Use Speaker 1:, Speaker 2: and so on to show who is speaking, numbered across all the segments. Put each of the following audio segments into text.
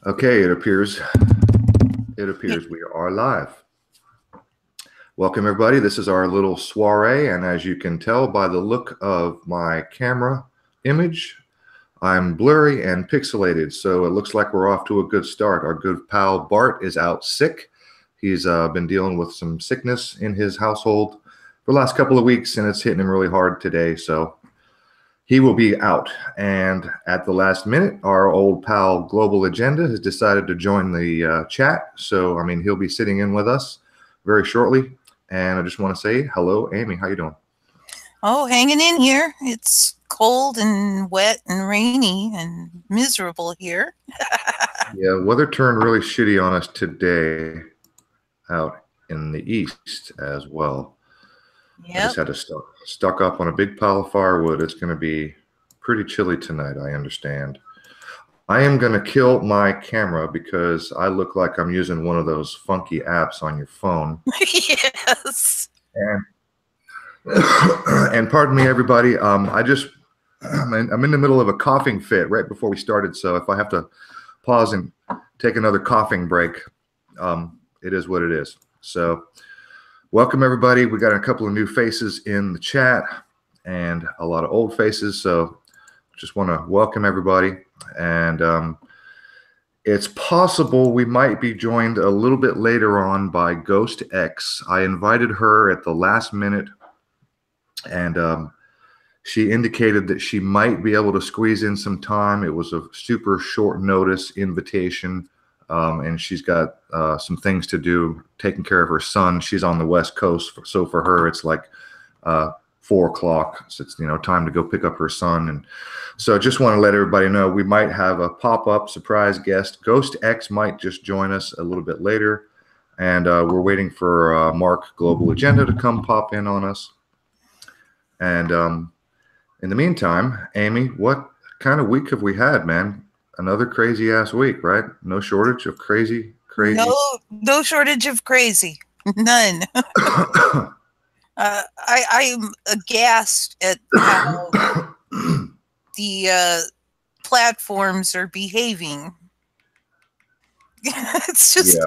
Speaker 1: Okay, it appears we are live. Welcome everybody. This is our little soiree, and as you can tell by the look of my camera image, I'm blurry and pixelated, so it looks like we're off to a good start. Our good pal Bart is out sick. He's been dealing with some sickness in his household for the last couple of weeks, and it's hitting him really hard today, so he will be out. And at the last minute, our old pal Global Agenda has decided to join the chat. So, I mean, he'll be sitting in with us very shortly. And I just want to say hello, Amy. How you doing?
Speaker 2: Oh, hanging in here. It's cold and wet and rainy and miserable here.
Speaker 1: Yeah, weather turned really shitty on us today out in the east as well. Yep. I just had to stock up on a big pile of firewood. It's going to be pretty chilly tonight, I understand. I am going to kill my camera because I look like I'm using one of those funky apps on your phone.
Speaker 2: Yes.
Speaker 1: And pardon me, everybody. I'm in the middle of a coughing fit right before we started. So if I have to pause and take another coughing break, it is what it is. So welcome, everybody. We got a couple of new faces in the chat and a lot of old faces. So just want to welcome everybody. And it's possible we might be joined a little bit later on by Ghost X. I invited her at the last minute, and she indicated that she might be able to squeeze in some time. It was a super short notice invitation. And she's got some things to do, taking care of her son. She's on the West Coast, so for her it's like 4 o'clock. So it's time to go pick up her son. And so I just want to let everybody know we might have a pop-up surprise guest. Ghost X might just join us a little bit later, and we're waiting for Mark Global Agenda to come pop in on us. And in the meantime, Amy, what kind of week have we had, man? Another crazy ass week, right? No shortage of crazy.
Speaker 2: No shortage of crazy. None. I'm aghast at how the platforms are behaving. It's just,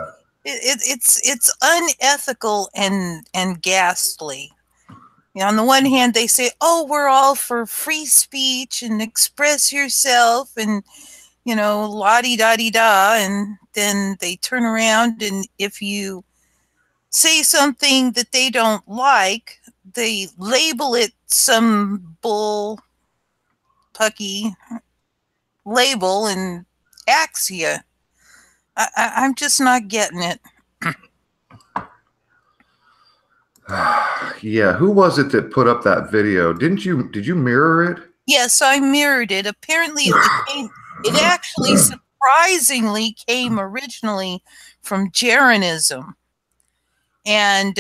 Speaker 2: it's unethical and ghastly. On the one hand, they say, "Oh, we're all for free speech and express yourself," and la-di-da-di-da, and then they turn around, and if you say something that they don't like, they label it some bull pucky label and axe you. I'm just not getting it.
Speaker 1: Yeah, who was it that put up that video? Did you mirror it?
Speaker 2: Yes, I mirrored it. Apparently it actually surprisingly came originally from Jeranism. And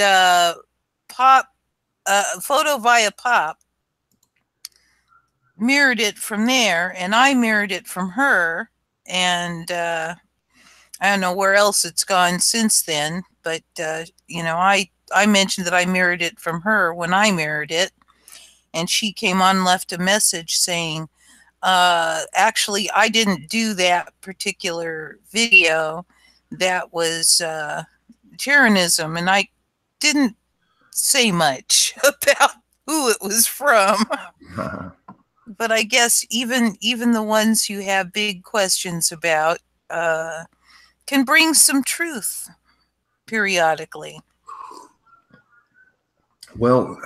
Speaker 2: Photo Via Pop mirrored it from there, and I mirrored it from her, and I don't know where else it's gone since then, but I mentioned that I mirrored it from her when I mirrored it, and she came on and left a message saying, actually, I didn't do that particular video. That was Jeranism, and I didn't say much about who it was from. But I guess even the ones you have big questions about can bring some truth periodically.
Speaker 1: Well,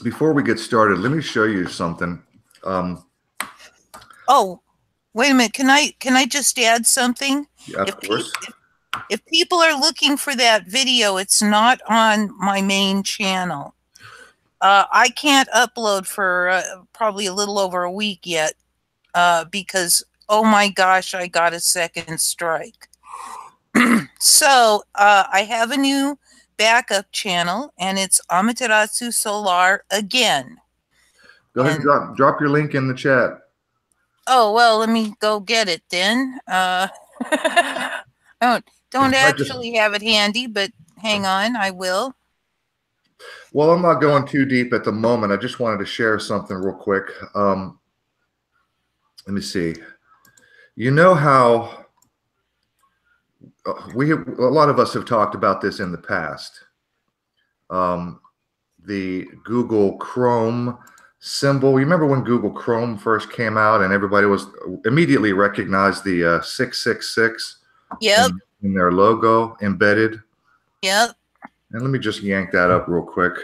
Speaker 1: before we get started, let me show you something.
Speaker 2: Oh, wait a minute. Can I just add something?
Speaker 1: Yeah, of course.
Speaker 2: If people are looking for that video, it's not on my main channel. I can't upload for probably a little over a week yet because, oh my gosh, I got a second strike. So I have a new backup channel, and it's Amaterasu Solar again.
Speaker 1: Go ahead and drop your link in the chat.
Speaker 2: Oh, well, let me go get it then. Don't actually have it handy, but hang on, I will.
Speaker 1: Well, I'm not going too deep at the moment. I just wanted to share something real quick. Let me see. You know how a lot of us have talked about this in the past. The Google Chrome symbol. You remember when Google Chrome first came out and everybody was immediately recognized the 666
Speaker 2: Yep.
Speaker 1: in their logo embedded.
Speaker 2: Yep.
Speaker 1: And let me just yank that up real quick.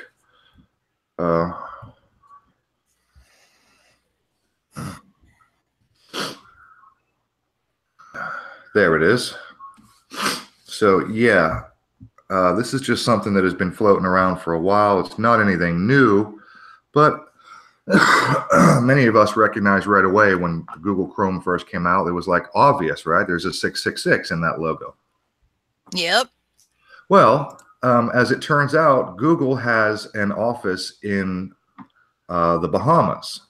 Speaker 1: There it is. So yeah, this is just something that has been floating around for a while. It's not anything new, but many of us recognized right away when Google Chrome first came out. It was like obvious, right? There's a 666 in that logo.
Speaker 2: Yep.
Speaker 1: Well, as it turns out, Google has an office in the Bahamas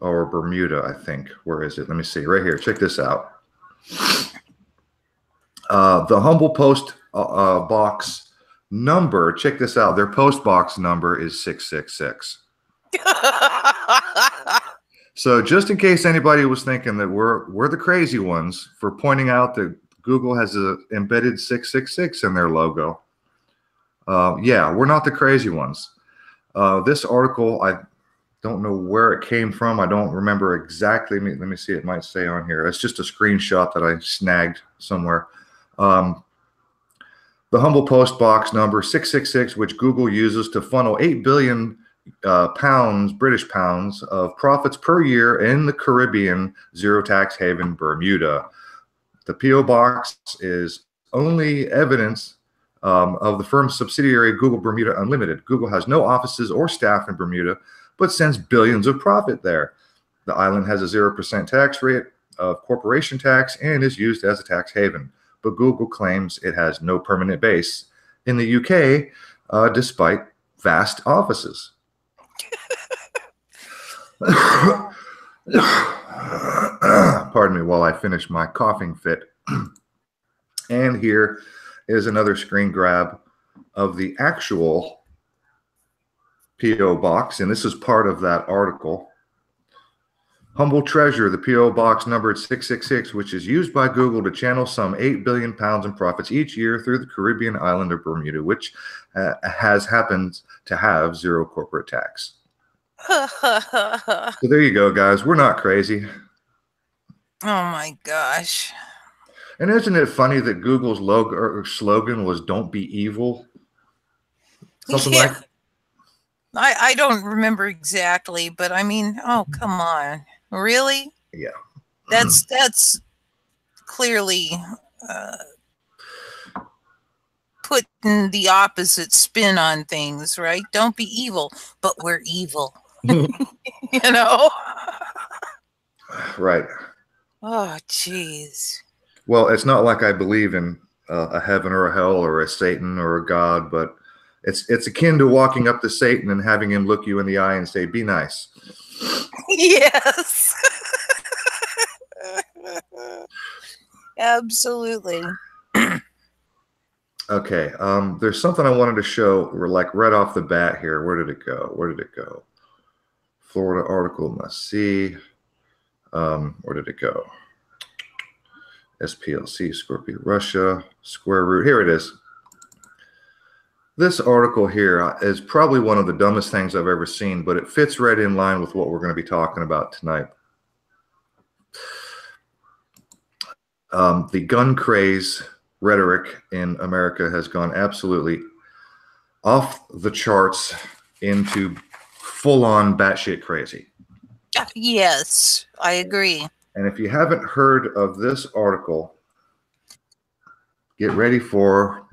Speaker 1: or Bermuda, I think. Where is it? Let me see. Right here. Check this out. The Humble Post box number, check this out. Their post box number is 666. So just in case anybody was thinking that we're the crazy ones for pointing out that Google has an embedded 666 in their logo. Yeah, we're not the crazy ones. This article, I don't know where it came from. I don't remember exactly. Let me see. It might say on here. It's just a screenshot that I snagged somewhere. The Humble Post box number 666, which Google uses to funnel 8 billion British pounds of profits per year in the Caribbean zero tax haven Bermuda. The P.O. box is only evidence of the firm's subsidiary Google Bermuda Unlimited. Google has no offices or staff in Bermuda, but sends billions of profit there. The island has a 0% tax rate of corporation tax and is used as a tax haven. But Google claims it has no permanent base in the UK, despite vast offices. Pardon me while I finish my coughing fit. And here is another screen grab of the actual P.O. box, and this is part of that article. Humble Treasure, the P.O. box numbered 666, which is used by Google to channel some 8 billion pounds in profits each year through the Caribbean island of Bermuda, which has happened to have zero corporate tax. So there you go, guys. We're not crazy.
Speaker 2: Oh my gosh.
Speaker 1: And isn't it funny that Google's logo or slogan was "Don't be evil"? Something like.
Speaker 2: I don't remember exactly, but I mean, oh come on, really?
Speaker 1: Yeah.
Speaker 2: That's clearly putting the opposite spin on things, right? Don't be evil, but we're evil. You know?
Speaker 1: Right.
Speaker 2: Oh, jeez.
Speaker 1: Well, it's not like I believe in a heaven or a hell or a Satan or a God, but it's akin to walking up to Satan and having him look you in the eye and say, "Be nice."
Speaker 2: Yes. Absolutely.
Speaker 1: Okay. There's something I wanted to show. We're like right off the bat here. Where did it go? Where did it go? Florida article must see. Where did it go? SPLC, Scorpio, Russia, square root. Here it is. This article here is probably one of the dumbest things I've ever seen, but it fits right in line with what we're going to be talking about tonight. The gun craze rhetoric in America has gone absolutely off the charts into full-on batshit crazy.
Speaker 2: Yes, I agree.
Speaker 1: And if you haven't heard of this article, get ready for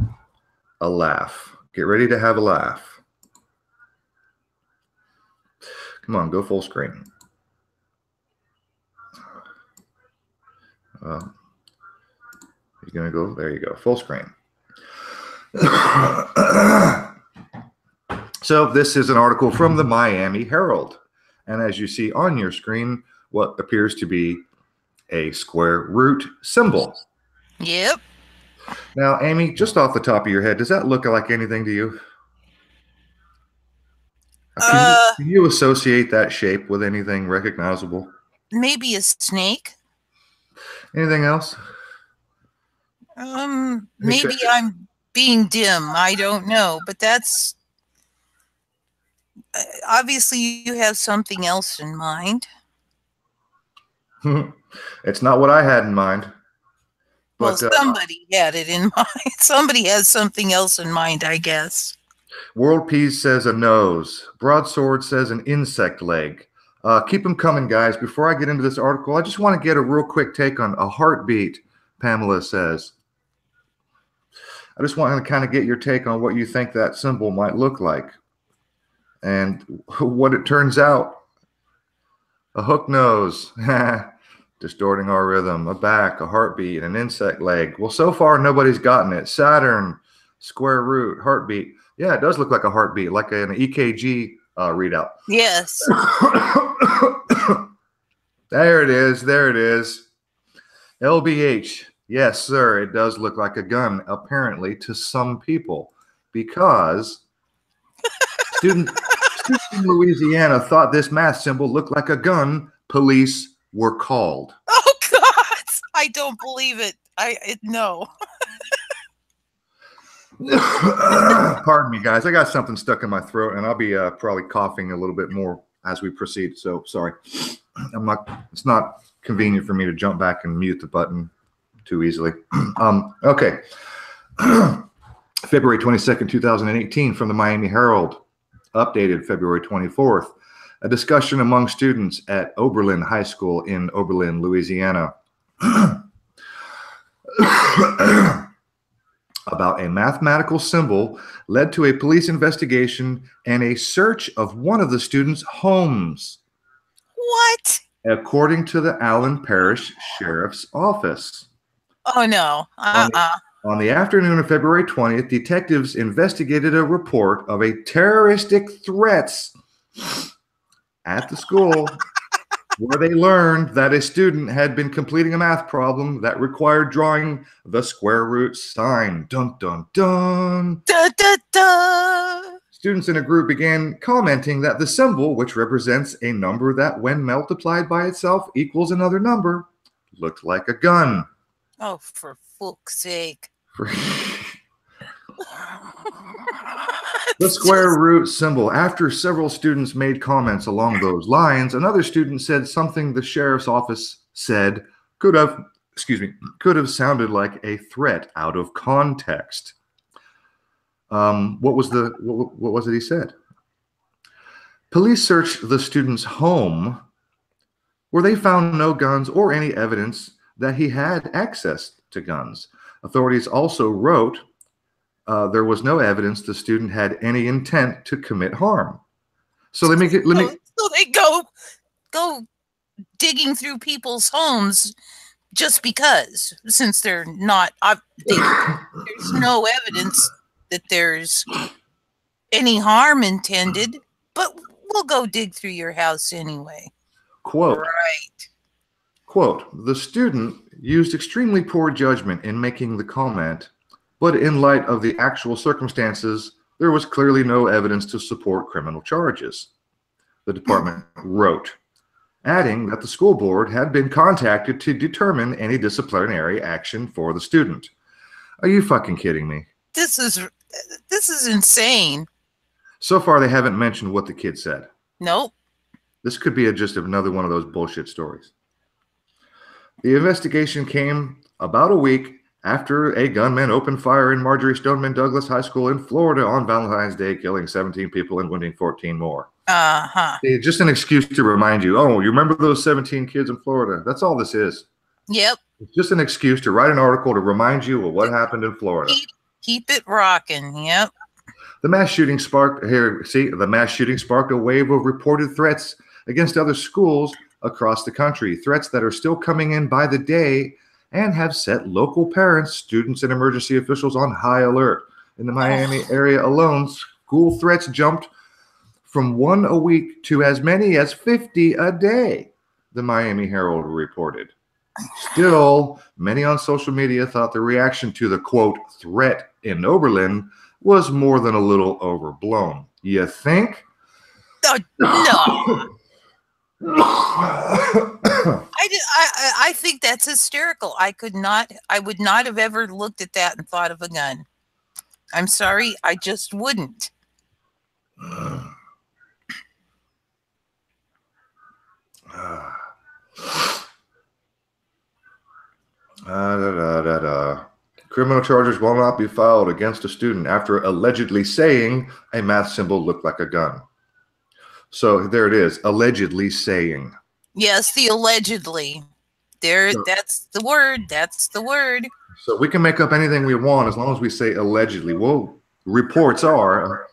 Speaker 1: a laugh. Get ready to have a laugh. Come on, go full screen. You're going to go, there you go, full screen. So this is an article from the Miami Herald. And as you see on your screen, what appears to be a square root symbol.
Speaker 2: Yep.
Speaker 1: Now, Amy, just off the top of your head, does that look like anything to you? Can you associate that shape with anything recognizable?
Speaker 2: Maybe a snake.
Speaker 1: Anything else?
Speaker 2: Maybe I'm being dim. I don't know, but that's obviously you have something else in mind.
Speaker 1: It's not what I had in mind.
Speaker 2: Well,
Speaker 1: But
Speaker 2: somebody had it in mind. Somebody has something else in mind, I guess.
Speaker 1: World Peace says a nose. Broadsword says an insect leg. Keep them coming, guys. Before I get into this article, I just want to get a real quick take on a heartbeat, Pamela says. I just want to kind of get your take on what you think that symbol might look like. And what it turns out, a hook nose, distorting our rhythm, a back, a heartbeat, an insect leg. Well, so far, nobody's gotten it. Saturn, square root, heartbeat. Yeah, it does look like a heartbeat, like an EKG readout.
Speaker 2: Yes.
Speaker 1: There it is. There it is. LBH. Yes, sir. It does look like a gun, apparently, to some people, because students in Louisiana thought this math symbol looked like a gun. Police were called.
Speaker 2: Oh, God. I don't believe it. No.
Speaker 1: Pardon me, guys. I got something stuck in my throat, and I'll be probably coughing a little bit more as we proceed. So sorry. It's not convenient for me to jump back and mute the button too easily. Okay. February 22nd, 2018, from the Miami Herald, updated February 24th. A discussion among students at Oberlin High School in Oberlin, Louisiana, about a mathematical symbol led to a police investigation and a search of one of the students' homes.
Speaker 2: What?
Speaker 1: According to the Allen Parish Sheriff's Office.
Speaker 2: Oh, no.
Speaker 1: On the afternoon of February 20th, detectives investigated a report of a terroristic threats at the school where they learned that a student had been completing a math problem that required drawing the square root sign. Dun, dun, dun.
Speaker 2: Da, da, da.
Speaker 1: Students in a group began commenting that the symbol, which represents a number that when multiplied by itself equals another number, looked like a gun.
Speaker 2: Oh, for fuck's sake.
Speaker 1: The square root symbol. After several students made comments along those lines, another student said something the sheriff's office said could have sounded like a threat out of context. What was it he said? Police searched the student's home where they found no guns or any evidence that he had access to guns. Authorities also wrote there was no evidence the student had any intent to commit harm. So so
Speaker 2: they go digging through people's homes just because, since they're not, there's no evidence that there's any harm intended, but we'll go dig through your house anyway.
Speaker 1: Quote.
Speaker 2: Right.
Speaker 1: Quote, the student used extremely poor judgment in making the comment, but in light of the actual circumstances, there was clearly no evidence to support criminal charges, the department wrote, adding that the school board had been contacted to determine any disciplinary action for the student. Are you fucking kidding me?
Speaker 2: This is insane.
Speaker 1: So far, they haven't mentioned what the kid said.
Speaker 2: Nope.
Speaker 1: This could be just another one of those bullshit stories. The investigation came about a week after a gunman opened fire in Marjorie Stoneman Douglas High School in Florida on Valentine's Day, killing 17 people and wounding 14 more. It's just an excuse to remind you, oh, you remember those 17 kids in Florida? That's all this is.
Speaker 2: Yep.
Speaker 1: It's just an excuse to write an article to remind you of what happened in Florida.
Speaker 2: Keep it rocking. Yep.
Speaker 1: The mass shooting sparked a wave of reported threats against other schools across the country, threats that are still coming in by the day and have set local parents, students, and emergency officials on high alert. In the Miami area alone, school threats jumped from 1 a week to as many as 50 a day, the Miami Herald reported. Still, many on social media thought the reaction to the, quote, threat in Oberlin was more than a little overblown. You think?
Speaker 2: No. I think that's hysterical. I would not have ever looked at that and thought of a gun. I'm sorry, I just wouldn't.
Speaker 1: Criminal charges will not be filed against a student after allegedly saying a math symbol looked like a gun. So there it is, allegedly saying.
Speaker 2: Yes, the allegedly. That's the word. That's the word.
Speaker 1: So we can make up anything we want as long as we say allegedly. Well, reports are,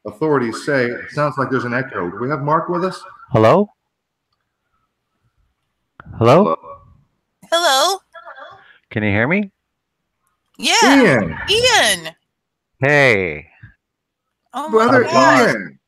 Speaker 1: authorities say, it sounds like there's an echo. Do we have Mark with us?
Speaker 3: Hello? Hello?
Speaker 2: Hello?
Speaker 3: Can you hear me?
Speaker 2: Yeah. Ian.
Speaker 3: Hey.
Speaker 2: Oh,
Speaker 1: brother Ian.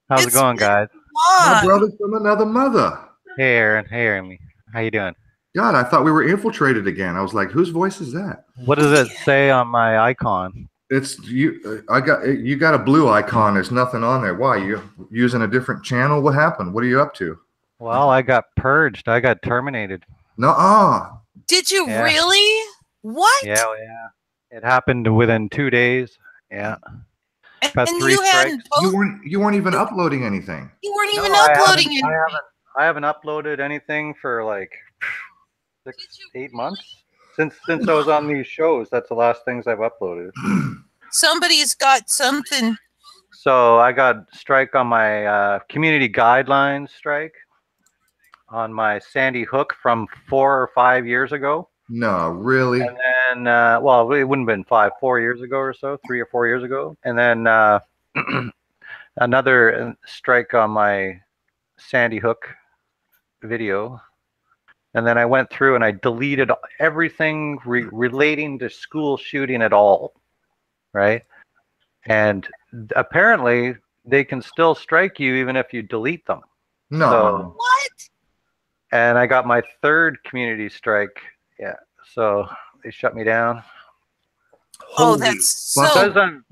Speaker 3: How's it going, guys?
Speaker 1: My brother from another mother.
Speaker 3: Hey, Aaron. Hey, Amy. How you doing?
Speaker 1: God, I thought we were infiltrated again. I was like, whose voice is that?
Speaker 3: What does it say on my icon?
Speaker 1: It's you. You got a blue icon. There's nothing on there. Why? You using a different channel? What happened? What are you up to?
Speaker 3: Well, I got purged. I got terminated.
Speaker 1: No.
Speaker 2: Did you really? What?
Speaker 3: Yeah, yeah. It happened within 2 days. Yeah.
Speaker 2: Got and 3 strikes.
Speaker 1: You weren't even uploading anything.
Speaker 2: You weren't even uploading anything.
Speaker 3: I haven't uploaded anything for like 6-8 months since I was on these shows. That's the last things I've uploaded.
Speaker 2: Somebody's got something.
Speaker 3: So I got strike on my community guidelines strike on my Sandy Hook from 4 or 5 years ago.
Speaker 1: No, really?
Speaker 3: And then, well, it wouldn't have been 4 years ago or so, 3 or 4 years ago. And then another strike on my Sandy Hook video. And then I went through and I deleted everything relating to school shooting at all, right? And apparently they can still strike you even if you delete them.
Speaker 1: No.
Speaker 2: So, what?
Speaker 3: And I got my 3rd community strike. Yeah. So they shut me down.
Speaker 2: Oh, that's so
Speaker 3: good. I'm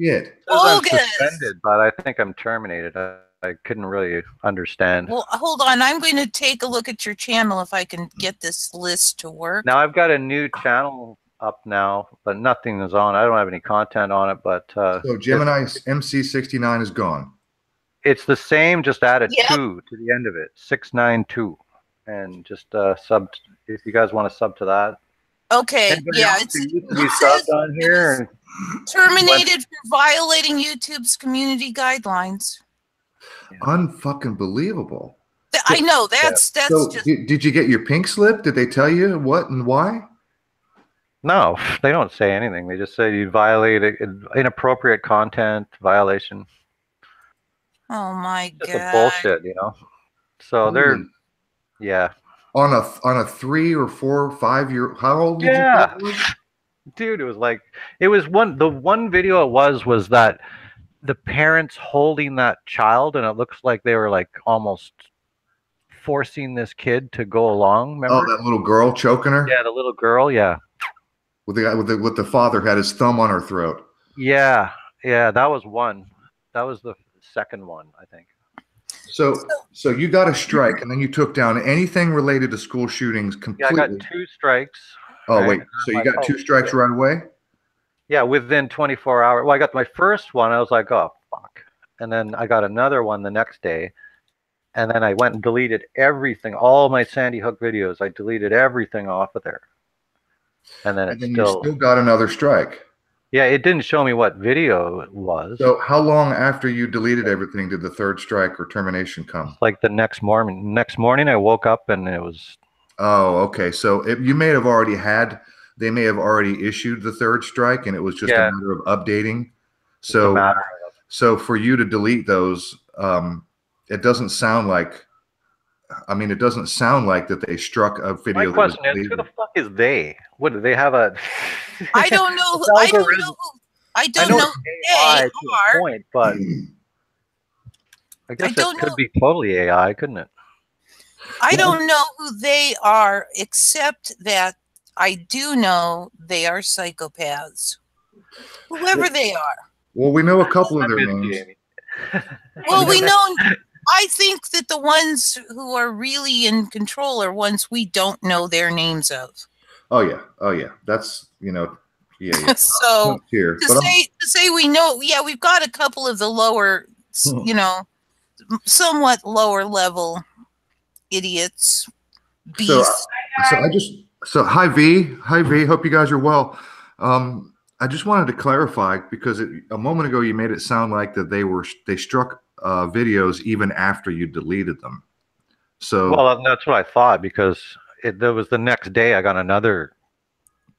Speaker 3: suspended, but I think I'm terminated. I couldn't really understand.
Speaker 2: Well, hold on. I'm going to take a look at your channel if I can get this list to work.
Speaker 3: Now I've got a new channel up now, but nothing is on. I don't have any content on it, but
Speaker 1: so Gemini MC69 is gone.
Speaker 3: It's the same, just added 2 to the end of it, 692, and just sub if you guys want to sub to that.
Speaker 2: Okay, yeah,
Speaker 3: it's subbed on here.
Speaker 2: Terminated for violating YouTube's community guidelines.
Speaker 1: Unfucking believable.
Speaker 2: I know that's
Speaker 1: so
Speaker 2: just.
Speaker 1: Did you get your pink slip? Did they tell you what and why?
Speaker 3: No, they don't say anything. They just say you violated inappropriate content violation.
Speaker 2: Oh my god!
Speaker 3: It's bullshit, you know. So they're, yeah.
Speaker 1: On a 3 or 4 or 5 year. How old did you?
Speaker 3: Dude, it was like the one video it was that the parents holding that child, and it looks like they were like almost forcing this kid to go along. Remember?
Speaker 1: Oh, that little girl choking her.
Speaker 3: Yeah, the little girl. Yeah.
Speaker 1: With the father had his thumb on her throat.
Speaker 3: Yeah, that was one. That was the second one, I think.
Speaker 1: So you got a strike, and then you took down anything related to school shootings completely.
Speaker 3: Yeah, I got 2 strikes.
Speaker 1: Oh, wait. So you got 2 strikes right away?
Speaker 3: Yeah, within 24 hours. Well, I got my first one. I was like, oh, fuck. And then I got another one the next day. And then I went and deleted everything, all my Sandy Hook videos. I deleted everything off of there. And then
Speaker 1: you still got another strike.
Speaker 3: Yeah, it didn't show me what video it was.
Speaker 1: So how long after you deleted everything did the 3rd strike or termination come?
Speaker 3: Like the next morning. Next morning, I woke up and it was.
Speaker 1: Oh, okay. So you may have already had. They may have already issued the 3rd strike, and it was just a matter of updating. So for you to delete those, it doesn't sound like. I mean, it doesn't sound like that they struck a video.
Speaker 3: My question is, who the fuck is they? What do they have a?
Speaker 2: I don't know. I don't know who they are.
Speaker 3: Point, but I guess it could be totally AI, couldn't it?
Speaker 2: I don't know who they are, except that I do know they are psychopaths. Whoever they are.
Speaker 1: Well, we know a couple of their names.
Speaker 2: Well, we know I think that the ones who are really in control are ones we don't know their names of.
Speaker 1: Oh yeah. That's yeah.
Speaker 2: So
Speaker 1: Top tier.
Speaker 2: to
Speaker 1: But
Speaker 2: say we know, yeah, we've got a couple of the lower, somewhat lower level idiots,
Speaker 1: so
Speaker 2: beasts.
Speaker 1: hi V, Hope you guys are well. I just wanted to clarify because a moment ago you made it sound like that they struck videos even after you deleted them. So
Speaker 3: Well, that's what I thought because there was the next day I got another.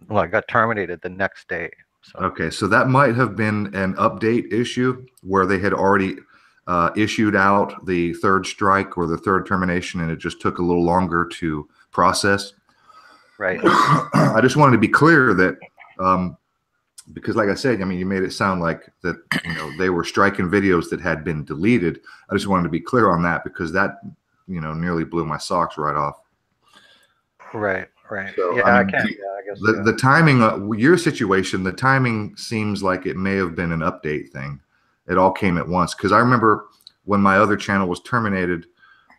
Speaker 3: Well, I got terminated the next day. So.
Speaker 1: Okay, so that might have been an update issue where they had already issued out the third strike or the third termination, and it just took a little longer to process.
Speaker 3: Right.
Speaker 1: I just wanted to be clear that because, like I said, I mean, you made it sound like that they were striking videos that had been deleted. I just wanted to be clear on that because that nearly blew my socks right off.
Speaker 3: Right.
Speaker 1: So,
Speaker 3: yeah, I can't. Yeah, I guess
Speaker 1: the timing, your situation, the timing seems like it may have been an update thing. It all came at once because I remember when my other channel was terminated,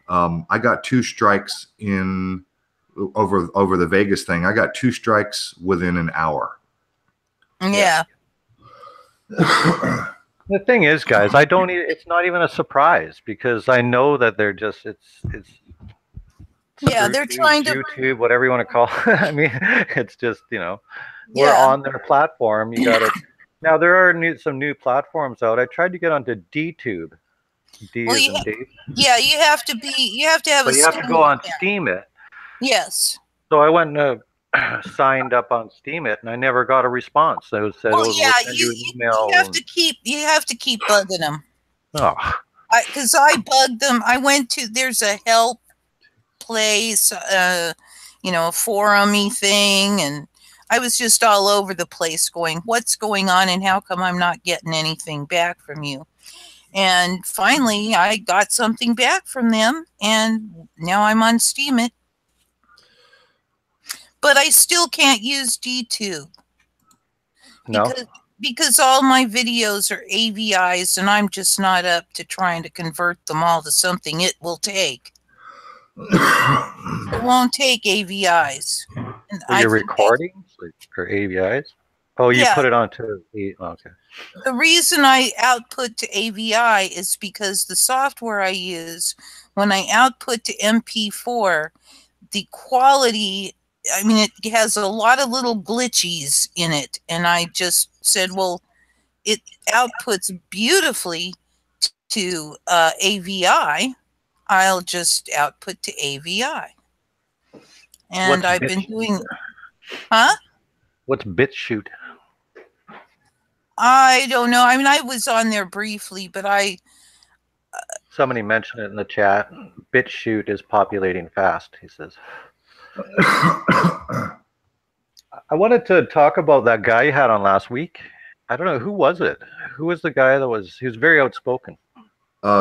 Speaker 1: I got 2 strikes over the Vegas thing. I got 2 strikes within an hour.
Speaker 2: Yeah.
Speaker 3: The thing is, guys, it's not even a surprise because I know that they're just it's
Speaker 2: yeah, they're trying to
Speaker 3: YouTube, whatever you want to call it. I mean, it's just we're on their platform. You got it. Now there are some new platforms out. I tried to get onto DTube.
Speaker 2: Well,
Speaker 3: as in Dave.
Speaker 2: Yeah, you have to have
Speaker 3: but you have to go on Steam it.
Speaker 2: Yes.
Speaker 3: So I went signed up on Steam it, and I never got a response. So it said,
Speaker 2: well, yeah,
Speaker 3: we'll send you an email.
Speaker 2: You have to keep bugging them.
Speaker 3: Oh.
Speaker 2: Because I bugged them. I went to there's a help place, a forum-y thing, and I was just all over the place going, what's going on and how come I'm not getting anything back from you? And finally I got something back from them, and now I'm on Steam it. But I still can't use DTube.
Speaker 3: No.
Speaker 2: Because all my videos are AVIs, and I'm just not up to trying to convert them all to something it will take. It won't take AVIs.
Speaker 3: Your recordings or AVIs? Oh, you put it onto okay.
Speaker 2: The reason I output to AVI is because the software I use, when I output to MP4, the quality, I mean, it has a lot of little glitchies in it. And I just said, well, it outputs beautifully to AVI. I'll just output to AVI. And I've been doing,
Speaker 3: What's BitChute?
Speaker 2: I don't know. I mean, I was on there briefly, but
Speaker 3: somebody mentioned it in the chat. BitChute is populating fast, he says. I wanted to talk about that guy you had on last week. I don't know, who was it? Who was the guy he was very outspoken?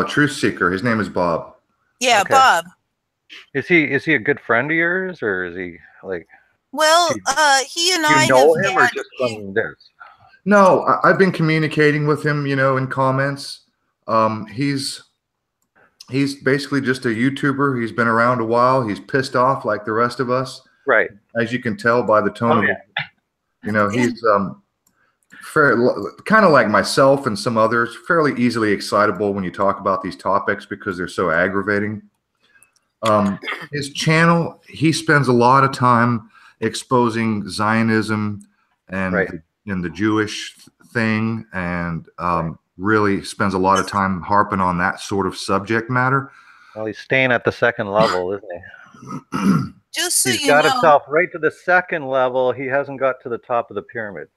Speaker 1: Truth Seeker. His name is Bob.
Speaker 2: Yeah, okay. Bob.
Speaker 3: Is he a good friend of yours, or is he like?
Speaker 2: Well, he and I
Speaker 3: know him, or just from this?
Speaker 1: No, I've been communicating with him, in comments. He's basically just a YouTuber. He's been around a while. He's pissed off like the rest of us.
Speaker 3: Right.
Speaker 1: As you can tell by the tone of it. He's kind of like myself and some others, fairly easily excitable when you talk about these topics because they're so aggravating. His channel, he spends a lot of time exposing Zionism and the Jewish thing, and really spends a lot of time harping on that sort of subject matter.
Speaker 3: Well, he's staying at the second level, isn't he?
Speaker 2: Just so
Speaker 3: he's got himself right to the second level. He hasn't got to the top of the pyramid.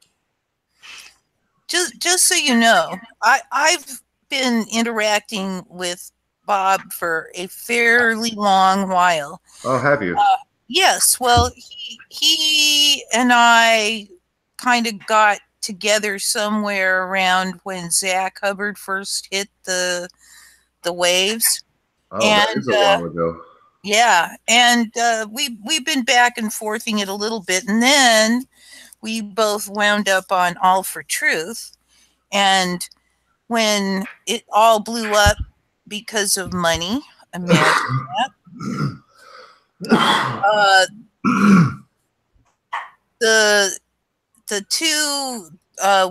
Speaker 2: Just so you know, I've been interacting with Bob for a fairly long while.
Speaker 1: Oh, have you?
Speaker 2: Yes. Well, he and I kind of got together somewhere around when Zach Hubbard first hit the waves.
Speaker 1: Oh, that is a while ago.
Speaker 2: Yeah, and we've been back and forthing it a little bit, and then we both wound up on All for Truth, and when it all blew up because of money. Imagine that. The two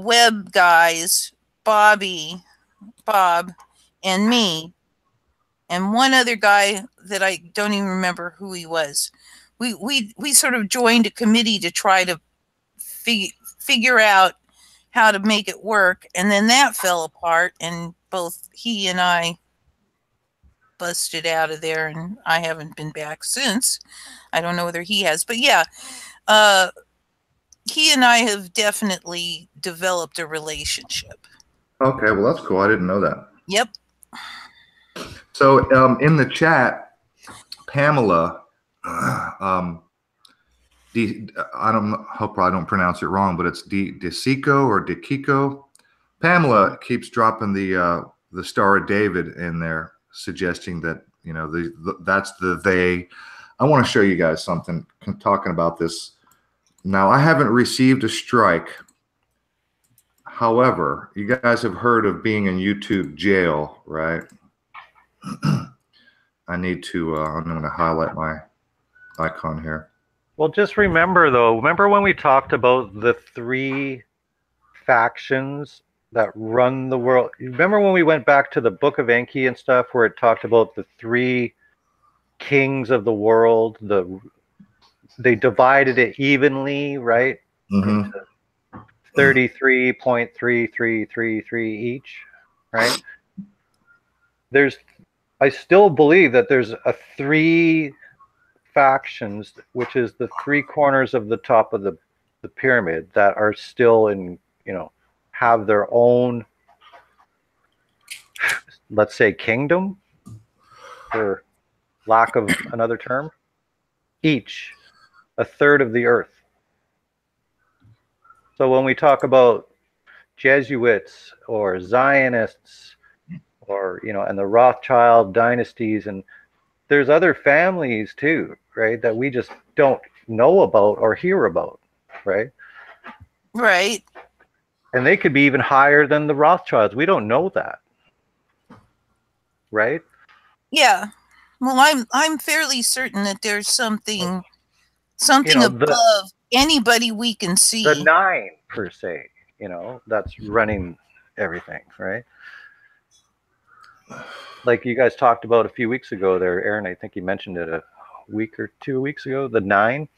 Speaker 2: web guys, Bob, and me, and one other guy that I don't even remember who he was. We sort of joined a committee to try to figure out how to make it work, and then that fell apart, and both he and I busted out of there, and I haven't been back since. I don't know whether he has, but yeah, he and I have definitely developed a relationship.
Speaker 1: Okay, well, that's cool. I didn't know that.
Speaker 2: Yep.
Speaker 1: So in the chat, Pamela, I hope I don't pronounce it wrong, but it's DeSico or DeKiko. Pamela keeps dropping the Star of David in there, suggesting that, you know, that's the they. I want to show you guys something talking about this. Now, I haven't received a strike. However, you guys have heard of being in YouTube jail, right? I need to, I'm going to highlight my icon here.
Speaker 3: Well, just remember, though, remember when we talked about the 3 factions that run the world? Remember when we went back to the Book of Enki and stuff, where it talked about the 3 kings of the world? They divided it evenly, right?
Speaker 1: Mm-hmm.
Speaker 3: 33.3333 each, right? I still believe that there's a 3 factions, which is the 3 corners of the top of the pyramid, that are still in, you know, have their own, let's say, kingdom, for lack of another term, each a third of the earth. So when we talk about Jesuits or Zionists, or, you know, and the Rothschild dynasties, and there's other families too, right, that we just don't know about or hear about, right?
Speaker 2: Right.
Speaker 3: And they could be even higher than the Rothschilds. We don't know that, right?
Speaker 2: Yeah. Well, I'm fairly certain that there's something above anybody we can see.
Speaker 3: The 9 per se, you know, that's running everything, right? Like you guys talked about a few weeks ago there, Aaron, I think you mentioned it a week or 2 weeks ago, the 9.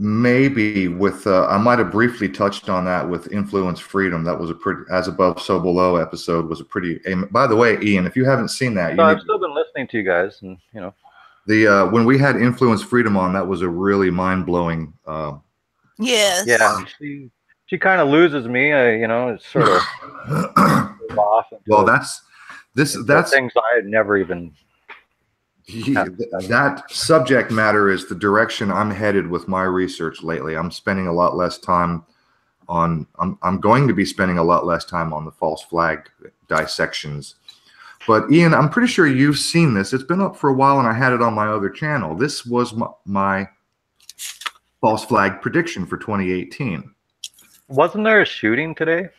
Speaker 1: Maybe with, I might have briefly touched on that with Influence Freedom. That was a pretty, as above, so below episode was a pretty, by the way, Ian, if you haven't seen that,
Speaker 3: I've still been listening to you guys, and, you know,
Speaker 1: when we had Influence Freedom on, that was a really mind-blowing.
Speaker 2: Yes.
Speaker 3: Yeah. She kind of loses me, you know, it's sort of off.
Speaker 1: Well, that's
Speaker 3: things I had never even.
Speaker 1: That subject matter is the direction I'm headed with my research lately. I'm spending a lot less time on. I'm going to be spending a lot less time on the false flag dissections. But Ian, I'm pretty sure you've seen this. It's been up for a while, and I had it on my other channel. This was my false flag prediction for 2018.
Speaker 3: Wasn't there a shooting today?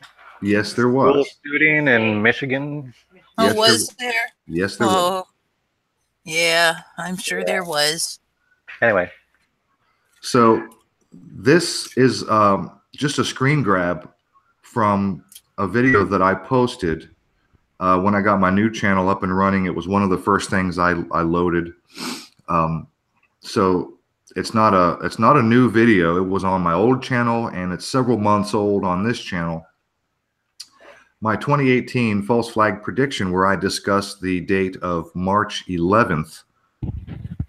Speaker 1: Yes, there was.
Speaker 3: School shooting in Michigan.
Speaker 2: Oh,
Speaker 1: Yes,
Speaker 2: was there?
Speaker 1: Yes, there was.
Speaker 2: Yeah, I'm sure there was.
Speaker 3: Anyway.
Speaker 1: So this is just a screen grab from a video that I posted when I got my new channel up and running. It was one of the first things I loaded. So it's not a new video. It was on my old channel, and it's several months old on this channel. My 2018 false flag prediction, where I discussed the date of March 11th,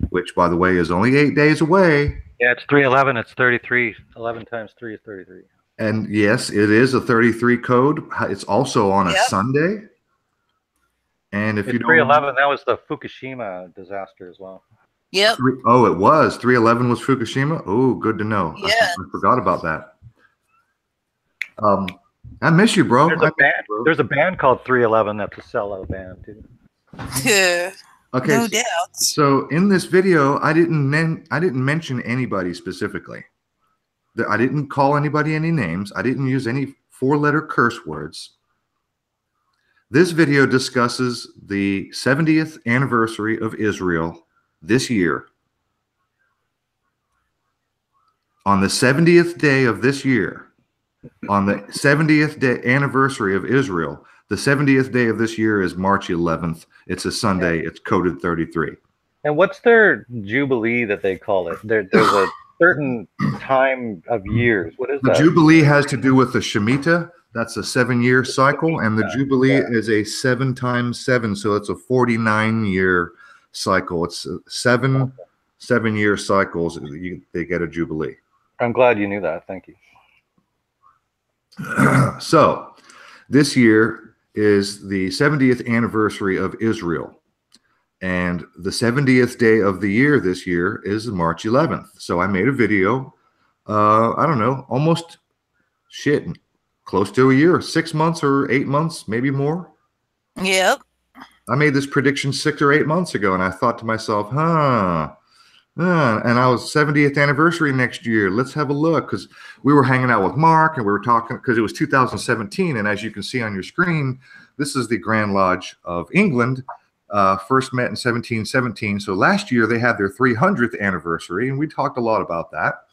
Speaker 1: which, by the way, is only 8 days away.
Speaker 3: Yeah, it's 311. It's 33. 11 times 3 is 33.
Speaker 1: And yes, it is a 33 code. It's also on a Sunday. And if
Speaker 3: it's
Speaker 1: you don't,
Speaker 3: 311, that was the Fukushima disaster as well.
Speaker 2: Yep.
Speaker 1: Oh, it was 311 was Fukushima. Oh, good to know.
Speaker 2: Yeah.
Speaker 1: I forgot about that. I miss you, bro.
Speaker 3: There's a band called 311 that's a sellout band too.
Speaker 2: Yeah.
Speaker 1: Okay.
Speaker 2: No doubt.
Speaker 1: So in this video, I didn't mention anybody specifically. I didn't call anybody any names. I didn't use any 4-letter curse words. This video discusses the 70th anniversary of Israel this year. On the 70th day of this year, on the 70th day anniversary of Israel, the 70th day of this year is March 11th. It's a Sunday. It's coded 33.
Speaker 3: And what's their jubilee that they call it? There's a certain time of years. What is
Speaker 1: The
Speaker 3: that?
Speaker 1: Jubilee has to do with the Shemitah. That's a 7-year cycle, and the Jubilee is a 7 times 7, so it's a 49-year cycle. It's 7-year cycles. They get a Jubilee.
Speaker 3: I'm glad you knew that. Thank you.
Speaker 1: So this year is the 70th anniversary of Israel, and the 70th day of the year this year is March 11th. So I made a video, I don't know, almost close to a year, 6 months or 8 months, maybe more.
Speaker 2: Yep.
Speaker 1: I made this prediction 6 or 8 months ago, and I thought to myself, and I was 70th anniversary next year. Let's have a look, because we were hanging out with Mark and we were talking, because it was 2017, and as you can see on your screen, this is the Grand Lodge of England. First met in 1717. So last year they had their 300th anniversary, and we talked a lot about that.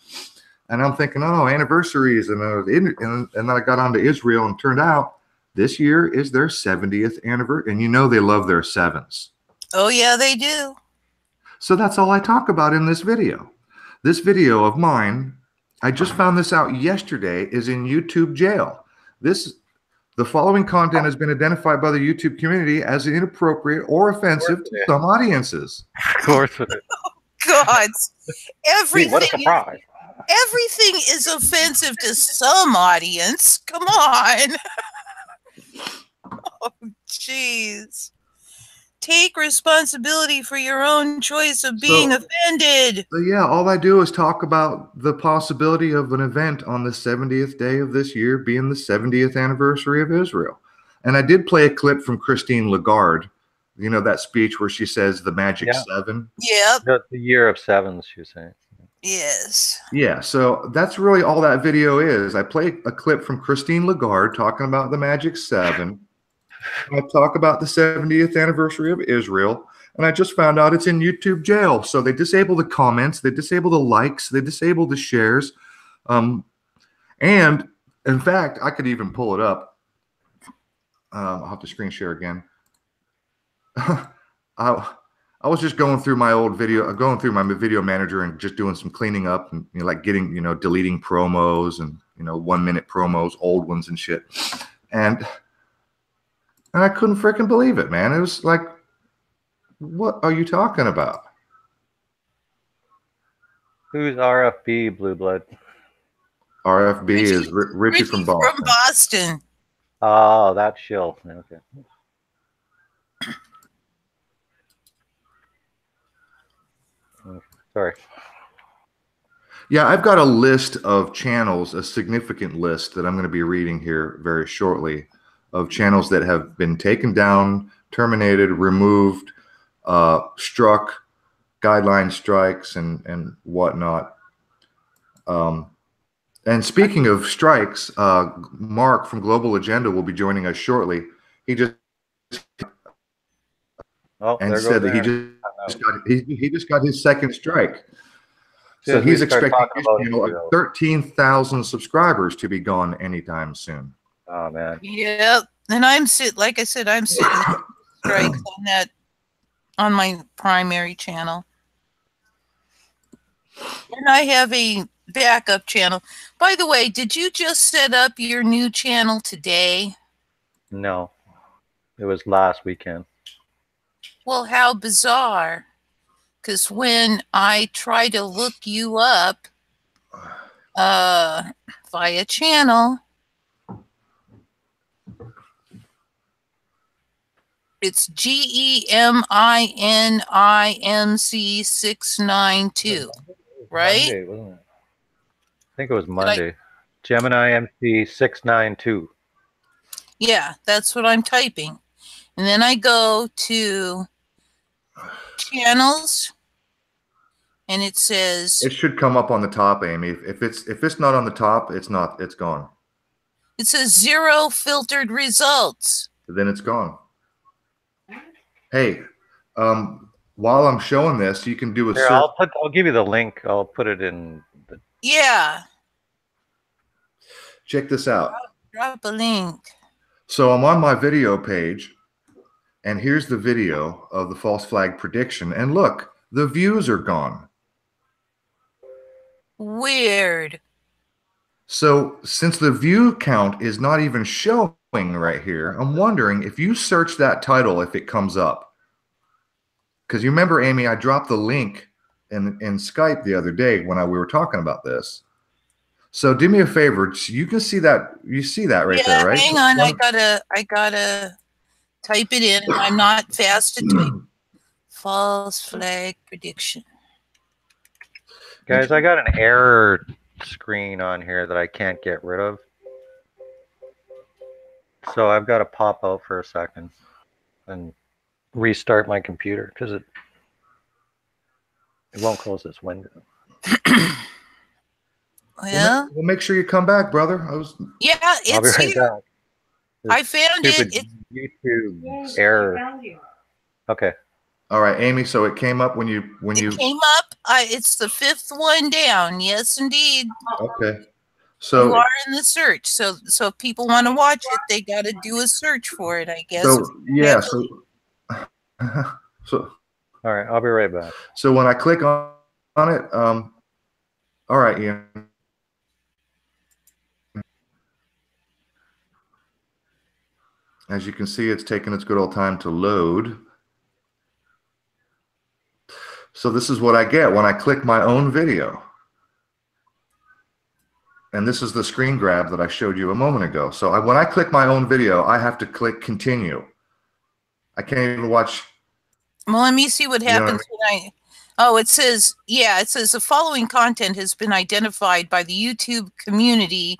Speaker 1: And I'm thinking, oh, anniversaries, and then I got on to Israel, and turned out this year is their 70th anniversary, and you know they love their sevens.
Speaker 2: Oh yeah, they do.
Speaker 1: So that's all I talk about in this video. This video of mine, I just found this out yesterday, is in YouTube jail. The following content has been identified by the YouTube community as inappropriate or offensive to some audiences.
Speaker 3: Of course.
Speaker 2: God, everything.
Speaker 3: What a surprise.
Speaker 2: Everything is offensive to some audience. Come on. Oh, jeez. Take responsibility for your own choice of being offended.
Speaker 1: So yeah, all I do is talk about the possibility of an event on the 70th day of this year being the 70th anniversary of Israel. And I did play a clip from Christine Lagarde, you know, that speech where she says the magic 7.
Speaker 2: Yep.
Speaker 3: The year of sevens, you're saying.
Speaker 2: Yes.
Speaker 1: Yeah, so that's really all that video is. I play a clip from Christine Lagarde talking about the magic 7. I talk about the 70th anniversary of Israel, and I just found out it's in YouTube jail. So they disable the comments, they disable the likes, they disable the shares. And in fact, I could even pull it up. I'll have to screen share again. I was just going through my old video, going through my video manager and just doing some cleaning up, and like getting, deleting promos and 1-minute promos, old ones and shit. And I couldn't freaking believe it, man. It was like, what are you talking about?
Speaker 3: Who's RFB, Blue Blood?
Speaker 1: RFB is Richie from Boston.
Speaker 2: From Boston.
Speaker 3: Oh, that shill. Okay. Sorry.
Speaker 1: Yeah, I've got a list of channels, a significant list that I'm going to be reading here very shortly, of channels that have been taken down, terminated, removed, struck, guideline strikes, and whatnot. And speaking of strikes, Mark from Global Agenda will be joining us shortly. He just said that he just got his second strike. So he's expecting his channel of 13,000 subscribers to be gone anytime soon.
Speaker 3: Oh man.
Speaker 2: Yep. And like I said, I'm sitting strikes on my primary channel. And I have a backup channel. By the way, did you just set up your new channel today?
Speaker 3: No. It was last weekend.
Speaker 2: Well, how bizarre. Because when I try to look you up via channel, it's GEMINIMC 692, right?
Speaker 3: Monday, wasn't it? I think it was Monday. Gemini MC 692.
Speaker 2: Yeah, that's what I'm typing. And then I go to channels, and it says
Speaker 1: it should come up on the top, Amy. If it's not on the top, it's gone.
Speaker 2: It says 0 filtered results.
Speaker 1: then it's gone. Hey, while I'm showing this, you can do a
Speaker 3: Here,
Speaker 1: search.
Speaker 3: I'll give you the link. I'll put it in.
Speaker 2: Yeah.
Speaker 1: Check this out.
Speaker 2: Drop a link.
Speaker 1: So I'm on my video page, and here's the video of the false flag prediction. And look, the views are gone.
Speaker 2: Weird.
Speaker 1: So since the view count is not even showing right here, I'm wondering if you search that title, if it comes up. Because you remember, Amy, I dropped the link in Skype the other day when we were talking about this. So do me a favor. You can see that. You see that right there, right?
Speaker 2: Hang on. I gotta type it in. I'm not fast to type. False flag prediction.
Speaker 3: Guys, I got an error screen on here that I can't get rid of. So I've got to pop out for a second and restart my computer because it won't close this window.
Speaker 2: Well,
Speaker 1: make sure you come back, brother.
Speaker 2: Yeah, it's
Speaker 3: right
Speaker 2: here.
Speaker 3: back.
Speaker 2: I found it.
Speaker 3: It's YouTube error. Okay.
Speaker 1: All right, Amy. So it came up when you
Speaker 2: came up. It's the 5th one down. Yes, indeed.
Speaker 1: Okay. So
Speaker 2: you are in the search. So if people want to watch it, they got to do a search for it, I guess.
Speaker 1: So yeah. So
Speaker 3: all right, I'll be right back.
Speaker 1: So when I click on it, all right, Ian. As you can see, it's taking its good old time to load. So this is what I get when I click my own video. And this is the screen grab that I showed you a moment ago. So when I click my own video, I have to click continue. I can't even watch.
Speaker 2: Well, let me see what happens when oh, it says, yeah, it says the following content has been identified by the YouTube community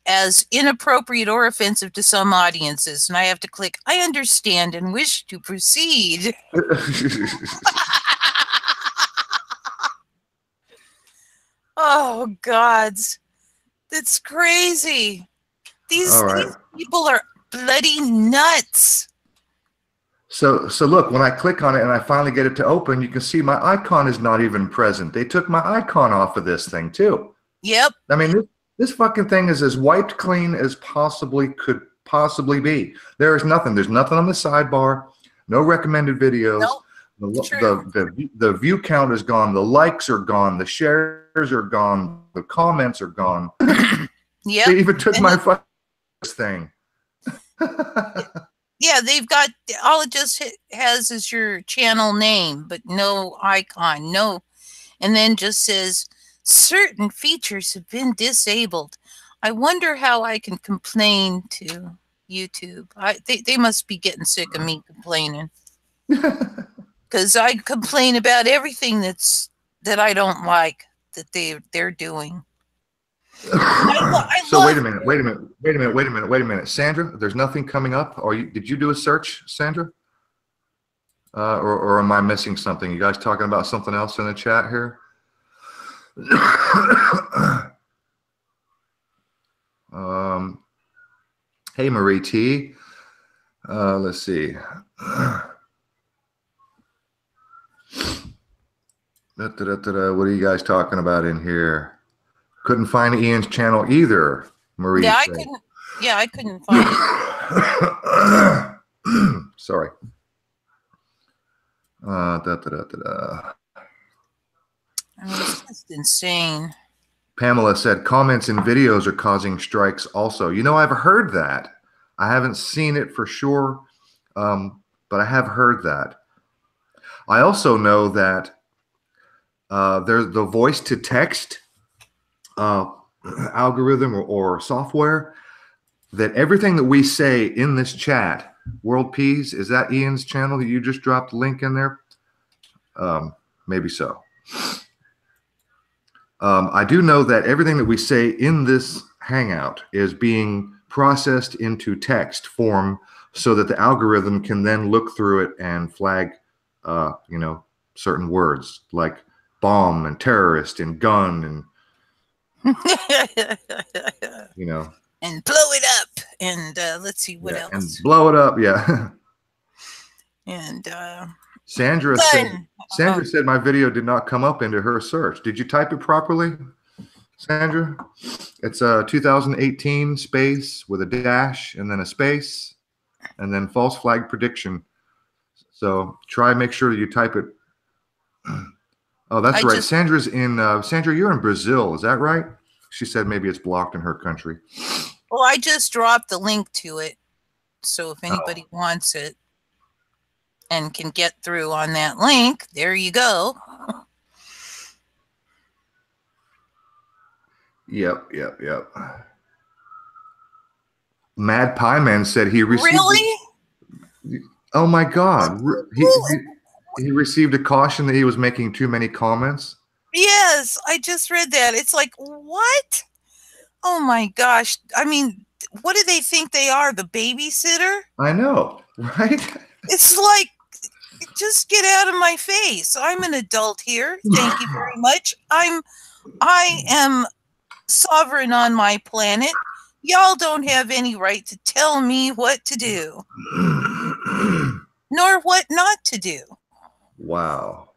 Speaker 2: as inappropriate or offensive to some audiences. And I have to click, I understand and wish to proceed. Oh, gods. That's crazy. These people are bloody nuts.
Speaker 1: So look, when I click on it and I finally get it to open, you can see my icon is not even present. They took my icon off of this thing too.
Speaker 2: Yep.
Speaker 1: I mean, this fucking thing is as wiped clean as could possibly be. There is nothing. There's nothing on the sidebar. No recommended videos.
Speaker 2: Nope.
Speaker 1: The view count is gone. The likes are gone. The shares are gone. The comments are gone.
Speaker 2: Yeah.
Speaker 1: They even took my fucking thing.
Speaker 2: Yeah, they've got all it just has is your channel name, but no icon, no, and then just says certain features have been disabled. I wonder how I can complain to YouTube. They must be getting sick of me complaining. Because I complain about everything that I don't like that they're doing.
Speaker 1: So wait a minute. Sandra, there's nothing coming up. Did you do a search, Sandra? Or am I missing something? You guys talking about something else in the chat here? Hey, Marie T. Let's see. What are you guys talking about in here? Couldn't find Ian's channel either, Marie.
Speaker 2: Yeah, I couldn't find
Speaker 1: it. Sorry.
Speaker 2: I mean, it's just insane.
Speaker 1: Pamela said comments in videos are causing strikes also. You know, I've heard that. I haven't seen it for sure, but I have heard that. I also know that there's the voice to text algorithm or software, that everything that we say in this chat, World Peas, is that Ian's channel that you just dropped the link in there? Maybe so. I do know that everything that we say in this Hangout is being processed into text form so that the algorithm can then look through it and flag, you know, certain words like bomb and terrorist and gun and, you know,
Speaker 2: and blow it up And let's see what
Speaker 1: Yeah, and
Speaker 2: else.
Speaker 1: blow it up. Yeah.
Speaker 2: And
Speaker 1: Sandra said my video did not come up into her search. Did you type it properly, Sandra? It's a 2018 space with a dash and then a space and then false flag prediction. So make sure that you type it. Oh, that's right. Sandra's in Sandra, you're in Brazil. Is that right? She said maybe it's blocked in her country.
Speaker 2: Well, I just dropped the link to it. So if anybody wants it and can get through on that link, there you go.
Speaker 1: Yep. Mad Pie Man said he received.
Speaker 2: Really?
Speaker 1: Oh my God! He received a caution that he was making too many comments.
Speaker 2: Yes, I just read that. It's like, what? Oh my gosh! I mean, what do they think they are? The babysitter?
Speaker 1: I know, right?
Speaker 2: It's like, just get out of my face. I'm an adult here. Thank you very much. I am sovereign on my planet. Y'all don't have any right to tell me what to do, nor what not to do.
Speaker 1: Wow.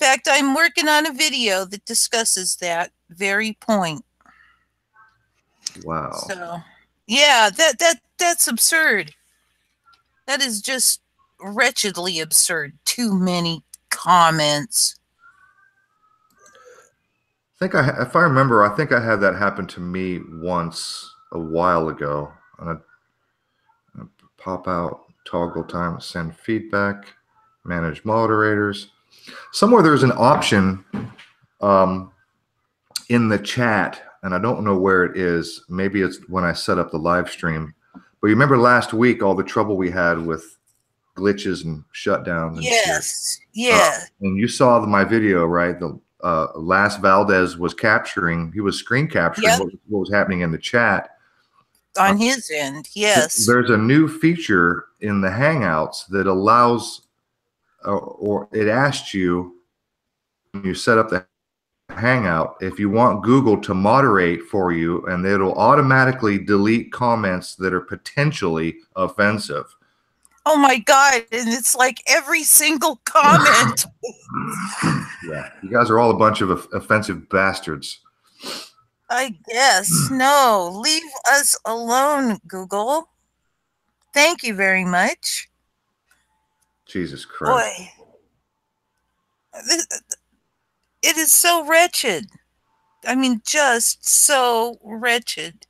Speaker 2: In fact, I'm working on a video that discusses that very point.
Speaker 1: Wow.
Speaker 2: So, yeah, that's absurd. That is just wretchedly absurd. Too many comments.
Speaker 1: If I remember, I think I had that happen to me once a while ago. And I pop out, toggle time, send feedback, manage moderators. Somewhere there's an option in the chat, and I don't know where it is. Maybe it's when I set up the live stream. But you remember last week all the trouble we had with glitches and shutdowns. And
Speaker 2: yes, yeah.
Speaker 1: And you saw my video, right? The Las Valdez was capturing. He was screen capturing what was happening in the chat
Speaker 2: on his end. Yes.
Speaker 1: There's a new feature in the Hangouts that allows, or it asks you when you set up the Hangout if you want Google to moderate for you, and it'll automatically delete comments that are potentially offensive.
Speaker 2: Oh my God. And it's like every single comment.
Speaker 1: Yeah, you guys are all a bunch of offensive bastards.
Speaker 2: I guess. No, leave us alone, Google. Thank you very much.
Speaker 1: Jesus Christ.
Speaker 2: Boy. It is so wretched. I mean, just so wretched.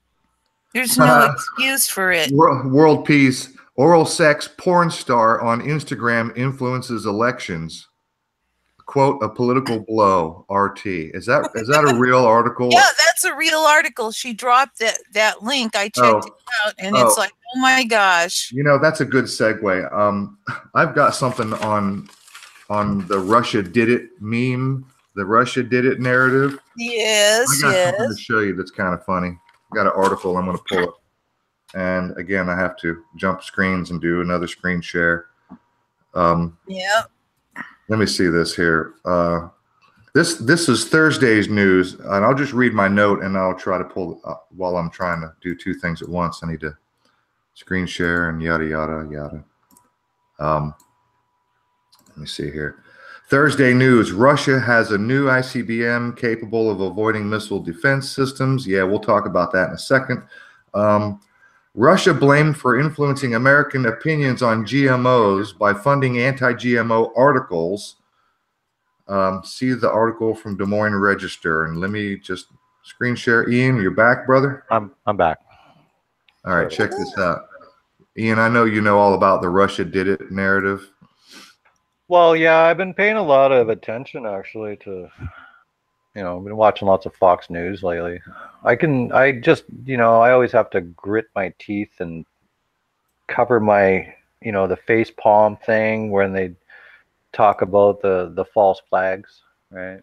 Speaker 2: There's no excuse for it.
Speaker 1: World peace. Oral sex porn star on Instagram influences elections. Quote, a political blow, RT. Is that a real article?
Speaker 2: Yeah, that's a real article. She dropped that link. I checked it out, and it's like, oh my gosh.
Speaker 1: You know, that's a good segue. I've got something on the Russia did it meme, the Russia did it narrative.
Speaker 2: Yes,
Speaker 1: I got something to show you that's kind of funny. I got an article I'm going to pull up. And again, I have to jump screens and do another screen share.
Speaker 2: Yeah.
Speaker 1: Let me see this here. This is Thursday's news, and I'll just read my note, and I'll try to pull while I'm trying to do two things at once. I need to screen share and yada yada yada. Let me see here. Thursday news: Russia has a new ICBM capable of avoiding missile defense systems. Yeah, we'll talk about that in a second. Russia blamed for influencing American opinions on GMOs by funding anti-GMO articles. See the article from Des Moines Register, and let me just screen share. Ian, you're back, brother?
Speaker 3: I'm back.
Speaker 1: All right, check this out. Ian, I know you know all about the Russia did it narrative.
Speaker 3: Well, yeah, I've been paying a lot of attention actually to, I've been watching lots of Fox News lately. I always have to grit my teeth and cover my, the face palm thing when they talk about the false flags, right?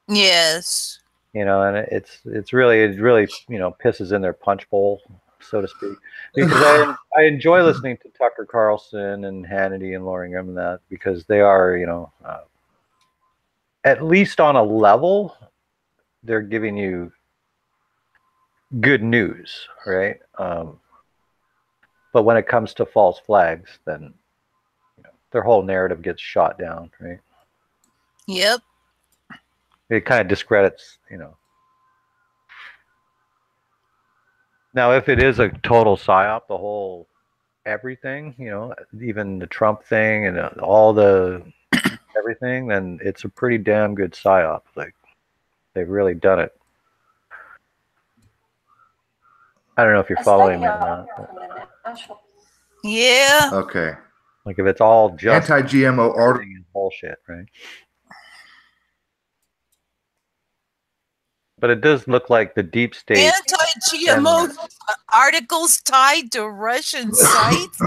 Speaker 2: Yes.
Speaker 3: And it really pisses in their punch bowl, so to speak, because I enjoy listening to Tucker Carlson and Hannity and Loringham and that, because they are, at least on a level, they're giving you good news, right? But when it comes to false flags, then their whole narrative gets shot down, right?
Speaker 2: Yep.
Speaker 3: It kind of discredits, Now, if it is a total psyop, the whole everything, even the Trump thing and all the everything, then it's a pretty damn good psyop. Like, they've really done it. I don't know if you're following me or not.
Speaker 2: Yeah.
Speaker 1: Okay.
Speaker 3: Like, if it's all just
Speaker 1: anti-GMO article
Speaker 3: bullshit, right? But it does look like the deep state.
Speaker 2: Anti-GMO articles tied to Russian sites?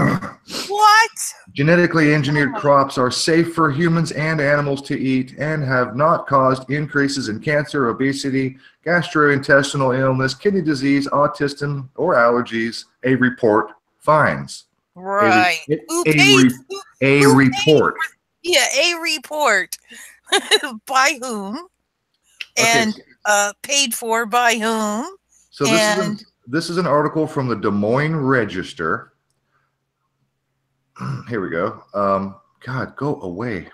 Speaker 2: What?
Speaker 1: Genetically engineered crops are safe for humans and animals to eat and have not caused increases in cancer, obesity, gastrointestinal illness, kidney disease, autism, or allergies, a report finds.
Speaker 2: Right.
Speaker 1: A report.
Speaker 2: Yeah, a report. By whom?
Speaker 1: Okay.
Speaker 2: And paid for by whom?
Speaker 1: So this is an article from the Des Moines Register. Here we go. God, go away.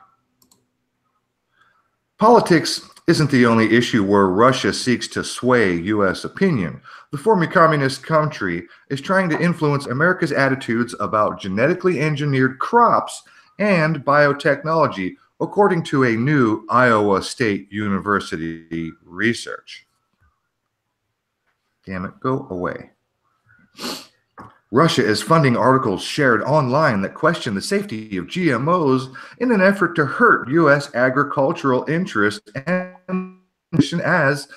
Speaker 1: Politics isn't the only issue where Russia seeks to sway U.S. opinion. The former communist country is trying to influence America's attitudes about genetically engineered crops and biotechnology, according to a new Iowa State University research. Damn it, go away. Russia is funding articles shared online that question the safety of GMOs in an effort to hurt U.S. agricultural interests and as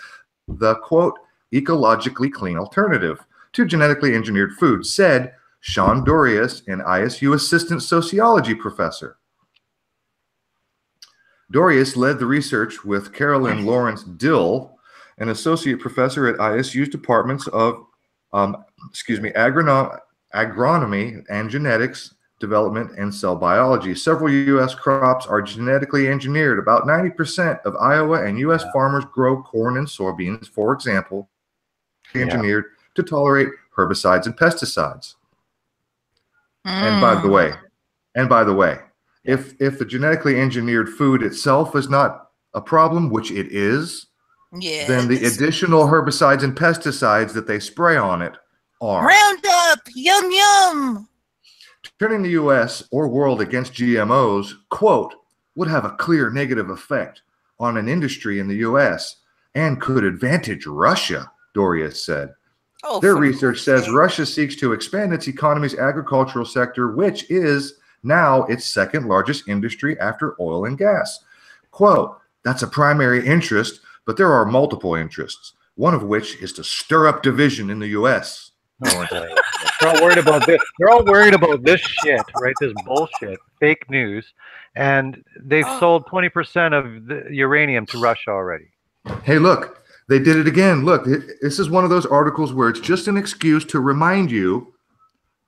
Speaker 1: the, quote, ecologically clean alternative to genetically engineered food, said Sean Dorius, an ISU assistant sociology professor. Dorius led the research with Carolyn Lawrence Dill, an associate professor at ISU's departments of agronomy and genetics, development, and cell biology. Several U.S. crops are genetically engineered. About 90% of Iowa and U.S. farmers grow corn and soybeans, for example, engineered to tolerate herbicides and pesticides. And by the way, if the genetically engineered food itself is not a problem, which it is, then the additional herbicides and pesticides that they spray on it are.
Speaker 2: Roundup, yum yum.
Speaker 1: Turning the U.S. or world against GMOs, quote, would have a clear negative effect on an industry in the U.S. and could advantage Russia, Dorius said. Their research says Russia seeks to expand its economy's agricultural sector, which is now its second largest industry after oil and gas. Quote, that's a primary interest, but there are multiple interests, one of which is to stir up division in the U.S.
Speaker 3: They're all worried about this. They're all worried about this shit, right? This bullshit, fake news. And they've sold 20% of the uranium to Russia already.
Speaker 1: Hey, look, they did it again. Look, this is one of those articles where it's just an excuse to remind you.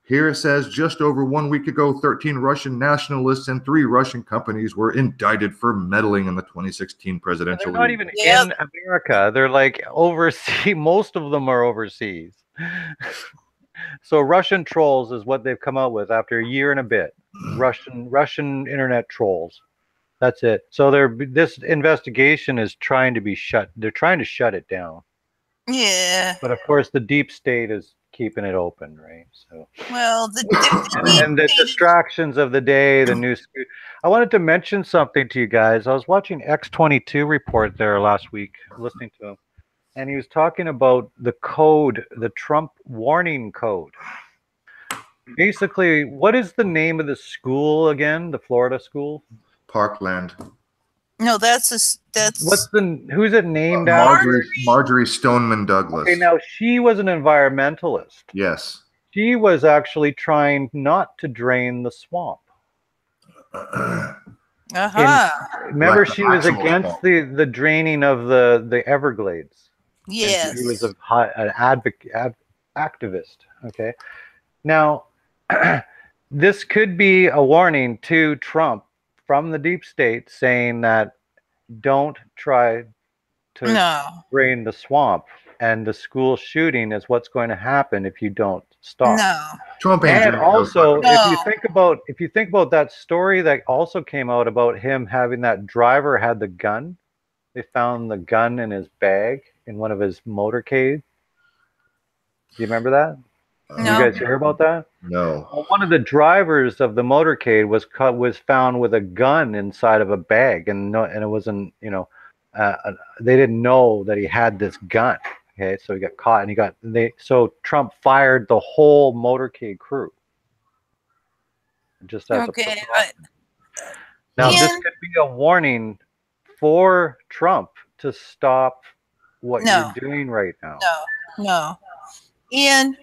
Speaker 1: Here it says, just over 1 week ago, 13 Russian nationalists and 3 Russian companies were indicted for meddling in the 2016 presidential
Speaker 3: election. They're not even in America. They're like overseas. Most of them are overseas. So Russian trolls is what they've come out with after a year and a bit. Russian internet trolls. That's it. So this investigation is trying to be shut. They're trying to shut it down.
Speaker 2: Yeah.
Speaker 3: But of course, the deep state is keeping it open, right? So.
Speaker 2: Well,
Speaker 3: and the distractions of the day, the news. I wanted to mention something to you guys. I was watching X22 report there last week, listening to him, and he was talking about the code, the Trump warning code. Basically, what is the name of the school again? The Florida school?
Speaker 1: Parkland.
Speaker 2: No, that's
Speaker 3: who's it named after?
Speaker 1: Marjorie Stoneman Douglas.
Speaker 3: Okay, now she was an environmentalist.
Speaker 1: Yes.
Speaker 3: She was actually trying not to drain the swamp. Remember, she was against the draining of the Everglades.
Speaker 2: Yes.
Speaker 3: And she was an activist. Okay. Now, this could be a warning to Trump from the deep state saying that don't try to drain the swamp and the school shooting is what's going to happen if you don't stop.
Speaker 2: No.
Speaker 1: Trump ain't
Speaker 3: And
Speaker 1: doing no
Speaker 3: also,
Speaker 2: No.
Speaker 3: if you think about that story that also came out about him having that driver had the gun. They found the gun in his bag in one of his motorcade. Do you remember that?
Speaker 2: No.
Speaker 3: You guys hear about that?
Speaker 1: No.
Speaker 3: Well, one of the drivers of the motorcade was found with a gun inside of a bag, and it wasn't, they didn't know that he had this gun. Okay, so he got caught, and so Trump fired the whole motorcade crew, just as a
Speaker 2: Okay.
Speaker 3: precaution. Now, this
Speaker 2: Ian?
Speaker 3: could be a warning for Trump to stop what
Speaker 2: No.
Speaker 3: you're doing right now.
Speaker 2: No. Ian,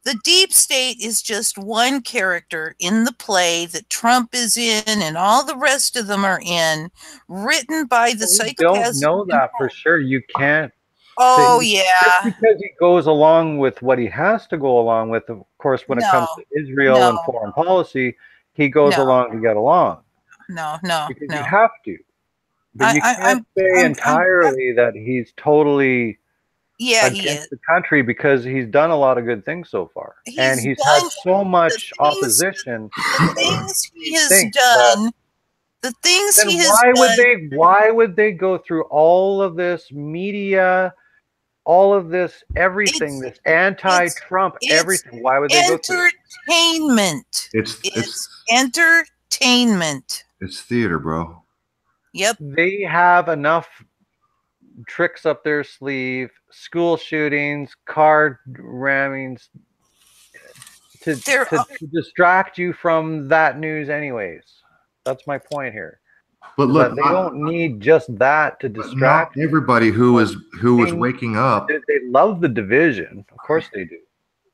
Speaker 2: the deep state is just one character in the play that Trump is in and all the rest of them are in, written by the
Speaker 3: You
Speaker 2: psychopaths.
Speaker 3: don't know that for sure. You can't.
Speaker 2: Oh,
Speaker 3: say,
Speaker 2: yeah.
Speaker 3: Just because he goes along with what he has to go along with, of course, when it comes to Israel and foreign policy, he goes along to get along.
Speaker 2: No.
Speaker 3: Because you have to. But you can't say entirely that he's totally against the country, because he's done a lot of good things so far. And he's had so much opposition.
Speaker 2: The things he has done. The things he has done.
Speaker 3: Why would they go through all of this media, all of this everything, this anti-Trump everything? Why would they go through it?
Speaker 2: Entertainment. It's entertainment.
Speaker 1: It's theater, bro.
Speaker 2: Yep.
Speaker 3: They have enough tricks up their sleeve, school shootings, car rammings, to distract you from that news anyways. That's my point here.
Speaker 1: But look,
Speaker 3: they don't need just that to distract.
Speaker 1: Not everybody who was waking up.
Speaker 3: They love the division. Of course they do.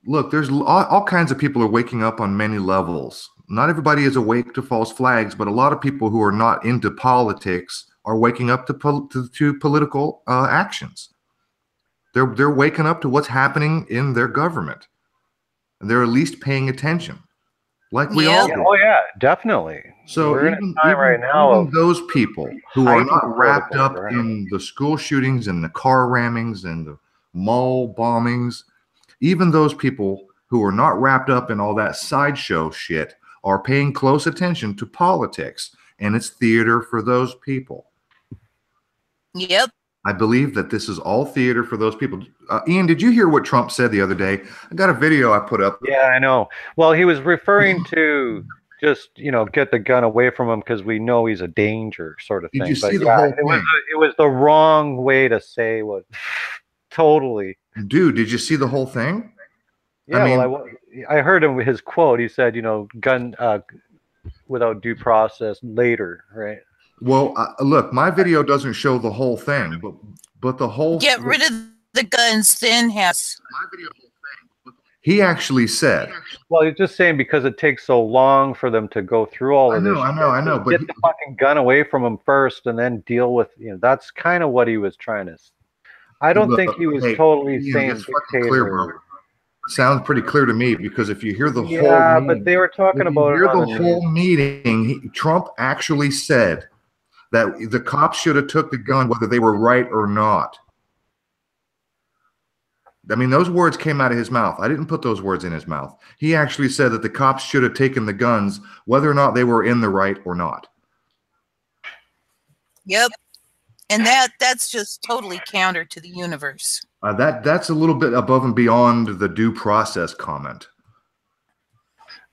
Speaker 1: Look, there's all kinds of people are waking up on many levels. Not everybody is awake to false flags, but a lot of people who are not into politics are waking up to political actions. They're waking up to what's happening in their government, and they're at least paying attention, like we all do.
Speaker 3: Oh yeah, definitely.
Speaker 1: So
Speaker 3: we're in a time right now
Speaker 1: even those people who are not wrapped up in the school shootings and the car rammings and the mall bombings, even those people who are not wrapped up in all that sideshow shit are paying close attention to politics, and it's theater for those people.
Speaker 2: Yep.
Speaker 1: I believe that this is all theater for those people. Ian, did you hear what Trump said the other day? I got a video I put up.
Speaker 3: Yeah, I know. Well, he was referring to just, get the gun away from him because we know he's a danger, sort of thing.
Speaker 1: Did you see the whole thing?
Speaker 3: It was the wrong way to say what. Totally.
Speaker 1: Dude, did you see the whole thing?
Speaker 3: Yeah, I heard his quote. He said, gun without due process later, right?
Speaker 1: Well, look, my video doesn't show the whole thing, but the whole
Speaker 2: get rid of the guns, then has
Speaker 1: my video. He actually said.
Speaker 3: Well, he's just saying because it takes so long for them to go through all of this.
Speaker 1: I know. But
Speaker 3: get the fucking gun away from him first, and then deal with. That's kind of what he was trying to. I don't think he was totally saying dictator.
Speaker 1: Clear, bro. Sounds pretty clear to me, because if you hear the whole meeting,
Speaker 3: but they were talking about
Speaker 1: the whole meeting. Trump actually said that the cops should have took the gun, whether they were right or not. I mean, those words came out of his mouth. I didn't put those words in his mouth. He actually said that the cops should have taken the guns, whether or not they were in the right or not.
Speaker 2: Yep. And that's just totally counter to the universe.
Speaker 1: That's a little bit above and beyond the due process comment.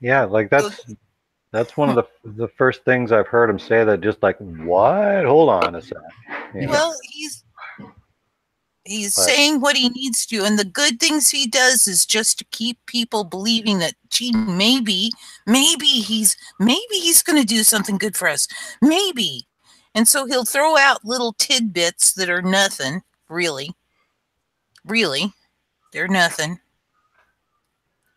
Speaker 3: Yeah, like that's one of the first things I've heard him say that just like, what? Hold on a second.
Speaker 2: Well, he's saying what he needs to, and the good things he does is just to keep people believing that, gee, maybe he's going to do something good for us. Maybe. And so he'll throw out little tidbits that are nothing, really. Really, they're nothing.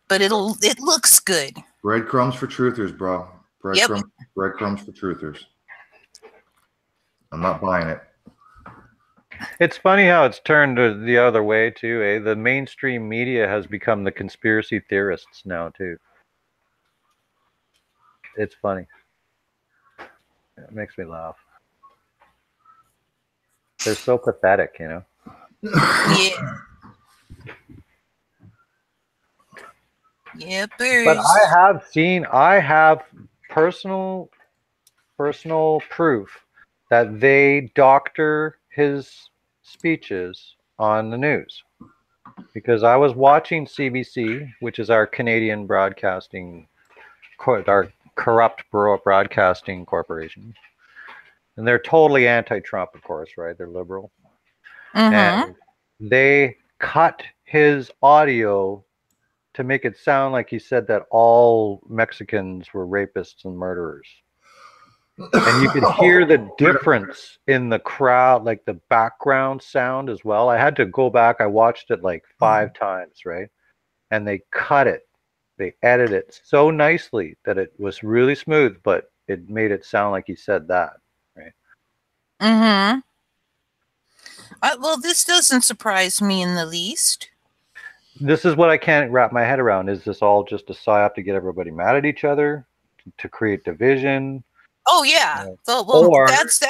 Speaker 2: But it looks good.
Speaker 1: Breadcrumbs for truthers, bro. Breadcrumbs for truthers. I'm not buying it.
Speaker 3: It's funny how it's turned the other way too, eh? The mainstream media has become the conspiracy theorists now too. It's funny. It makes me laugh. They're so pathetic,
Speaker 2: Yeah. Yeah,
Speaker 3: But
Speaker 2: Bruce.
Speaker 3: I have personal proof that they doctor his speeches on the news. Because I was watching CBC, which is our Canadian broadcasting, our corrupt broadcasting corporation. And they're totally anti-Trump, of course, right? They're liberal.
Speaker 2: Mm-hmm.
Speaker 3: And they cut his audio to make it sound like he said that all Mexicans were rapists and murderers. And you could hear the difference in the crowd, like the background sound as well. I had to go back. I watched it like 5 times, right? And they cut it. They edited it so nicely that it was really smooth, but it made it sound like he said that, right?
Speaker 2: Mm-hmm. Well, this doesn't surprise me in the least.
Speaker 3: This is what I can't wrap my head around. Is this all just a psyop to get everybody mad at each other, to create division?
Speaker 2: Oh yeah. Well,
Speaker 3: Or
Speaker 2: that's a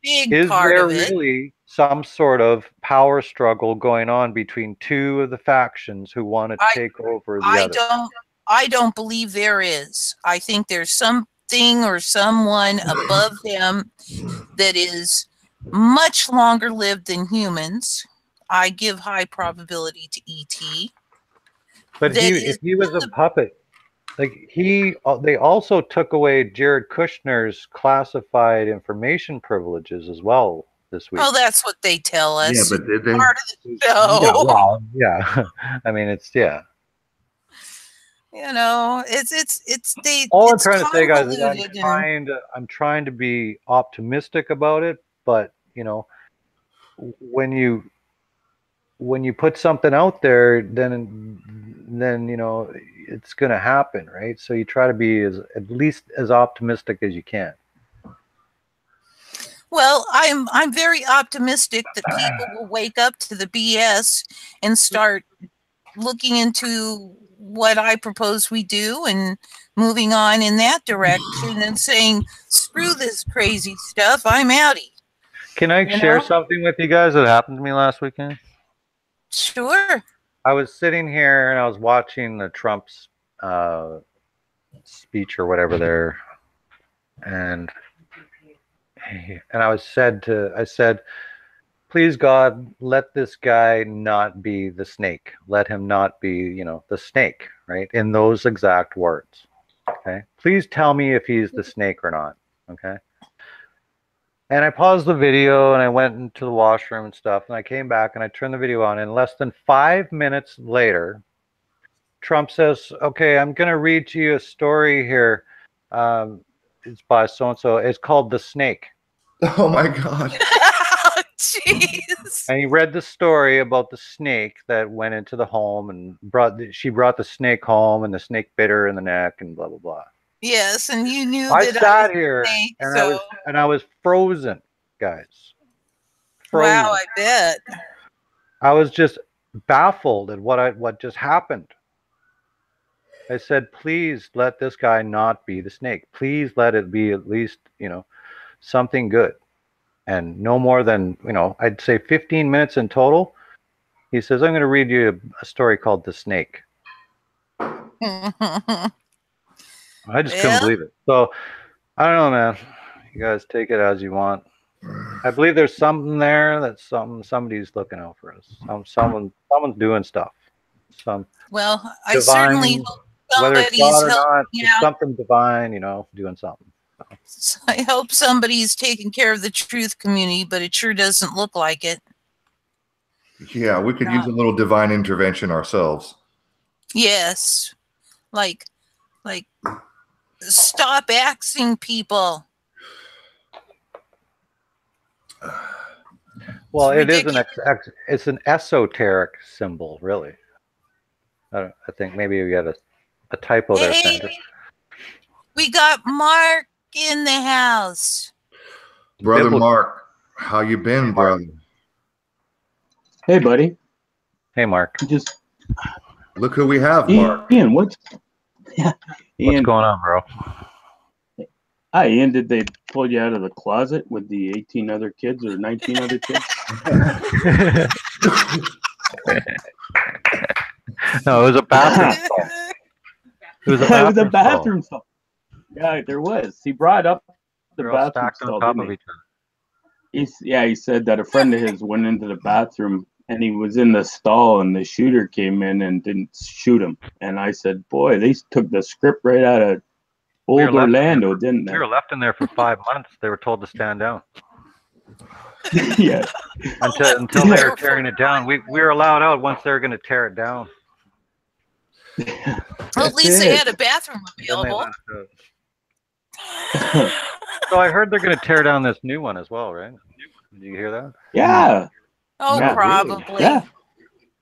Speaker 2: big
Speaker 3: is
Speaker 2: part
Speaker 3: there
Speaker 2: of it.
Speaker 3: really some sort of power struggle going on between two of the factions who want to take over the other?
Speaker 2: I don't believe there is. I think there's something or someone above them that is much longer lived than humans. I give high probability to ET.
Speaker 3: But if he was a puppet, like they also took away Jared Kushner's classified information privileges as well this week.
Speaker 2: Oh, that's what they tell us.
Speaker 1: Yeah, but did they?
Speaker 2: Part of the show.
Speaker 3: Yeah, well, yeah. I mean, it's yeah.
Speaker 2: You know, it's they.
Speaker 3: All
Speaker 2: it's
Speaker 3: I'm trying to say, guys, is I'm trying to be optimistic about it, but you know, when you put something out there, then you know it's going to happen, right? So you try to be at least as optimistic as you can.
Speaker 2: Well, I'm very optimistic that people will wake up to the BS and start looking into what I propose we do and moving on in that direction and saying, screw this crazy stuff, I'm outie.
Speaker 3: Can I share something with you guys that happened to me last weekend?
Speaker 2: Sure.
Speaker 3: I was sitting here and I was watching the Trump's speech or whatever there, and I said, please God, let this guy not be the snake. Let him not be, you know, the snake, right? In those exact words. Okay. Please tell me if he's the snake or not. Okay. And I paused the video and I went into the washroom and stuff. And I came back and I turned the video on. And less than 5 minutes later, Trump says, okay, I'm going to read to you a story here. It's by so-and-so. It's called The Snake.
Speaker 1: Oh, my God.
Speaker 2: Jeez.
Speaker 3: And he read the story about the snake that went into the home and she brought the snake home and the snake bit her in the neck and blah, blah, blah.
Speaker 2: Yes, and you knew
Speaker 3: I
Speaker 2: that
Speaker 3: sat
Speaker 2: I
Speaker 3: here
Speaker 2: snake,
Speaker 3: and I was frozen, guys. Frozen.
Speaker 2: Wow, I bet.
Speaker 3: I was just baffled at what just happened. I said, please let this guy not be the snake. Please let it be at least, you know, something good. And no more than, you know, I'd say 15 minutes in total. He says, I'm going to read you a story called The Snake. I just couldn't believe it. So, I don't know, man. You guys take it as you want. I believe there's something there that somebody's looking out for us. Someone's doing stuff.
Speaker 2: Well, I
Speaker 3: divine,
Speaker 2: certainly hope
Speaker 3: whether it's God or not,
Speaker 2: it's
Speaker 3: something divine, you know, doing something.
Speaker 2: So I hope somebody's taking care of the truth community, but it sure doesn't look like it.
Speaker 1: Yeah, we could use a little divine intervention ourselves.
Speaker 2: Yes. Like stop axing people.
Speaker 3: Well, it's an esoteric symbol, really. I think maybe we got a typo there, Sandra.
Speaker 2: We got Mark in the house.
Speaker 1: Brother Mark, how you been, brother?
Speaker 4: Hey, buddy.
Speaker 3: Hey, Mark.
Speaker 4: Just
Speaker 1: look who we have, Mark.
Speaker 4: Ian,
Speaker 3: what's going on, bro?
Speaker 4: Hi, Ian. Did they pull you out of the closet with the 18 other kids or 19 other kids?
Speaker 3: No, it was a bathroom stall. It was a
Speaker 4: It was a
Speaker 3: bathroom stall.
Speaker 4: bathroom stall. Yeah, there was. He brought up the
Speaker 3: They're all
Speaker 4: bathroom
Speaker 3: stacked on
Speaker 4: stall.
Speaker 3: top
Speaker 4: Didn't
Speaker 3: of
Speaker 4: he?
Speaker 3: each other.
Speaker 4: He said that a friend of his went into the bathroom and he was in the stall and the shooter came in and didn't shoot him. And I said, boy, they took the script right out of old Orlando, didn't
Speaker 3: We
Speaker 4: they?
Speaker 3: were left in there for 5 months. They were told to stand down.
Speaker 4: Yeah.
Speaker 3: Until they were tearing it down. We were allowed out once they were going to tear it down.
Speaker 2: Well, at least they had a bathroom
Speaker 3: Then they
Speaker 2: available.
Speaker 3: left out. So I heard they're going to tear down this new one as well, right? Did you hear that?
Speaker 4: Yeah.
Speaker 2: Oh,
Speaker 4: Yeah,
Speaker 2: probably.
Speaker 4: Yeah.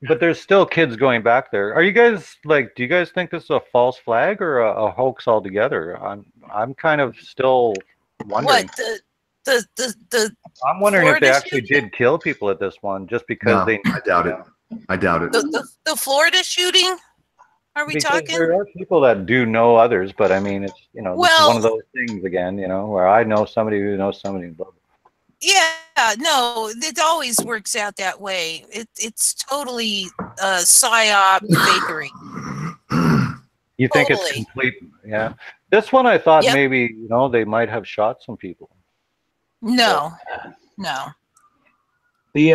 Speaker 3: But there's still kids going back there. Are you guys like? Do you guys think this is a false flag or a hoax altogether? I'm kind of still wondering.
Speaker 2: What
Speaker 3: I'm wondering if they
Speaker 2: Florida
Speaker 3: actually
Speaker 2: shooting?
Speaker 3: did kill people at this one just because
Speaker 1: No,
Speaker 3: they.
Speaker 1: I doubt it. I doubt it.
Speaker 2: the Florida shooting? Are we
Speaker 3: Because
Speaker 2: talking?
Speaker 3: there are people that do know others, but I mean, it's this is
Speaker 2: Well-
Speaker 3: one of those things again, where I know somebody who knows somebody. Blah, blah.
Speaker 2: Yeah, no, it always works out that way. It's totally psyop fakery.
Speaker 3: You think it's
Speaker 2: Totally.
Speaker 3: complete? Yeah. This one, I thought
Speaker 2: Yep.
Speaker 3: maybe they might have shot some people.
Speaker 2: No.
Speaker 4: The
Speaker 2: No. If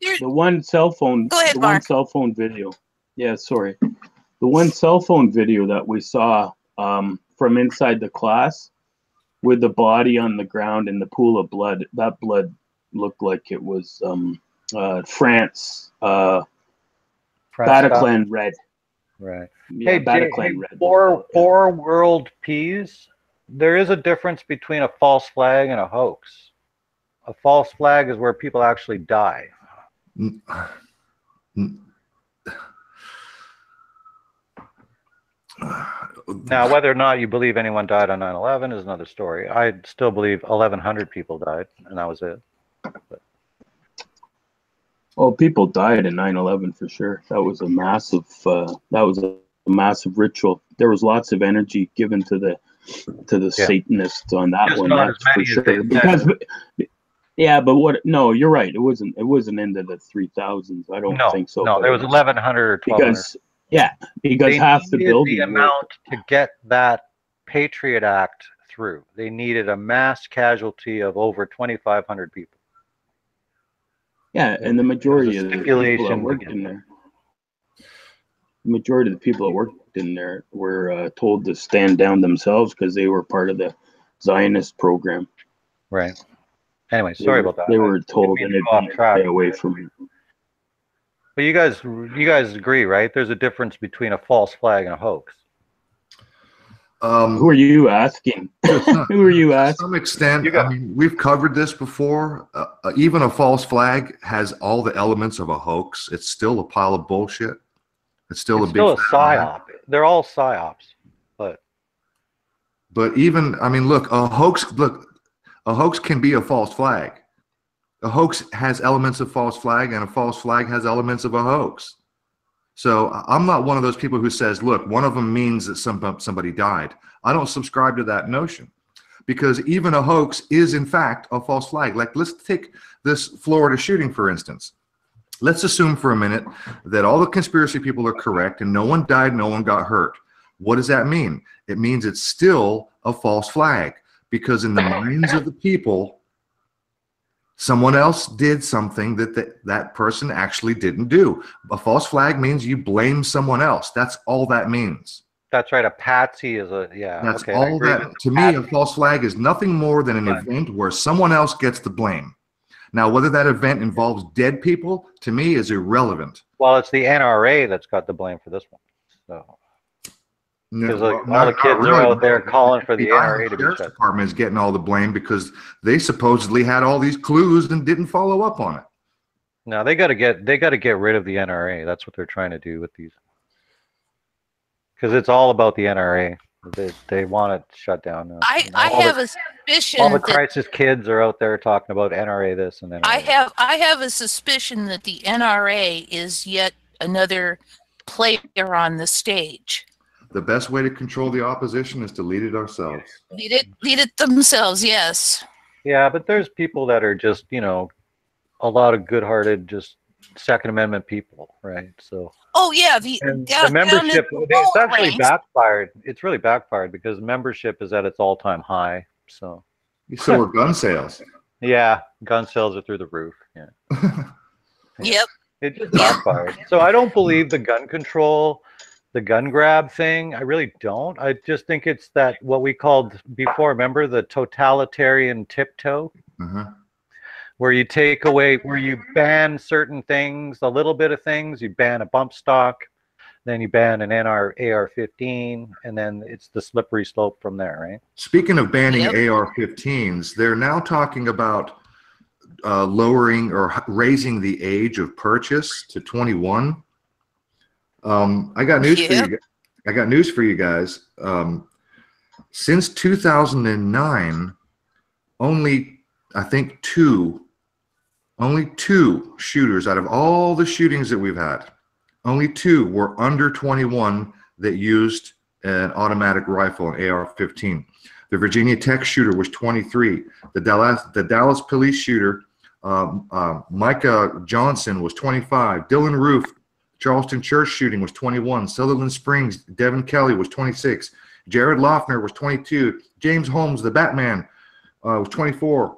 Speaker 2: you're,
Speaker 4: the one cell phone
Speaker 2: Go ahead,
Speaker 4: the one
Speaker 2: Mark.
Speaker 4: cell phone video. Yeah, sorry. The one cell phone video that we saw from inside the class with the body on the ground in the pool of blood, that blood looked like it was France Bataclan red.
Speaker 3: Right.
Speaker 4: Yeah,
Speaker 3: Hey,
Speaker 4: Bataclan red.
Speaker 3: for world peace, there is a difference between a false flag and a hoax. A false flag is where people actually die. Now, whether or not you believe anyone died on 9/11 is another story. I still believe 1,100 people died, and that was it.
Speaker 4: Oh, people died in 9/11 for sure. That was a massive ritual. There was lots of energy given to the Satanists on that
Speaker 3: Just
Speaker 4: one.
Speaker 3: not
Speaker 4: That's
Speaker 3: as many
Speaker 4: for
Speaker 3: as they
Speaker 4: sure.
Speaker 3: said.
Speaker 4: Because but what? No, you're right. It wasn't into the 3,000s. I don't think so.
Speaker 3: No,
Speaker 4: but
Speaker 3: there was 1,100 or 1,200.
Speaker 4: Because
Speaker 3: They
Speaker 4: half the
Speaker 3: needed
Speaker 4: building
Speaker 3: the amount to get that Patriot Act through. They needed a mass casualty of over 2,500 people.
Speaker 4: Yeah, and the majority of the people that
Speaker 3: Stipulations
Speaker 4: worked
Speaker 3: again.
Speaker 4: in there, the majority of the people that worked in there were told to stand down themselves because they were part of the Zionist program.
Speaker 3: Right. Anyway, sorry about that.
Speaker 4: They were told
Speaker 3: Didn't
Speaker 4: in
Speaker 3: mean to go off
Speaker 4: advance,
Speaker 3: track.
Speaker 4: stay away from it.
Speaker 3: But you guys agree, right? There's a difference between a false flag and a hoax.
Speaker 4: Who are you asking? Who are you
Speaker 1: To
Speaker 4: asking?
Speaker 1: some extent, I mean, we've covered this before. Even a false flag has all the elements of a hoax. It's still a pile of bullshit. It's still
Speaker 3: It's
Speaker 1: a big
Speaker 3: still a
Speaker 1: fat lie.
Speaker 3: psyop. They're all psyops.
Speaker 1: But even, I mean, look, a hoax can be a false flag. A hoax has elements of false flag, and a false flag has elements of a hoax. So I'm not one of those people who says, look, one of them means that somebody died. I don't subscribe to that notion, because even a hoax is in fact a false flag. Like, let's take this Florida shooting, for instance. Let's assume for a minute that all the conspiracy people are correct and no one died, no one got hurt. What does that mean? It means it's still a false flag, because in the minds of the people, someone else did something that person actually didn't do. A false flag means you blame someone else. That's all that means.
Speaker 3: That's right. A patsy is
Speaker 1: That's
Speaker 3: okay,
Speaker 1: all that. To me, a false flag is nothing more than an event where someone else gets the blame. Now, whether that event involves dead people, to me, is irrelevant.
Speaker 3: Well, it's the NRA that's got the blame for this one. So. Because all the kids are out there calling for the NRA to be shut.
Speaker 1: The department is getting all the blame because they supposedly had all these clues and didn't follow up on it.
Speaker 3: No, they got to get rid of the NRA. That's what they're trying to do with these. Because it's all about the NRA. They want it shut down now.
Speaker 2: I have a suspicion
Speaker 3: all the
Speaker 2: that
Speaker 3: crisis kids are out there talking about NRA this and NRA.
Speaker 2: I have a suspicion that the NRA is yet another player on the stage.
Speaker 1: The best way to control the opposition is to lead it ourselves.
Speaker 2: Lead it themselves, yes.
Speaker 3: Yeah, but there's people that are just, a lot of good-hearted, just Second Amendment people, right? So.
Speaker 2: Oh yeah,
Speaker 3: And
Speaker 2: down,
Speaker 3: the membership,
Speaker 2: down in the
Speaker 3: it's
Speaker 2: lower
Speaker 3: actually
Speaker 2: ranks.
Speaker 3: backfired. It's really backfired because membership is at its all-time high. So.
Speaker 1: So are gun sales.
Speaker 3: Yeah, gun sales are through the roof. Yeah.
Speaker 2: Yep.
Speaker 3: It just backfired. So I don't believe the gun control, the gun grab thing. I really don't. I just think it's that what we called before, remember, the totalitarian tiptoe, where you take away, where you ban certain things, a little bit of things, you ban a bump stock, then you ban an AR-15, and then it's the slippery slope from there, right?
Speaker 1: Speaking of banning AR-15s, they're now talking about lowering or raising the age of purchase to 21. I got news for you. I got news for you guys. Since 2009, only I think only two shooters out of all the shootings that we've had, only two were under 21 that used an automatic rifle, an AR-15. The Virginia Tech shooter was 23. The Dallas police shooter, Micah Johnson, was 25. Dylan Roof, Charleston church shooting, was 21. Sutherland Springs, Devin Kelly, was 26. Jared Loeffner was 22. James Holmes, the Batman, was 24.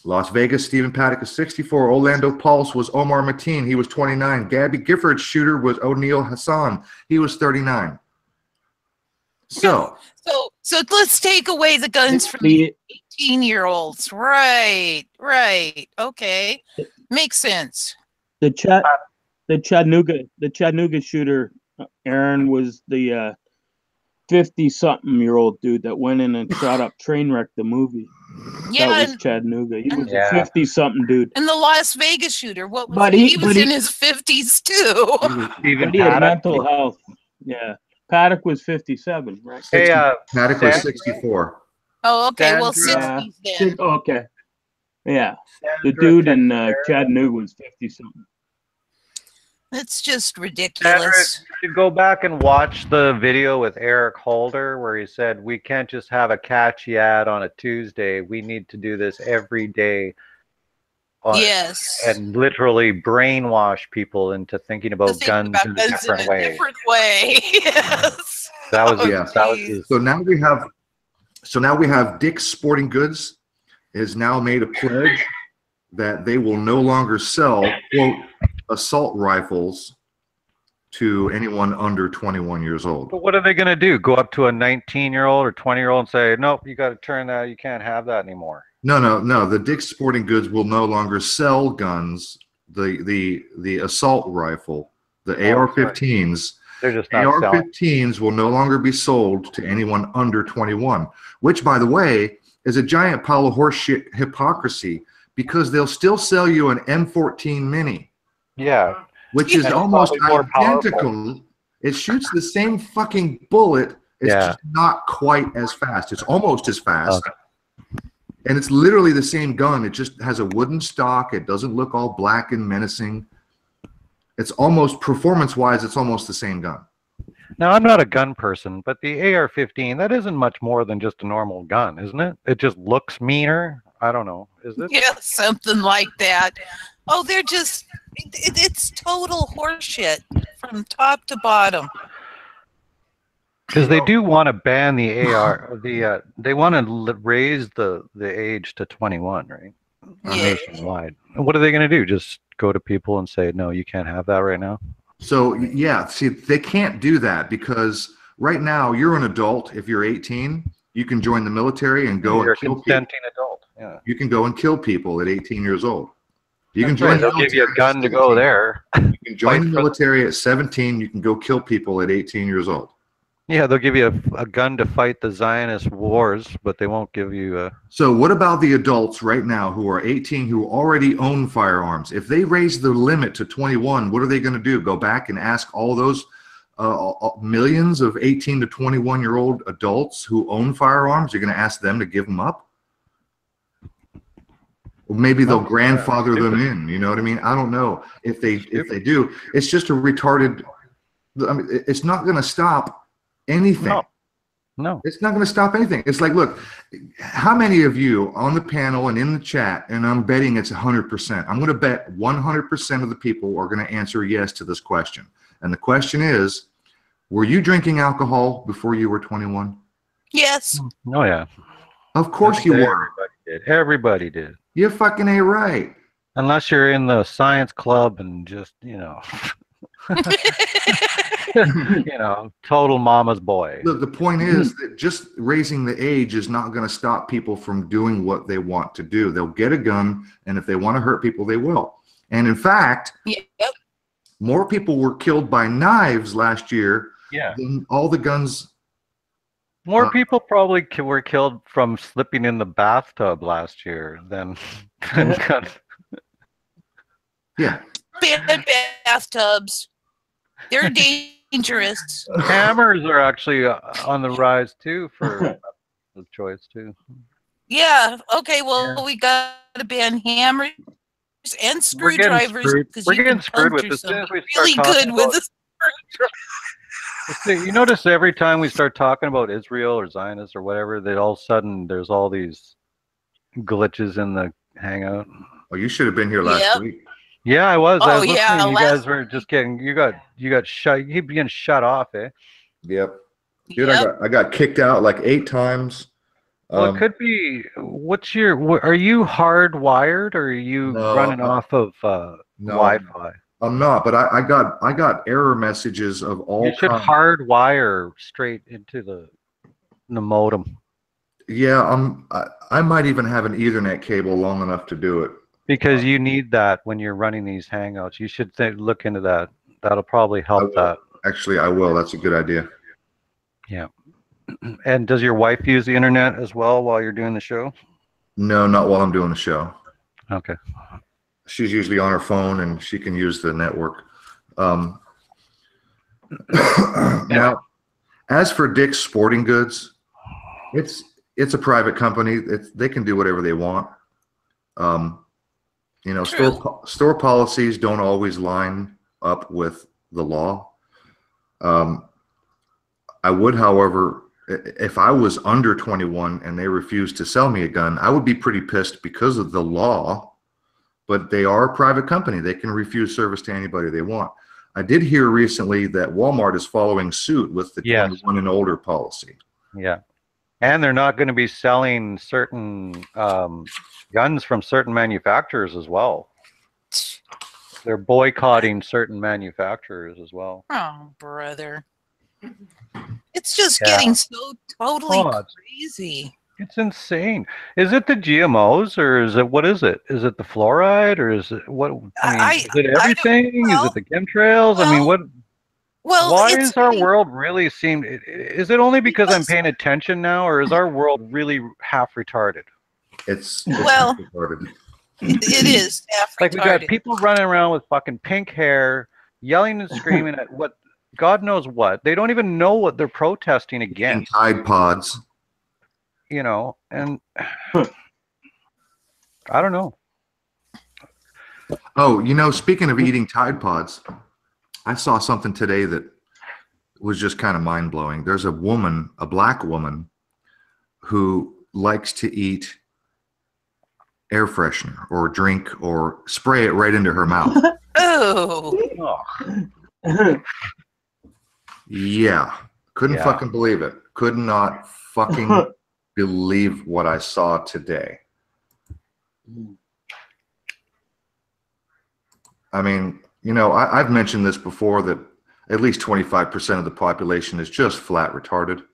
Speaker 1: Las Vegas, Stephen Paddock is 64. Orlando Pulse was Omar Mateen. He was 29. Gabby Gifford's shooter was O'Neal Hassan. He was 39. So
Speaker 2: let's take away the guns from the 18-year-olds. Right. Okay. Makes sense.
Speaker 4: The Chattanooga shooter, Aaron, was the 50-something-year-old dude that went in and shot up Trainwreck, the movie.
Speaker 2: Yeah,
Speaker 4: that was Chattanooga. He was a 50-something dude.
Speaker 2: And the Las Vegas shooter, what was he was in his 50s too.
Speaker 4: He had mental health. Yeah. Paddock was 57, right?
Speaker 1: Hey, Paddock was 64.
Speaker 2: Oh, okay. Well, 60s then.
Speaker 4: Okay. Yeah. The dude in Chattanooga was 50-something.
Speaker 2: It's just ridiculous.
Speaker 3: You should go back and watch the video with Eric Holder where he said, we can't just have a catchy ad on a Tuesday. We need to do this every day.
Speaker 2: Yes.
Speaker 3: And literally brainwash people into thinking about guns in a different way.
Speaker 2: Yes.
Speaker 3: That was
Speaker 1: So now we have Dick's Sporting Goods has now made a pledge that they will no longer sell, quote, assault rifles to anyone under 21 years old.
Speaker 3: But what are they going to do? Go up to a 19-year-old or 20-year-old and say, nope, you got to turn that. You can't have that anymore. No. The Dick's Sporting Goods will no longer sell guns. The assault rifle, the AR-15s. They're just not
Speaker 1: AR-15s will no longer be sold to anyone under 21, which, by the way, is a giant pile of horseshit hypocrisy because they'll still sell you an M14 Mini.
Speaker 3: Yeah.
Speaker 1: Which is almost identical. It shoots the same fucking bullet. It's just not quite as fast. It's almost as fast. Okay. And it's literally the same gun. It just has a wooden stock. It doesn't look all black and menacing. It's almost, performance-wise, it's almost the same gun.
Speaker 3: Now, I'm not a gun person, but the AR-15, that isn't much more than just a normal gun, isn't it? It just looks meaner. I don't know. Is it?
Speaker 2: Yeah, something like that. Oh, they're just, it's total horseshit from top to bottom.
Speaker 3: Because they do want to ban the AR, they want to raise the age to 21, right?
Speaker 2: Yeah.
Speaker 3: Nationwide. And what are they going to do? Just go to people and say, no, you can't have that right now?
Speaker 1: So, yeah, see, they can't do that because right now you're an adult. If you're 18, you can join the military and go and kill people. You're a consenting adult. Yeah. You can go and kill people at 18 years old. You can join.
Speaker 3: They'll give you a gun to go there.
Speaker 1: You can join the military at 17. You can go kill people at 18 years old.
Speaker 3: Yeah, they'll give you a gun to fight the Zionist wars, but they won't give you a...
Speaker 1: So what about the adults right now who are 18 who already own firearms? If they raise the limit to 21, what are they going to do? Go back and ask all those millions of 18 to 21-year-old adults who own firearms? You're going to ask them to give them up? Or maybe they'll grandfather them in. You know what I mean? I don't know if they do. It's just a retarded... I mean, it's not going to stop anything.
Speaker 3: No.
Speaker 1: It's not going to stop anything. It's like, look, how many of you on the panel and in the chat, and I'm betting it's 100%. I'm going to bet 100% of the people are going to answer yes to this question. And the question is, were you drinking alcohol before you were 21?
Speaker 2: Yes.
Speaker 3: Oh, yeah.
Speaker 1: Of course you were.
Speaker 3: Everybody did. Everybody did.
Speaker 1: You fucking ain't right.
Speaker 3: Unless you're in the science club and just, total mama's boy.
Speaker 1: Look, the point is that just raising the age is not going to stop people from doing what they want to do. They'll get a gun, and if they want to hurt people, they will. And in fact, more people were killed by knives last year than all the guns.
Speaker 3: More people probably were killed from slipping in the bathtub last year than guns.
Speaker 2: Bad bathtubs. They're dangerous.
Speaker 3: Hammers are actually on the rise too for the choice too.
Speaker 2: Yeah. Okay. Well, we got to ban hammers and screwdrivers.
Speaker 3: We're getting screwed with this. As soon as we start
Speaker 2: really good with the
Speaker 3: screwdriver. You notice every time we start talking about Israel or Zionists or whatever, that all of a sudden there's all these glitches in the hangout.
Speaker 1: Oh, you should have been here last week.
Speaker 3: Yeah, I was. I was listening. You guys were just getting. You got shut. You keep getting shut off, eh?
Speaker 1: Yep. Dude, I got kicked out like 8 times.
Speaker 3: Well, it could be. What's your? Are you hardwired or are you running off of Wi-Fi?
Speaker 1: I'm not, but I got error messages of all.
Speaker 3: You should hardwire straight into the modem.
Speaker 1: Yeah, I might even have an Ethernet cable long enough to do it.
Speaker 3: Because you need that when you're running these hangouts. You should look into that. That'll probably help that.
Speaker 1: Actually, I will. That's a good idea.
Speaker 3: Yeah. And does your wife use the internet as well while you're doing the show?
Speaker 1: No, not while I'm doing the show.
Speaker 3: Okay.
Speaker 1: She's usually on her phone and she can use the network. Now, as for Dick's Sporting Goods, it's a private company. They can do whatever they want. Store policies don't always line up with the law. I would, however, if I was under 21 and they refused to sell me a gun, I would be pretty pissed because of the law. But they are a private company. They can refuse service to anybody they want. I did hear recently that Walmart is following suit with the 21 and older policy.
Speaker 3: Yeah. And they're not going to be selling certain guns from certain manufacturers as well. They're boycotting certain manufacturers as well.
Speaker 2: Oh, brother. It's just getting so totally crazy.
Speaker 3: It's insane. Is it the GMOs or is it, what is it? Is it the fluoride or is it what? Is it everything? Is it the chemtrails? I mean, what?
Speaker 2: Well,
Speaker 3: why is our world really is it only because I'm paying attention now or is our world really half retarded?
Speaker 1: It's
Speaker 2: retarded. It is half retarded.
Speaker 3: Like we got people running around with fucking pink hair, yelling and screaming at what God knows what. They don't even know what they're protesting against.
Speaker 1: Tide Pods.
Speaker 3: And I don't know.
Speaker 1: Oh, speaking of eating Tide Pods, I saw something today that was just kind of mind-blowing. There's a black woman, who likes to eat air freshener or drink or spray it right into her mouth.
Speaker 2: Oh.
Speaker 1: Yeah. Couldn't fucking believe it. Could not fucking believe what I saw today. I mean, I've mentioned this before that at least 25% of the population is just flat retarded.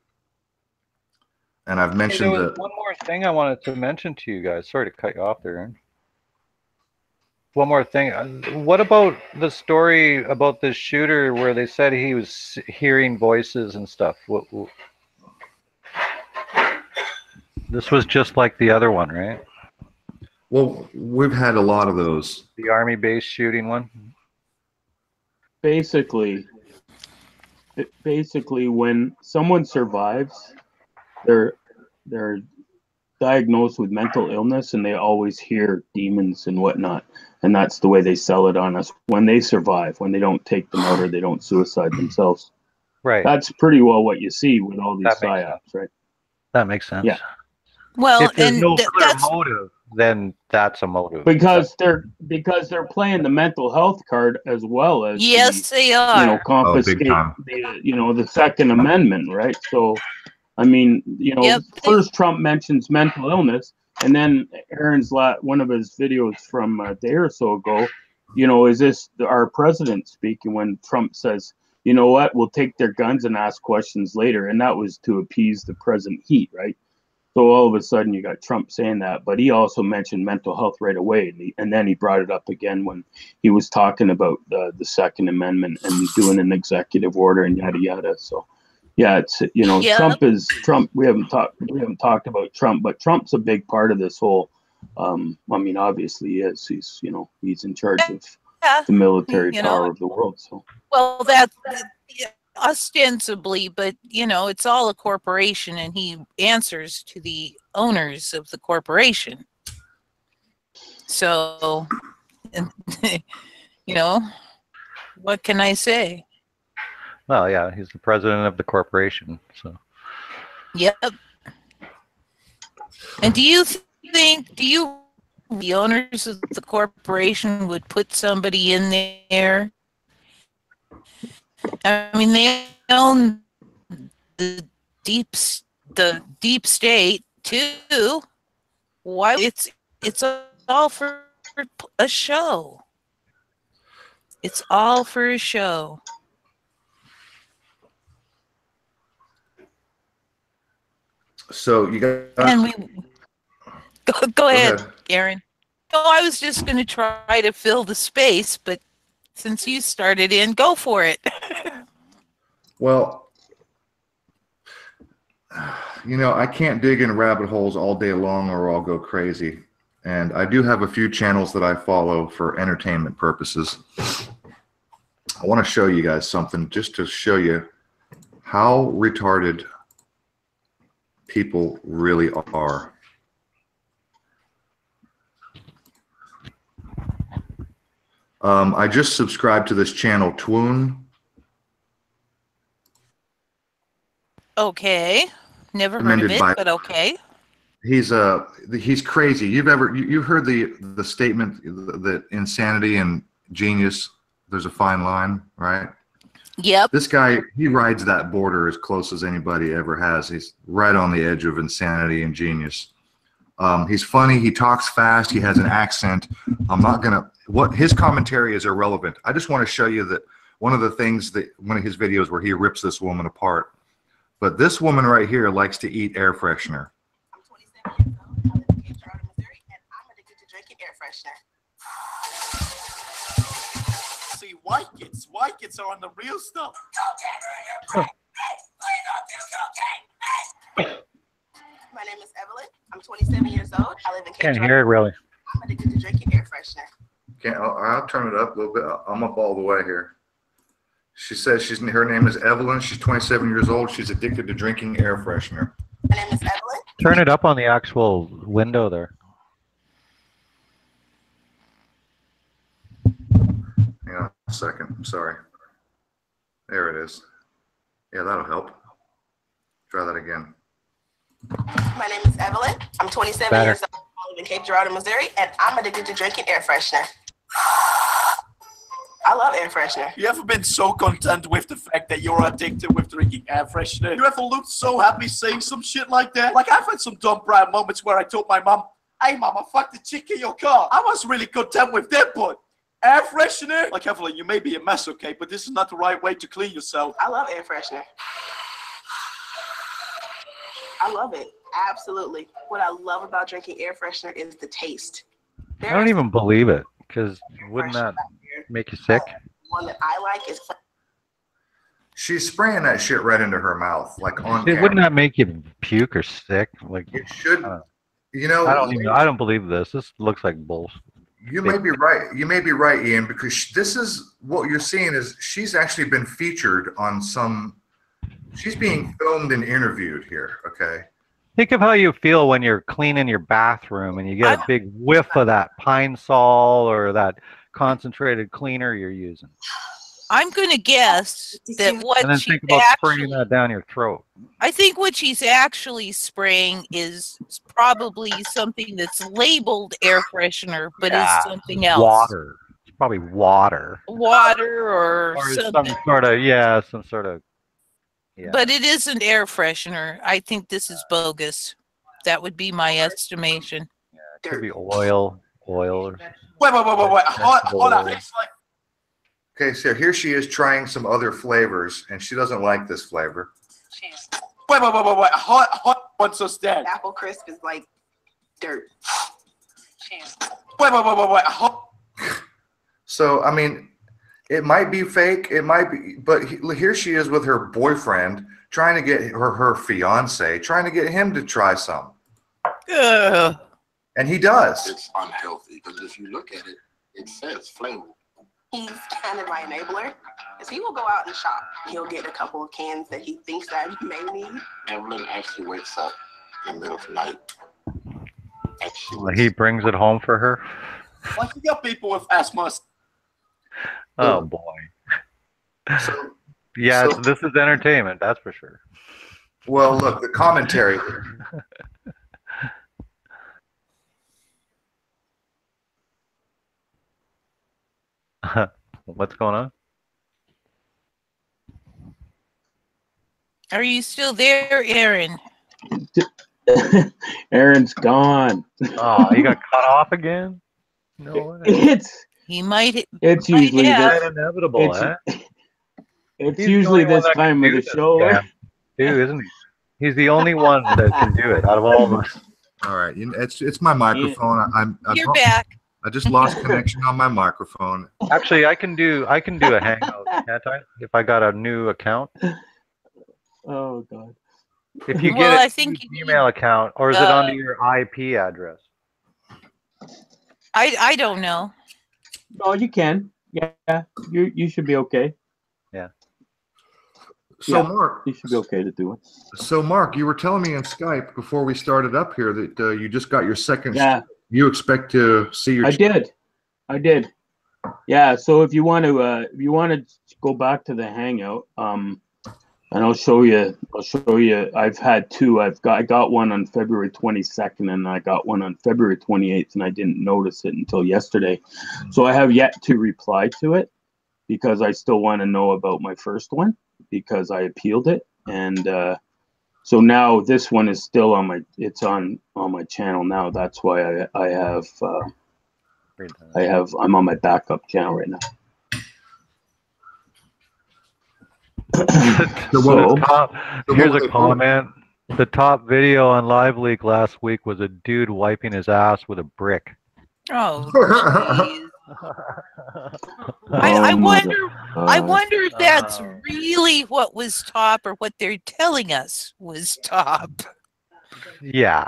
Speaker 1: And I've mentioned
Speaker 3: there was one more thing I wanted to mention to you guys. Sorry to cut you off there, Aaron. One more thing. What about the story about this shooter where they said he was hearing voices and stuff? This was just like the other one, right?
Speaker 1: Well, we've had a lot of those.
Speaker 3: The army base shooting one?
Speaker 4: Basically, when someone survives, they're diagnosed with mental illness and they always hear demons and whatnot. And that's the way they sell it on us when they survive, when they don't take them out or they don't suicide themselves.
Speaker 3: Right.
Speaker 4: That's pretty well what you see with all these
Speaker 3: That makes
Speaker 4: psyops, right?
Speaker 3: That makes sense.
Speaker 4: Yeah.
Speaker 2: Well,
Speaker 3: If there's
Speaker 2: and
Speaker 3: no clear
Speaker 2: that's
Speaker 3: motive, then that's a motive.
Speaker 4: Because they're playing the mental health card as well as
Speaker 2: yes, they
Speaker 4: the,
Speaker 2: are.
Speaker 4: confiscate
Speaker 1: time.
Speaker 4: the Second Amendment, right? So, I mean,
Speaker 2: Yep.
Speaker 4: first Trump mentions mental illness, and then Aaron's one of his videos from a day or so ago, is this our president speaking when Trump says, you know what, we'll take their guns and ask questions later, and that was to appease the present heat, right? So all of a sudden you got Trump saying that, but he also mentioned mental health right away, and then he brought it up again when he was talking about the Second Amendment and doing an executive order and yada yada. So, yeah, it's
Speaker 2: Yep.
Speaker 4: Trump. We haven't talked about Trump, but Trump's a big part of this whole. I mean, obviously, he is. He's in charge of
Speaker 2: Yeah.
Speaker 4: the military power of the world. So,
Speaker 2: Well, that's ostensibly, but it's all a corporation, and he answers to the owners of the corporation. So, what can I say?
Speaker 3: Well, yeah, he's the president of the corporation. So.
Speaker 2: Yep. And do you think the owners of the corporation would put somebody in there? I mean, they own the deep state too. Why? It's all for a show. It's all for a show.
Speaker 1: So you got.
Speaker 2: And we go ahead, Aaron. No, I was just going to try to fill the space, but since you started in, go for it.
Speaker 1: Well, I can't dig in rabbit holes all day long or I'll go crazy. And I do have a few channels that I follow for entertainment purposes. I want to show you guys something just to show you how retarded people really are. I just subscribed to this channel, Twoon.
Speaker 2: Okay, never heard of it, but okay.
Speaker 1: He's crazy. You've heard the statement that insanity and genius, there's a fine line, right?
Speaker 2: Yep.
Speaker 1: This guy, he rides that border as close as anybody ever has. He's right on the edge of insanity and genius. He's funny. He talks fast. He has an accent. What his commentary is irrelevant. I just want to show you that one of the things that one of his videos where he rips this woman apart. But this woman right here likes to eat air freshener.
Speaker 5: I'm 27 years old. I live in Charlotte, Missouri, and I'm addicted to drinking air freshener.
Speaker 6: See, white kids are on the real stuff.
Speaker 5: My name is Evelyn. I'm 27 years old. I live in
Speaker 3: Can't hear it really.
Speaker 5: I'm addicted to drinking air freshener.
Speaker 1: I'll turn it up a little bit. I'm up all the way here. She says her name is Evelyn. She's 27 years old. She's addicted to drinking air freshener.
Speaker 5: My name is Evelyn.
Speaker 3: Turn it up on the actual window there.
Speaker 1: Hang on a second. I'm sorry. There it is. Yeah, that'll help. Try that again.
Speaker 5: My name is Evelyn. I'm 27 years old. I live in Cape Girardeau, Missouri, and I'm addicted to drinking air freshener. I love air freshener.
Speaker 6: You ever been so content with the fact that you're addicted with drinking air freshener? You ever looked so happy saying some shit like that? Like, I've had some dumb brown moments where I told my mom, "Hey mama, fuck the chick in your car." I was really content with that, but air freshener? Like, Evelyn, you may be a mess, okay, but this is not the right way to clean yourself.
Speaker 5: I love air freshener. I love it. Absolutely. What I love about drinking air freshener is the taste.
Speaker 3: I don't even believe it, because wouldn't that make you sick?
Speaker 5: One that I like is.
Speaker 1: She's spraying that shit right into her mouth, like on camera.
Speaker 3: Wouldn't that make you puke or sick? Like
Speaker 1: it should.
Speaker 3: I don't believe this. This looks like bullshit.
Speaker 1: You may be right. You may be right, Ian, because this is what you're seeing is she's actually been featured on some. She's being filmed and interviewed here. Okay.
Speaker 3: Think of how you feel when you're cleaning your bathroom and you get a big whiff of that Pine Sol or that concentrated cleaner you're using.
Speaker 2: I'm going to guess that
Speaker 3: And
Speaker 2: what
Speaker 3: then
Speaker 2: she's
Speaker 3: think about spraying
Speaker 2: actually,
Speaker 3: that down your throat.
Speaker 2: I think what she's actually spraying is probably something that's labeled air freshener, but is something else.
Speaker 3: Water. It's probably water.
Speaker 2: Water or
Speaker 3: Some
Speaker 2: something.
Speaker 3: sort of, some sort of,
Speaker 2: But it isn't air freshener. I think this is bogus. That would be my estimation.
Speaker 3: It could be oil or
Speaker 6: Wait. Hold on. It's like,
Speaker 1: Okay, so here she is trying some other flavors, and she doesn't like this flavor.
Speaker 6: wait. Hot one so dead.
Speaker 5: Apple crisp is like dirt.
Speaker 6: Wait. Hot.
Speaker 1: So, I mean, it might be fake, it might be, but here she is with her boyfriend trying to get her fiance, trying to get him to try some.
Speaker 2: Ugh.
Speaker 1: And he does.
Speaker 7: It's unhealthy because if you look at it, it says flavor.
Speaker 5: He's kind of my enabler, because he will go out and shop. He'll get a couple of cans that he thinks that he may need.
Speaker 7: Evelyn actually wakes up in the middle of the night.
Speaker 3: he brings it home for her.
Speaker 6: Like you got people with asthma.
Speaker 3: Oh boy.
Speaker 1: So,
Speaker 3: This is entertainment, that's for sure.
Speaker 1: well, look, the commentary.
Speaker 3: What's going on?
Speaker 2: Are you still there, Aaron?
Speaker 4: Aaron's gone.
Speaker 3: Oh, he got cut off again? No way.
Speaker 2: He might.
Speaker 4: It's usually
Speaker 2: have.
Speaker 4: this.
Speaker 3: Inevitable,
Speaker 4: It's
Speaker 3: He's the
Speaker 4: usually
Speaker 3: only one
Speaker 4: this
Speaker 3: that can
Speaker 4: time of
Speaker 3: do
Speaker 4: the
Speaker 3: this,
Speaker 4: show.
Speaker 3: yeah. Dude, isn't he? He's the only one that can do it out of all of us.
Speaker 1: All right, it's my microphone.
Speaker 2: You're back.
Speaker 1: I just lost connection on my microphone.
Speaker 3: Actually, I can do a hangout, can't I? If I got a new account.
Speaker 4: Oh God.
Speaker 3: If you
Speaker 2: Well,
Speaker 3: get
Speaker 2: I
Speaker 3: an
Speaker 2: think you
Speaker 3: email account, or is it under your IP address?
Speaker 2: I don't know.
Speaker 4: Oh, you can. Yeah, you should be okay.
Speaker 3: Yeah.
Speaker 1: So
Speaker 4: Yeah.
Speaker 1: Mark,
Speaker 4: You should be okay to do it.
Speaker 1: so Mark, you were telling me in Skype before we started up here that you just got your second.
Speaker 4: Yeah.
Speaker 1: You expect to see your.
Speaker 4: I did. Yeah. So if you want to go back to the Hangout, and I'll show you. I've had two. I got one on February 22nd, and I got one on February 28th, and I didn't notice it until yesterday. So I have yet to reply to it because I still want to know about my first one because I appealed it, and so now this one is still on my. It's on my channel now. That's why I'm on my backup channel right now.
Speaker 3: Here's a comment. The top video on Live Leak last week was a dude wiping his ass with a brick.
Speaker 2: Oh, jeez. I wonder if that's really what was top or what they're telling us was top.
Speaker 3: Yeah.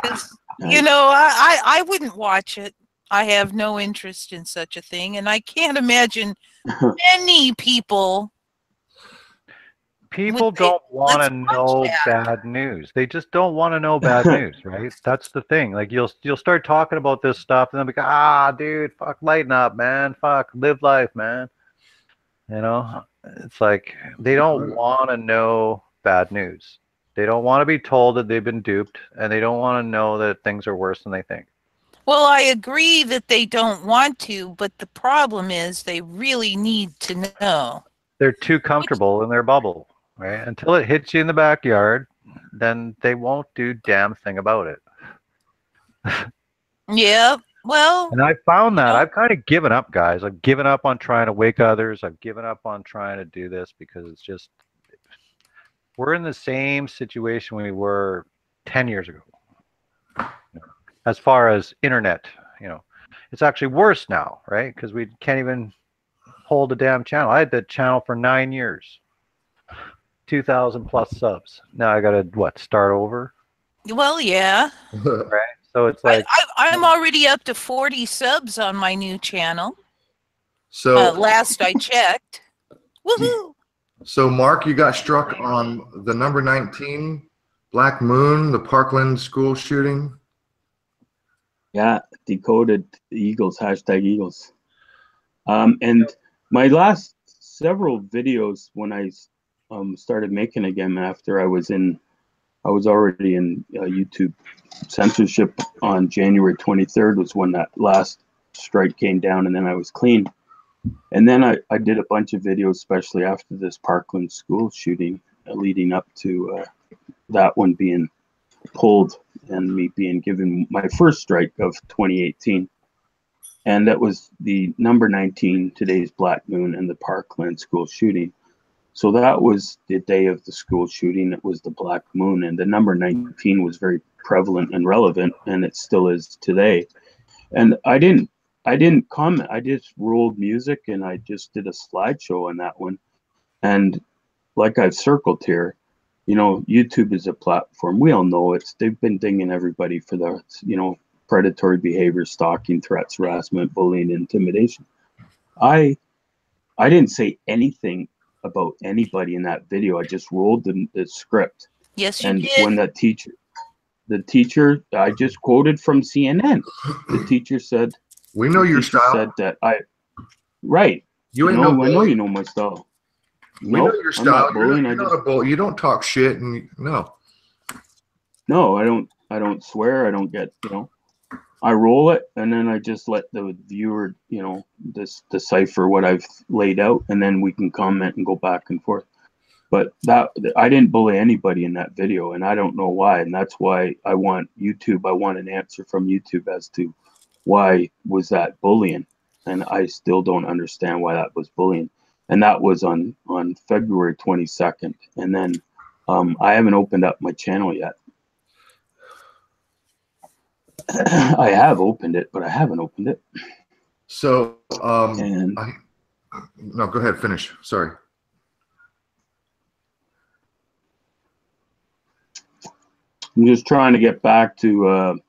Speaker 2: You know, I wouldn't watch it. I have no interest in such a thing, and I can't imagine many people.
Speaker 3: People don't want to know bad news. They just don't want to know bad news, right? That's the thing. Like you'll start talking about this stuff, and they'll be like, dude, fuck, lighten up, man. Fuck, live life, man. You know, it's like they don't want to know bad news. They don't want to be told that they've been duped, and they don't want to know that things are worse than they think.
Speaker 2: Well, I agree that they don't want to, but the problem is they really need to know. They're
Speaker 3: too comfortable in their bubble. Right? Until it hits you in the backyard, then they won't do damn thing about it.
Speaker 2: Yeah, well.
Speaker 3: And I found that I've kind of given up, guys. I've given up on trying to wake others. I've given up on trying to do this because it's just, we're in the same situation we were 10 years ago. As far as internet, it's actually worse now, right? Because we can't even hold a damn channel. I had that channel for 9 years. 2,000 plus subs. Now I gotta start over?
Speaker 2: Well, yeah.
Speaker 3: Right. So it's like
Speaker 2: I'm already up to 40 subs on my new channel.
Speaker 1: So
Speaker 2: last I checked. Woohoo!
Speaker 1: So Mark, you got struck on the number 19 Black Moon, the Parkland school shooting.
Speaker 4: Yeah, decoded Eagles, #Eagles. And my last several videos when I started making again after I was already in YouTube censorship on January 23rd was when that last strike came down, and then I was clean. And then I did a bunch of videos, especially after this Parkland school shooting, leading up to that one being pulled and me being given my first strike of 2018. And that was the number 19, today's Black Moon, and the Parkland school shooting. So that was the day of the school shooting. It was the Black Moon, and the number 19 was very prevalent and relevant, and it still is today. And I didn't comment. I just rolled music, and I just did a slideshow on that one. And like I've circled here, you know, YouTube is a platform. We all know it. They've been dinging everybody for the, you know, predatory behavior, stalking, threats, harassment, bullying, intimidation. I didn't say anything about anybody in that video. I just rolled the script.
Speaker 2: Yes, you
Speaker 4: and
Speaker 2: did.
Speaker 4: When the teacher, I just quoted from CNN. The teacher said,
Speaker 1: "We know your style."
Speaker 4: Said that right.
Speaker 1: You ain't
Speaker 4: no
Speaker 1: no bully.
Speaker 4: I know you know my style.
Speaker 1: We know your style.
Speaker 4: I'm not bullying.
Speaker 1: You're not a bully. You don't talk shit, and no.
Speaker 4: No, I don't swear. I don't get, you know. I roll it, and then I just let the viewer, you know, decipher what I've laid out, and then we can comment and go back and forth. But I didn't bully anybody in that video, and I don't know why. And that's why I want YouTube. I want an answer from YouTube as to why was that bullying, and I still don't understand why that was bullying. And that was on February 22nd, and then I haven't opened up my channel yet. I have opened it, but I haven't opened it.
Speaker 1: So, no, go ahead, finish. Sorry.
Speaker 4: I'm just trying to get back to,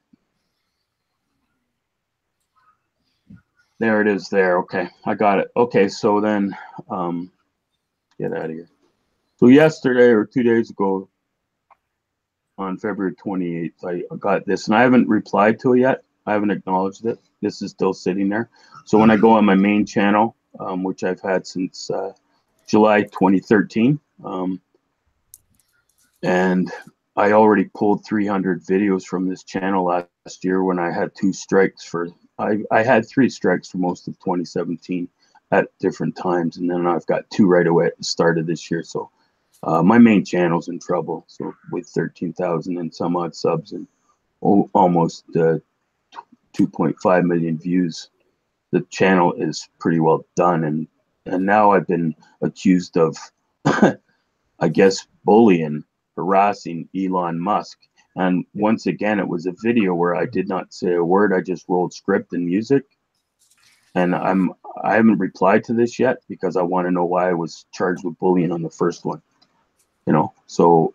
Speaker 4: there it is there. Okay, I got it. Okay, so then, get out of here. So yesterday or 2 days ago, on February 28th, I got this, and I haven't replied to it yet. I haven't acknowledged it. This is still sitting there. So when I go on my main channel, which I've had since July 2013, and I already pulled 300 videos from this channel last year when I had 2 strikes for, I had 3 strikes for most of 2017 at different times, and then I've got 2 right away at the start of this year. So my main channel's in trouble. So with 13,000 and some odd subs and almost 2.5 million views, the channel is pretty well done. And now I've been accused of, I guess, bullying, harassing Elon Musk. And once again, it was a video where I did not say a word. I just rolled script and music. And I haven't replied to this yet because I want to know why I was charged with bullying on the first one. You know, so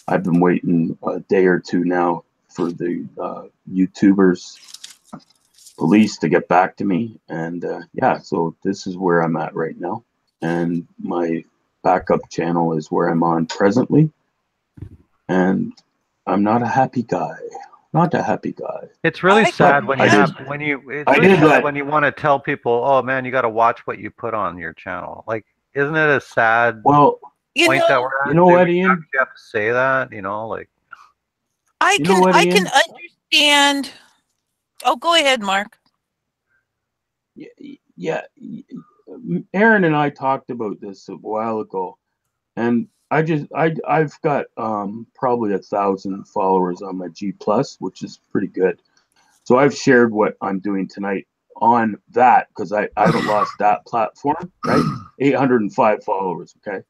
Speaker 4: I've been waiting a day or 2 now for the YouTubers, police to get back to me. And yeah, so this is where I'm at right now. And my backup channel is where I'm on presently. And I'm not a happy guy. Not a happy guy.
Speaker 3: It's really sad when you want to tell people, oh man, you got to watch what you put on your channel. Like, isn't it a sad point that we're at?
Speaker 4: You know what, Ian?
Speaker 3: You have to say that, you know, like.
Speaker 2: I can understand. Oh, go ahead, Mark.
Speaker 4: Yeah, Aaron and I talked about this a while ago, and I've got probably 1,000 followers on my G+, which is pretty good. So I've shared what I'm doing tonight on that because I haven't lost that platform, right? 805 followers, okay?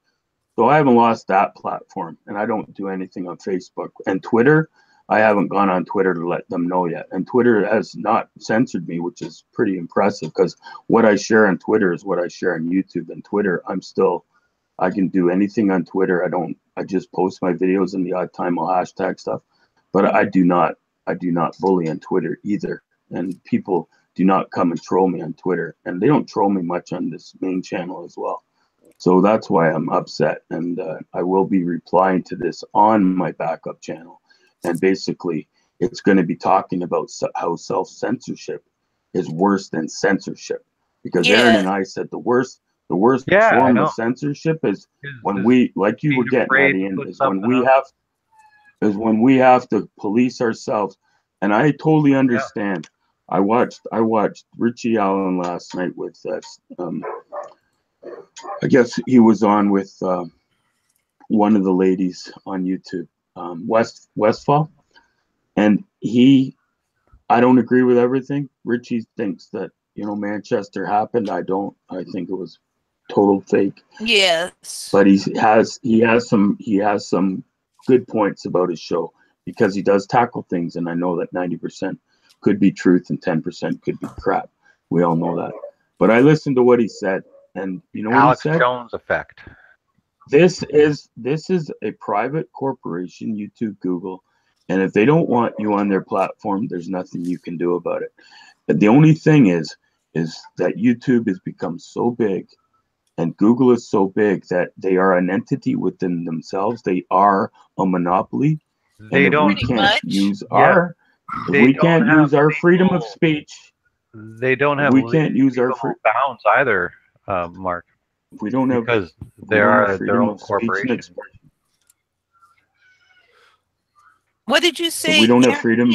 Speaker 4: So I haven't lost that platform, and I don't do anything on Facebook. And Twitter, I haven't gone on Twitter to let them know yet. And Twitter has not censored me, which is pretty impressive because what I share on Twitter is what I share on YouTube. And Twitter, I can do anything on Twitter. I just post my videos, and the odd time I'll hashtag stuff. But I do not bully on Twitter either. And people do not come and troll me on Twitter. And they don't troll me much on this main channel as well. So that's why I'm upset, and I will be replying to this on my backup channel. And basically, it's going to be talking about how self-censorship is worse than censorship. Because Aaron and I said the worst The worst
Speaker 3: Yeah, I
Speaker 4: form
Speaker 3: know.
Speaker 4: of censorship is when
Speaker 3: Is
Speaker 4: we, like you were
Speaker 3: being
Speaker 4: getting
Speaker 3: afraid
Speaker 4: at,
Speaker 3: to
Speaker 4: Ian,
Speaker 3: put
Speaker 4: is when
Speaker 3: something
Speaker 4: we
Speaker 3: up.
Speaker 4: have, is when we have to police ourselves. And I totally understand. I watched Richie Allen last night with I guess he was on with one of the ladies on YouTube, Westfall, and I don't agree with everything. Richie thinks that, you know, Manchester happened. I don't. I think it was total fake.
Speaker 2: Yes.
Speaker 4: But he has some good points about his show, because he does tackle things, and I know that 90% could be truth and 10% could be crap. We all know that. But I listened to what he said, and you know
Speaker 3: Alex
Speaker 4: what he said?
Speaker 3: Jones effect.
Speaker 4: This is a private corporation, YouTube, Google, and if they don't want you on their platform, there's nothing you can do about it. The only thing is that YouTube has become so big and Google is so big that they are an entity within themselves. They are a monopoly.
Speaker 3: They
Speaker 4: and
Speaker 3: don't
Speaker 4: if we can't use our freedom of speech,
Speaker 3: they don't have
Speaker 4: we can't use our
Speaker 3: bounds either, Mark.
Speaker 4: If we don't have,
Speaker 3: because they are their own corporation.
Speaker 2: What did you say?
Speaker 4: We don't have freedom.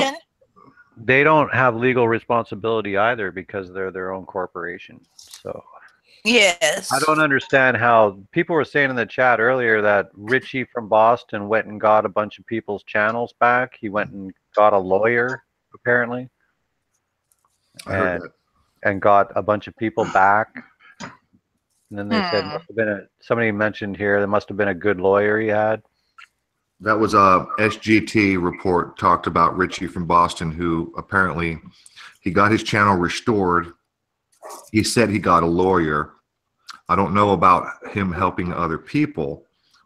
Speaker 3: They don't have legal responsibility either, because they're their own corporation. So
Speaker 2: yes,
Speaker 3: I don't understand how people were saying in the chat earlier that Richie from Boston went and got a bunch of people's channels back. He went and got a lawyer, apparently, and got a bunch of people back. And then they said must have been somebody mentioned here there must have been a good lawyer he had.
Speaker 1: That was a SGT report talked about Richie from Boston, who apparently he got his channel restored. He said he got a lawyer. I don't know about him helping other people,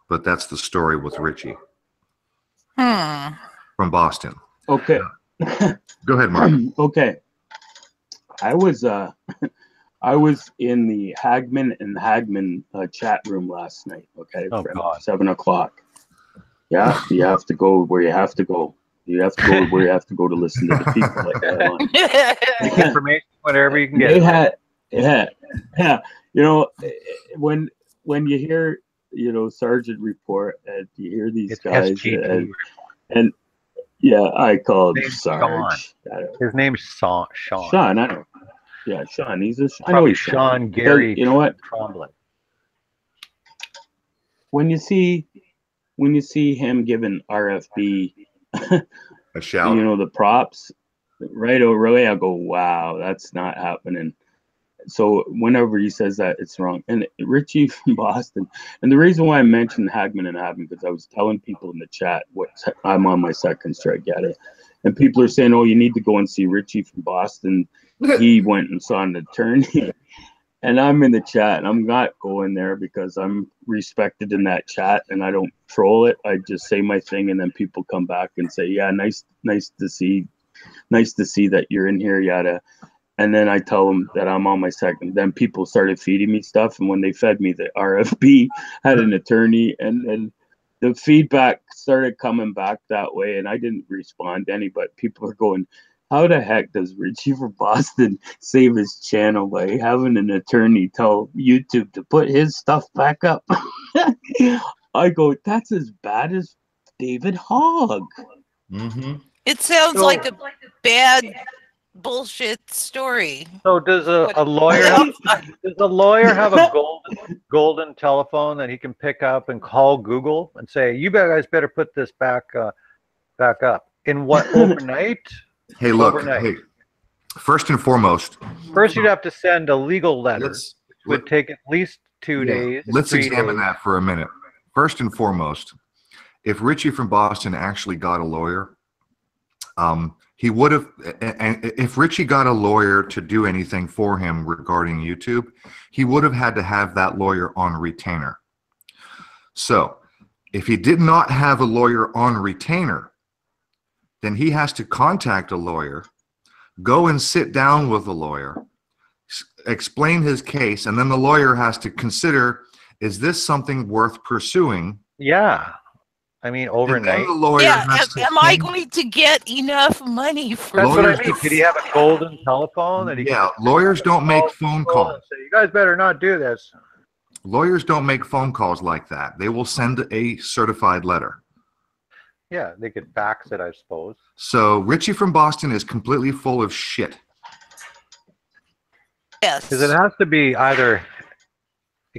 Speaker 1: but that's the story with Richie from Boston.
Speaker 4: Okay.
Speaker 1: Go ahead, Mark.
Speaker 4: Okay. I was in the Hagman and Hagman chat room last night. Okay, from 7 o'clock. Yeah, you have to go where you have to go. You have to go where you have to go to listen to the people like that.
Speaker 3: Information, whatever you can get.
Speaker 4: Yeah. You know, when you hear, you know, Sergeant report and you hear these guys and yeah, I call him Sarge.
Speaker 3: His name's Sean.
Speaker 4: Sean, I know. Yeah, Sean. I know he's
Speaker 3: Sean Gary.
Speaker 4: You know what?
Speaker 3: Trombley.
Speaker 4: When you see him giving RFB
Speaker 1: a shout,
Speaker 4: you know, the props right away, I go, wow, that's not happening. So whenever he says that, it's wrong. And Richie from Boston, and the reason why I mentioned Hagman and Hagman, because I was telling people in the chat what I'm on my second strike at it, and people are saying, oh, you need to go and see Richie from Boston. He went and saw an attorney. And I'm in the chat, and I'm not going there because I'm respected in that chat, and I don't troll it. I just say my thing, and then people come back and say, "Yeah, nice to see that you're in here, yada." And then I tell them that I'm on my second. Then people started feeding me stuff, and when they fed me, the RFB had an attorney, and the feedback started coming back that way, and I didn't respond to any, but people are going, how the heck does Richie from Boston save his channel by having an attorney tell YouTube to put his stuff back up? I go, that's as bad as David Hogg.
Speaker 2: It sounds like a bad bullshit story.
Speaker 3: So does a lawyer have a golden telephone that he can pick up and call Google and say, you guys better put this back up? In what, overnight?
Speaker 1: Hey, look. Hey, first and foremost.
Speaker 3: First, you'd have to send a legal letter. It would take at least 2 days.
Speaker 1: Let's examine that for a minute. First and foremost, if Richie from Boston actually got a lawyer, he would have. And if Richie got a lawyer to do anything for him regarding YouTube, he would have had to have that lawyer on retainer. So, if he did not have a lawyer on retainer, then he has to contact a lawyer, go and sit down with a lawyer, explain his case, and then the lawyer has to consider, is this something worth pursuing?
Speaker 3: Yeah. I mean, overnight.
Speaker 1: The lawyer
Speaker 2: am I going to get enough money for
Speaker 3: That's what I mean. Did he have a golden telephone? That he
Speaker 1: lawyers don't make phone calls.
Speaker 3: Say, you guys better not do this.
Speaker 1: Lawyers don't make phone calls like that. They will send a certified letter.
Speaker 3: Yeah, they could fax it, I suppose.
Speaker 1: So Richie from Boston is completely full of shit.
Speaker 2: Yes.
Speaker 3: Because it has to be either,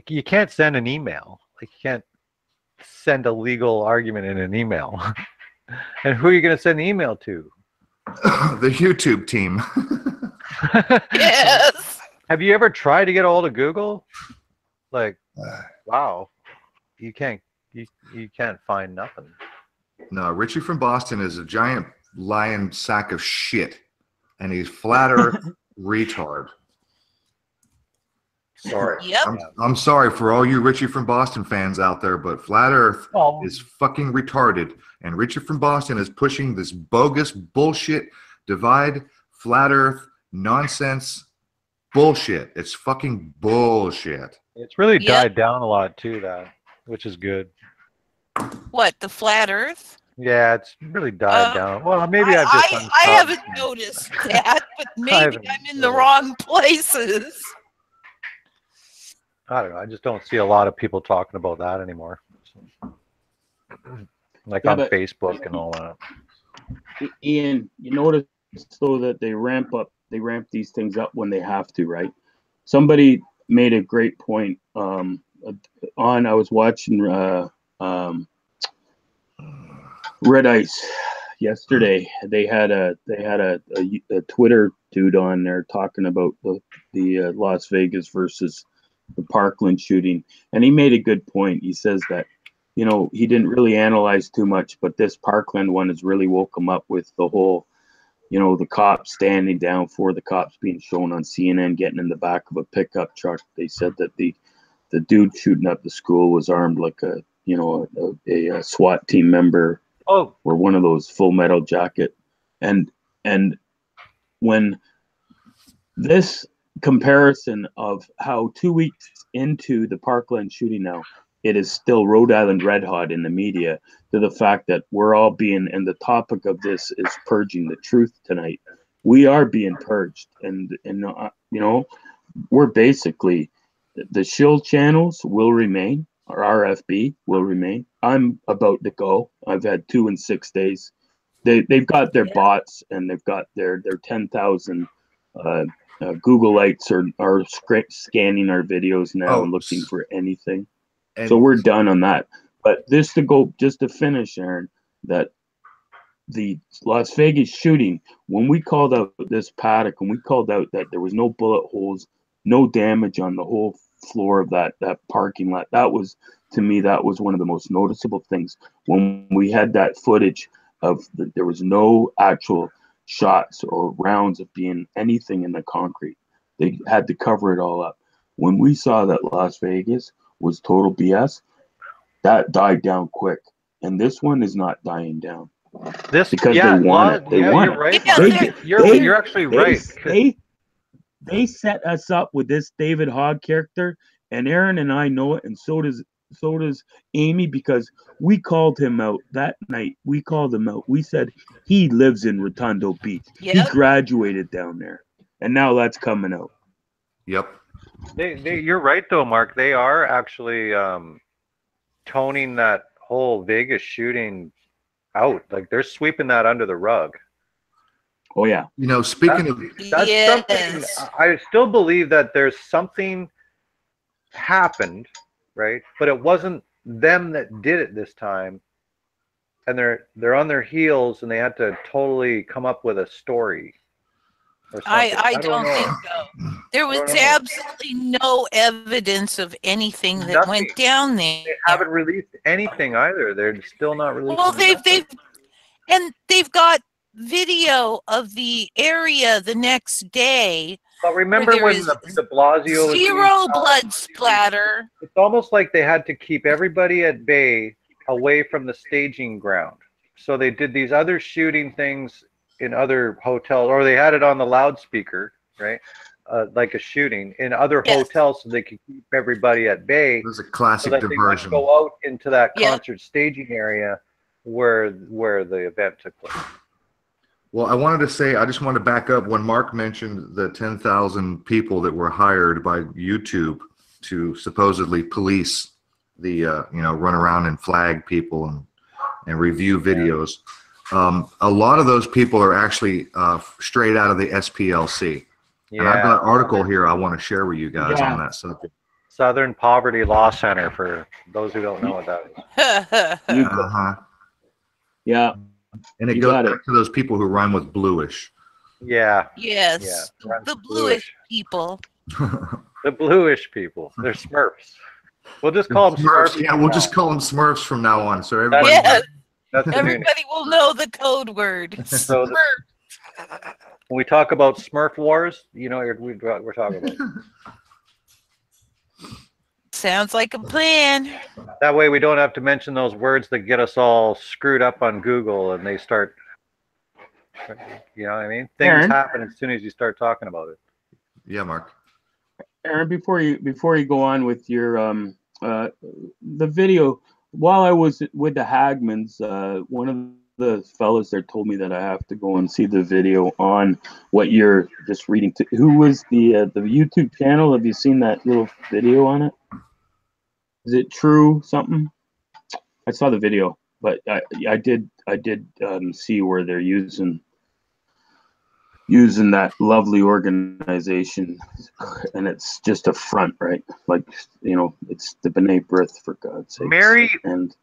Speaker 3: you can't send an email. Like, you can't send a legal argument in an email. And who are you going to send the email to?
Speaker 1: The YouTube team.
Speaker 2: Yes.
Speaker 3: Have you ever tried to get a hold of Google? Like, wow, you can't find nothing.
Speaker 1: No, Richie from Boston is a giant lion sack of shit, and he's flat earth retard. Sorry.
Speaker 2: Yep.
Speaker 1: I'm sorry for all you Richie from Boston fans out there, but flat earth is fucking retarded, and Richie from Boston is pushing this bogus bullshit, divide, flat earth, nonsense bullshit. It's fucking bullshit.
Speaker 3: It's really died down a lot too, which is good.
Speaker 2: What, the flat earth?
Speaker 3: Yeah, it's really died down. Well, maybe I
Speaker 2: haven't noticed that, but maybe I'm in the wrong places.
Speaker 3: I don't know. I just don't see a lot of people talking about that anymore. Like on Facebook and all that.
Speaker 4: Ian, you notice though that they ramp these things up when they have to, right? Somebody made a great point. I was watching Red Ice yesterday. They had a Twitter dude on there talking about the Las Vegas versus the Parkland shooting, and he made a good point. He says that, you know, he didn't really analyze too much, but this Parkland one has really woke him up with the whole, you know, the cops standing down for the cops being shown on CNN getting in the back of a pickup truck. They said that the dude shooting up the school was armed like a SWAT team member, or one of those Full Metal Jacket, and when this comparison of how 2 weeks into the Parkland shooting now, it is still Rhode Island red hot in the media, to the fact that we're all being, and the topic of this is purging the truth tonight. We are being purged, and you know, we're basically, the shield channels will remain, our RFB will remain. I'm about to go. I've had 2 in 6 days. They've got their bots, and they've got their 10,000 Googleites are scanning our videos now and looking for anything. So we're done on that. But just to finish, Aaron, that the Las Vegas shooting, when we called out this paddock, and we called out that there was no bullet holes, no damage on the whole floor of that parking lot, that was, to me, that was one of the most noticeable things. When we had that footage of there was no actual shots or rounds of being anything in the concrete. They had to cover it all up. When we saw that Las Vegas was total BS, that died down quick. And this one is not dying down. Because they want it. They want
Speaker 3: you're
Speaker 4: it.
Speaker 3: Right. You're actually right.
Speaker 4: They set us up with this David Hogg character, and Aaron and I know it, and so does Amy, because we called him out that night. We called him out. We said he lives in Redondo Beach. Yep. He graduated down there, and now that's coming out.
Speaker 1: Yep.
Speaker 3: You're right though, Mark. They are actually toning that whole Vegas shooting out. Like, they're sweeping that under the rug.
Speaker 4: Oh yeah.
Speaker 1: You know, speaking of
Speaker 3: that's something, I still believe that there's something happened, right? But it wasn't them that did it this time, and they're on their heels, and they had to totally come up with a story.
Speaker 2: I don't think so. There was absolutely no evidence of anything that went down there.
Speaker 3: They haven't released anything either. They're still not releasing.
Speaker 2: Well, they've got video of the area the next day.
Speaker 3: But remember when the Blasio
Speaker 2: zero blood splatter.
Speaker 3: It's almost like they had to keep everybody at bay away from the staging ground. So they did these other shooting things in other hotels, or they had it on the loudspeaker, right? Like a shooting in other hotels, so they could keep everybody at bay.
Speaker 1: It was a classic
Speaker 3: so
Speaker 1: diversion.
Speaker 3: They would go out into that concert staging area where the event took place.
Speaker 1: Well, I wanted to say, I just want to back up when Mark mentioned the 10,000 people that were hired by YouTube to supposedly police the you know, run around and flag people and review videos. A lot of those people are actually straight out of the SPLC.
Speaker 3: Yeah.
Speaker 1: And I've got an article here I want to share with you guys
Speaker 4: Yeah.
Speaker 1: on that subject.
Speaker 3: Southern Poverty Law Center, for those who don't know what that is.
Speaker 4: You,
Speaker 1: Uh-huh.
Speaker 4: yeah.
Speaker 1: And it
Speaker 4: You
Speaker 1: goes
Speaker 4: got
Speaker 1: back
Speaker 4: it.
Speaker 1: to those people who rhyme with bluish.
Speaker 3: Yeah.
Speaker 2: Yes.
Speaker 3: Yeah.
Speaker 2: The bluish people.
Speaker 3: The bluish people. They're Smurfs. We'll just call them Smurfs.
Speaker 1: Yeah, we'll just call them Smurfs from now on. So everybody.
Speaker 2: Yes.
Speaker 3: That's the new name.
Speaker 2: Everybody will know the code word.
Speaker 3: So
Speaker 2: Smurf.
Speaker 3: when we talk about Smurf wars, you know what we're talking about.
Speaker 2: Sounds like a plan.
Speaker 3: That way we don't have to mention those words that get us all screwed up on Google and they start, you know what I mean? Things
Speaker 4: Aaron?
Speaker 3: happen as soon as you start talking about it.
Speaker 1: Yeah, Mark.
Speaker 4: Aaron, before you go on with your the video, while I was with the Hagmans, one of the fellas there told me that I have to go and see the video on what you're just reading. Who was the YouTube channel? Have you seen that little video on it? Is it true something? I saw the video, but I did see where they're using that lovely organization, and it's just a front, right? Like, you know, it's the B'nai B'rith, for God's sake.
Speaker 3: Mary.
Speaker 4: And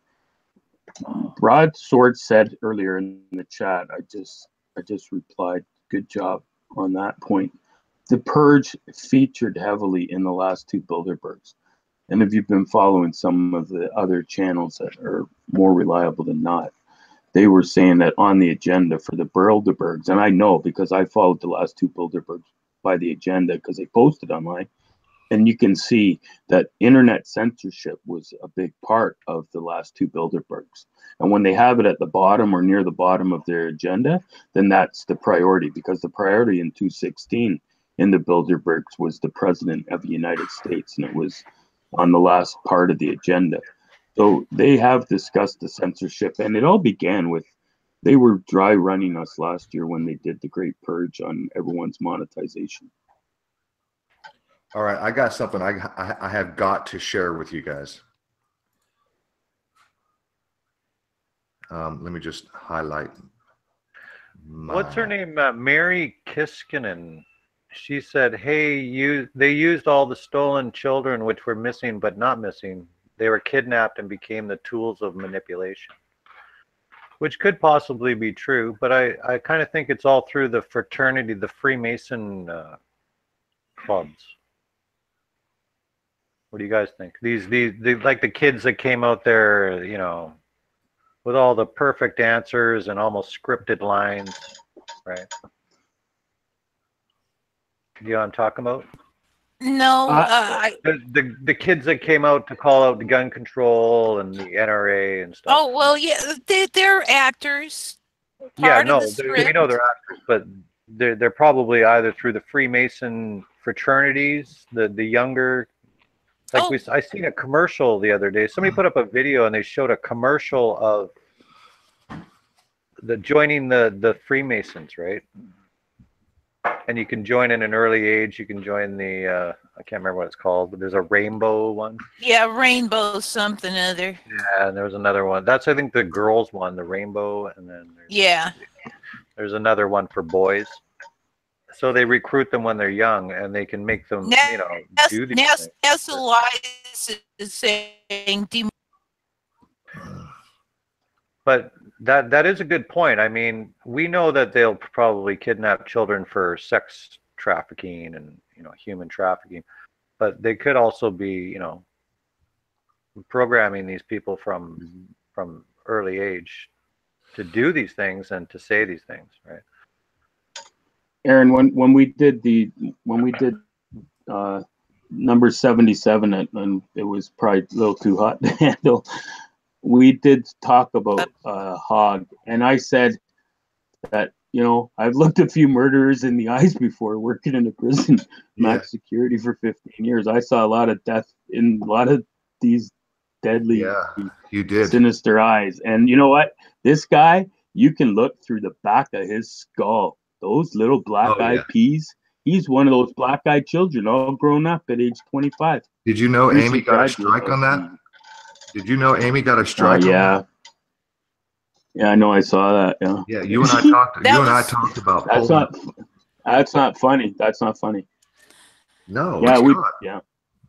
Speaker 4: Broadsword said earlier in the chat, I just replied, good job on that point. The Purge featured heavily in the last two Bilderbergs. And if you've been following some of the other channels that are more reliable than not, they were saying that on the agenda for the Bilderbergs, and I know because I followed the last two Bilderbergs by the agenda because they posted online, and you can see that internet censorship was a big part of the last two Bilderbergs. And when they have it at the bottom or near the bottom of their agenda, then that's the priority, because the priority in 216 in the Bilderbergs was the President of the United States, and it was on the last part of the agenda. So they have discussed the censorship, and it all began with, they were dry running us last year when they did the Great Purge on everyone's monetization.
Speaker 1: All right, I got something I have got to share with you guys. Let me just highlight.
Speaker 3: What's her name? Mary Kiskinen. She said, hey, they used all the stolen children which were missing but not missing. They were kidnapped and became the tools of manipulation, which could possibly be true, but I kind of think it's all through the fraternity, the Freemason clubs. What do you guys think? These like the kids that came out there, you know, with all the perfect answers and almost scripted lines, right? You know what I'm talking about?
Speaker 2: No,
Speaker 3: The kids that came out to call out the gun control and the NRA and stuff.
Speaker 2: oh well, yeah, they're actors.
Speaker 3: Yeah,
Speaker 2: Part
Speaker 3: no,
Speaker 2: of the
Speaker 3: we know they're actors, but they're probably either through the Freemason fraternities, the younger. Like I seen a commercial the other day. Somebody put up a video and they showed a commercial of joining the Freemasons, right? And you can join in an early age. You can join the I can't remember what it's called, but there's a rainbow one.
Speaker 2: Yeah, rainbow something other.
Speaker 3: Yeah, and there was another one. That's, I think, the girls one, the rainbow, and then there's another one for boys. So they recruit them when they're young, and they can make them, you know, do these things.
Speaker 2: NASA is saying.
Speaker 3: But that is a good point. I mean, we know that they'll probably kidnap children for sex trafficking and, you know, human trafficking, but they could also be, you know, programming these people from early age to do these things and to say these things, right?
Speaker 4: Aaron, when we did number 77, and it was probably a little too hot to handle, we did talk about Hogg, and I said that, you know, I've looked a few murderers in the eyes before, working in a prison, max security for 15 years. I saw a lot of death in a lot of these deadly, sinister eyes. And you know what? This guy, you can look through the back of his skull. Those little black eyed peas, He's one of those black-eyed children, all grown up at age 25.
Speaker 1: Did you know
Speaker 4: Recently
Speaker 1: Amy got a
Speaker 4: graduated.
Speaker 1: strike on that? Did you know Amy got a strike?
Speaker 4: Yeah. Yeah, I know. I saw that. Yeah.
Speaker 1: Yeah, you and I talked. I talked about.
Speaker 4: That's not. That's not funny. That's not funny.
Speaker 1: No.
Speaker 4: Yeah,
Speaker 1: it's not.
Speaker 4: Yeah.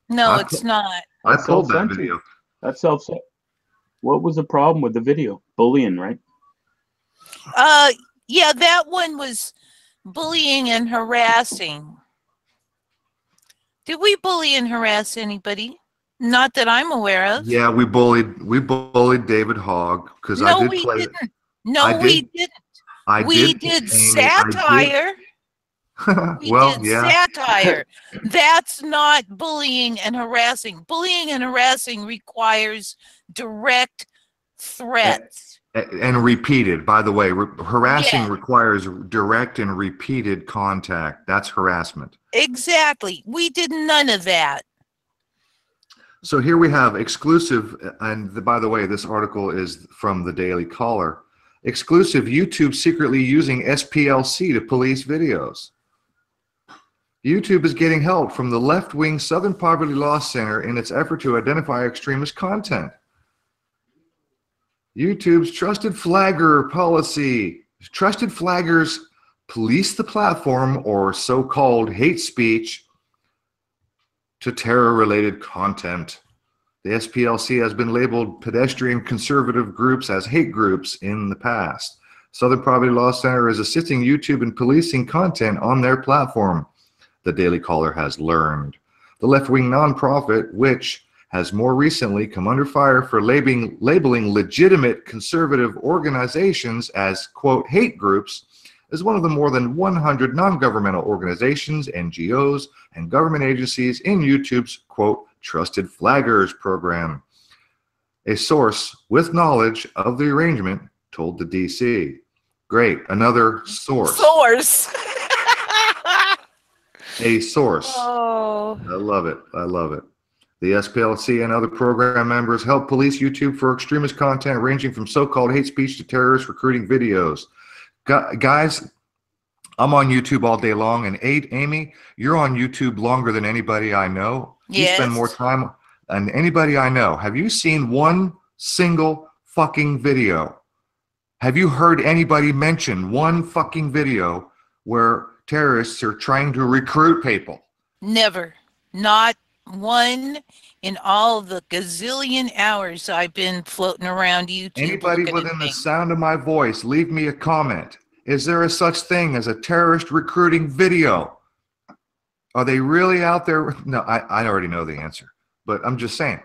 Speaker 2: No, it's not.
Speaker 1: I pulled that video.
Speaker 4: That's self-censor. What was the problem with the video? Bullying, right?
Speaker 2: Yeah, that one was bullying and harassing. Did we bully and harass anybody? Not that I'm aware of.
Speaker 1: Yeah, we bullied David Hogg because
Speaker 2: No,
Speaker 1: I did
Speaker 2: we
Speaker 1: play.
Speaker 2: didn't. No, we didn't. We did satire. We did satire. That's not bullying and harassing. Bullying and harassing requires direct threats.
Speaker 1: And repeated, by the way. Harassing requires direct and repeated contact. That's harassment.
Speaker 2: Exactly. We did none of that.
Speaker 1: So here we have exclusive, and by the way, this article is from the Daily Caller. Exclusive: YouTube secretly using SPLC to police videos. YouTube is getting help from the left-wing Southern Poverty Law Center in its effort to identify extremist content. YouTube's trusted flagger policy. Trusted flaggers police the platform or so-called hate speech to terror-related content. The SPLC has been labeled pedestrian conservative groups as hate groups in the past. Southern Poverty Law Center is assisting YouTube in policing content on their platform, the Daily Caller has learned. The left-wing nonprofit, which has more recently come under fire for labeling legitimate conservative organizations as, quote, hate groups, is one of the more than 100 non-governmental organizations, NGOs, and government agencies in YouTube's, quote, Trusted Flaggers program. A source with knowledge of the arrangement told the DC. Great, another source. A source.
Speaker 2: Oh.
Speaker 1: I love it. I love it. The SPLC and other program members help police YouTube for extremist content ranging from so-called hate speech to terrorist recruiting videos. Guys, I'm on YouTube all day long, and Amy, you're on YouTube longer than anybody I know.
Speaker 2: Yes.
Speaker 1: You spend more time than anybody I know. Have you seen one single fucking video? Have you heard anybody mention one fucking video where terrorists are trying to recruit people?
Speaker 2: Never. Not one in all the gazillion hours I've been floating around YouTube.
Speaker 1: Anybody within the sound of my voice, leave me a comment. Is there a such thing as a terrorist recruiting video? Are they really out there? No, I already know the answer, but I'm just saying.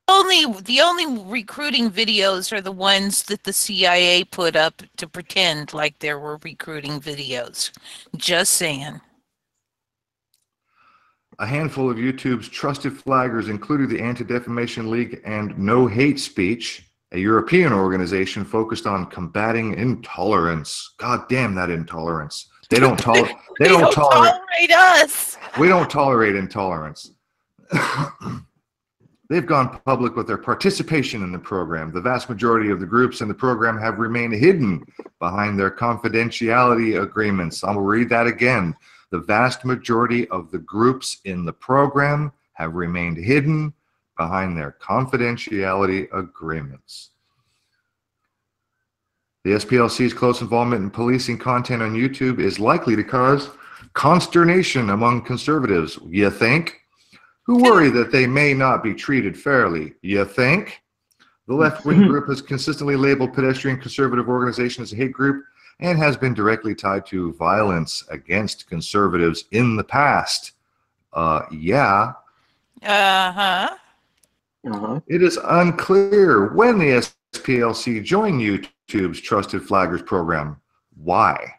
Speaker 2: The only recruiting videos are the ones that the CIA put up to pretend like there were recruiting videos. Just saying.
Speaker 1: A handful of YouTube's trusted flaggers, including the Anti-Defamation League and No Hate Speech, a European organization focused on combating intolerance. God damn that intolerance. They don't tolerate
Speaker 2: us.
Speaker 1: We don't tolerate intolerance. They've gone public with their participation in the program. The vast majority of the groups in the program have remained hidden behind their confidentiality agreements. I will read that again. The vast majority of the groups in the program have remained hidden behind their confidentiality agreements. The SPLC's close involvement in policing content on YouTube is likely to cause consternation among conservatives. You think? Who worry that they may not be treated fairly. You think? The left-wing group has consistently labeled pedestrian conservative organizations as a hate group and has been directly tied to violence against conservatives in the past. Yeah.
Speaker 2: Uh-huh.
Speaker 1: It is unclear when the SPLC joined YouTube's Trusted Flaggers program. Why?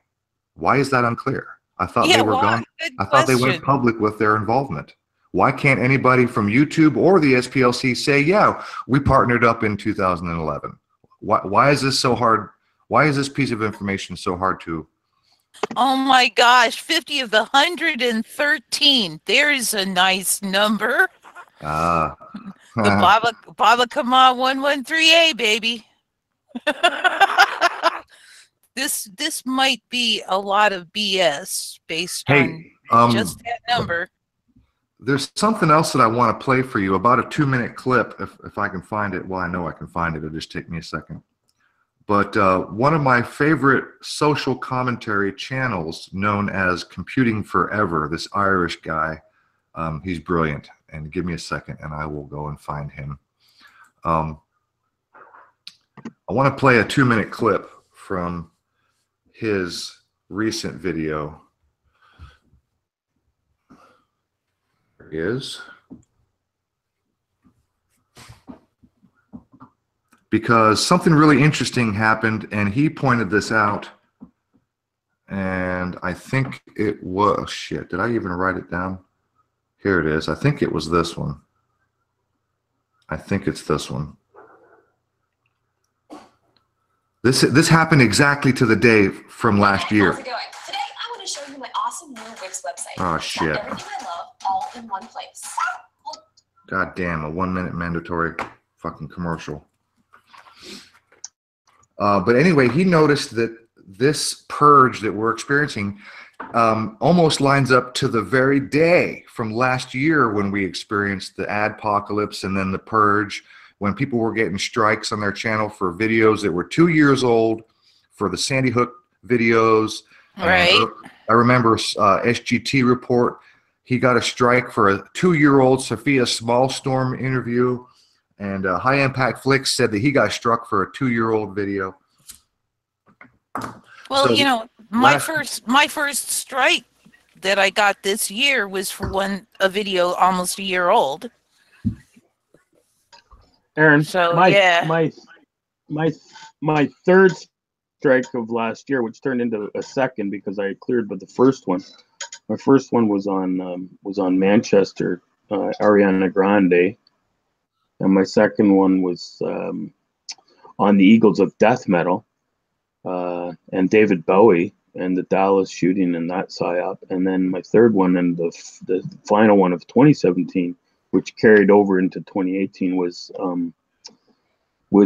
Speaker 1: Why is that unclear? I thought they were gone. I thought they went public with their involvement. Why can't anybody from YouTube or the SPLC say, yeah, we partnered up in 2011? Why is this so hard? Why is this piece of information so hard to?
Speaker 2: Oh my gosh, 50 of the 113. There's a nice number. The Baba Kama 113A, baby. this might be a lot of BS based
Speaker 1: Hey,
Speaker 2: on just that number.
Speaker 1: there's something else that I want to play for you, about a 2-minute clip, if I can find it. Well, I know I can find it. It'll just take me a second. But one of my favorite social commentary channels, known as Computing Forever, this Irish guy, he's brilliant. And give me a second, and I will go and find him. I want to play a 2-minute clip from his recent video. There he is. Because something really interesting happened, and he pointed this out. And I think it was, shit, did I even write it down? Here it is. I think it was this one. I think it's this one. This happened exactly to the day from last year.
Speaker 8: How's it going? Today I want to show you my awesome new Wix website.
Speaker 1: Oh shit.
Speaker 8: Got everything I love all in one place.
Speaker 1: God damn, a 1-minute mandatory fucking commercial. But anyway, he noticed that this purge that we're experiencing almost lines up to the very day from last year when we experienced the adpocalypse and then the purge, when people were getting strikes on their channel for videos that were 2 years old, for the Sandy Hook videos.
Speaker 2: Right.
Speaker 1: I remember SGT report, he got a strike for a 2-year-old Sophia Smallstorm interview, and High Impact Flicks said that he got struck for a 2-year-old video.
Speaker 2: Well,
Speaker 1: So
Speaker 2: you know, my first strike that I got this year was for a video almost a year old.
Speaker 4: Aaron,
Speaker 2: So,
Speaker 4: my
Speaker 2: yeah.
Speaker 4: my third strike of last year, which turned into a second because I cleared with the first one. My first one was on Manchester, Ariana Grande, and my second one was on the Eagles of Death Metal, and David Bowie and the Dallas shooting and that psyop. And then my third one and the final one of 2017, which carried over into 2018, was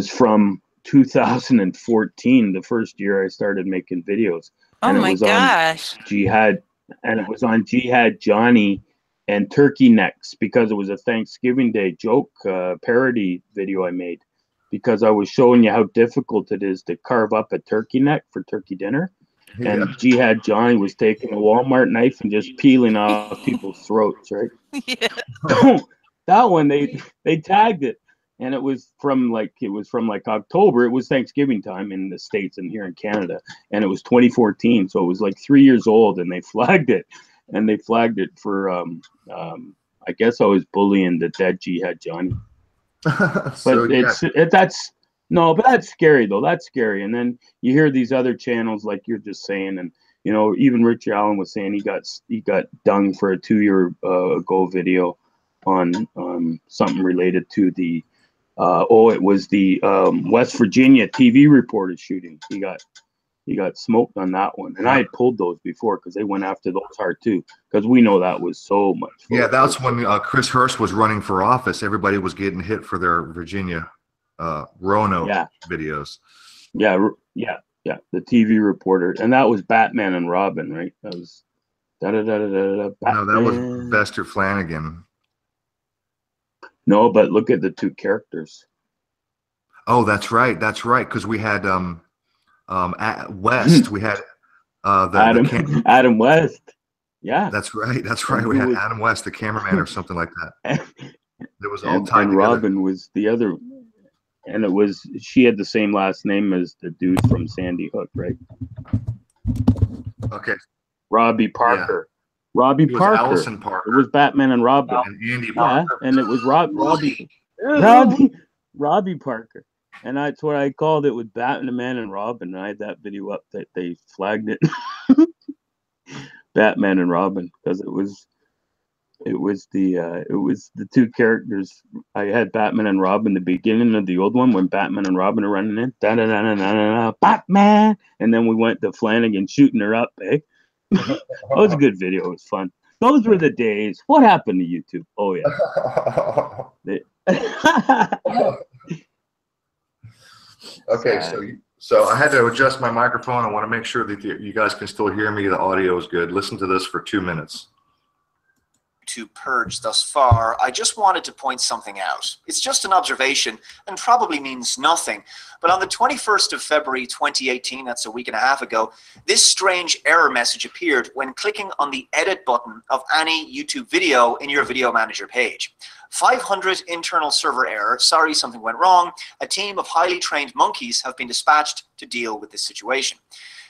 Speaker 4: from 2014, the first year I started making videos.
Speaker 2: Oh
Speaker 4: And it
Speaker 2: my
Speaker 4: was on
Speaker 2: gosh.
Speaker 4: Jihad, and it was on Jihad Johnny and turkey necks, because it was a Thanksgiving Day joke parody video I made, because I was showing you how difficult it is to carve up a turkey neck for turkey dinner.
Speaker 1: Yeah.
Speaker 4: And Jihad Johnny was taking a Walmart knife and just peeling off people's throats, right?
Speaker 2: Yeah.
Speaker 4: That one they tagged it, and it was from like October. It was Thanksgiving time in the States and here in Canada, and it was 2014, so it was like 3 years old, and they flagged it, for I guess I was bullying the dead Jihad Johnny.
Speaker 1: So,
Speaker 4: But that's scary though. That's scary. And then you hear these other channels like you're just saying, and you know, even Rich Allen was saying he got dung for a 2-year ago video on something related to the it was the West Virginia TV reporter shooting. He got smoked on that one, and I had pulled those before because they went after those hard too, because we know that was so much fun.
Speaker 1: Yeah, that's when Chris Hurst was running for office. Everybody was getting hit for their Virginia Roanoke videos.
Speaker 4: Yeah, the TV reporter, and that was Batman and Robin, right? That was
Speaker 1: No, that was Bester Flanagan.
Speaker 4: No, but look at the two characters.
Speaker 1: Oh, that's right, because we had at West, we had
Speaker 4: Adam West. Yeah,
Speaker 1: that's right. We had Adam West, the cameraman, or something like that. It was all tied
Speaker 4: and
Speaker 1: together.
Speaker 4: Robin was the other, and she had the same last name as the dude from Sandy Hook, right?
Speaker 1: Okay.
Speaker 4: Robbie Parker.
Speaker 1: Yeah.
Speaker 4: Robbie
Speaker 1: It was
Speaker 4: Parker.
Speaker 1: Allison Parker.
Speaker 4: It was Batman and Robin.
Speaker 1: And Andy Parker.
Speaker 4: And it was Robbie Parker. And that's what I called it, with Batman and Robin. And I had that video up that they flagged it. Batman and Robin, because it was the two characters. I had Batman and Robin, the beginning of the old one when Batman and Robin are running in, Batman, and then we went to Flanagan shooting her up. That was a good video. It was fun. Those were the days. What happened to YouTube? Oh yeah.
Speaker 1: Okay, So I had to adjust my microphone. I want to make sure that you guys can still hear me. The audio is good. Listen to this for 2 minutes.
Speaker 9: To Purge thus far, I just wanted to point something out. It's just an observation and probably means nothing, but on the 21st of February 2018, that's a week and a half ago, this strange error message appeared when clicking on the edit button of any YouTube video in your video manager page. 500 internal server error, sorry something went wrong. A team of highly trained monkeys have been dispatched to deal with this situation.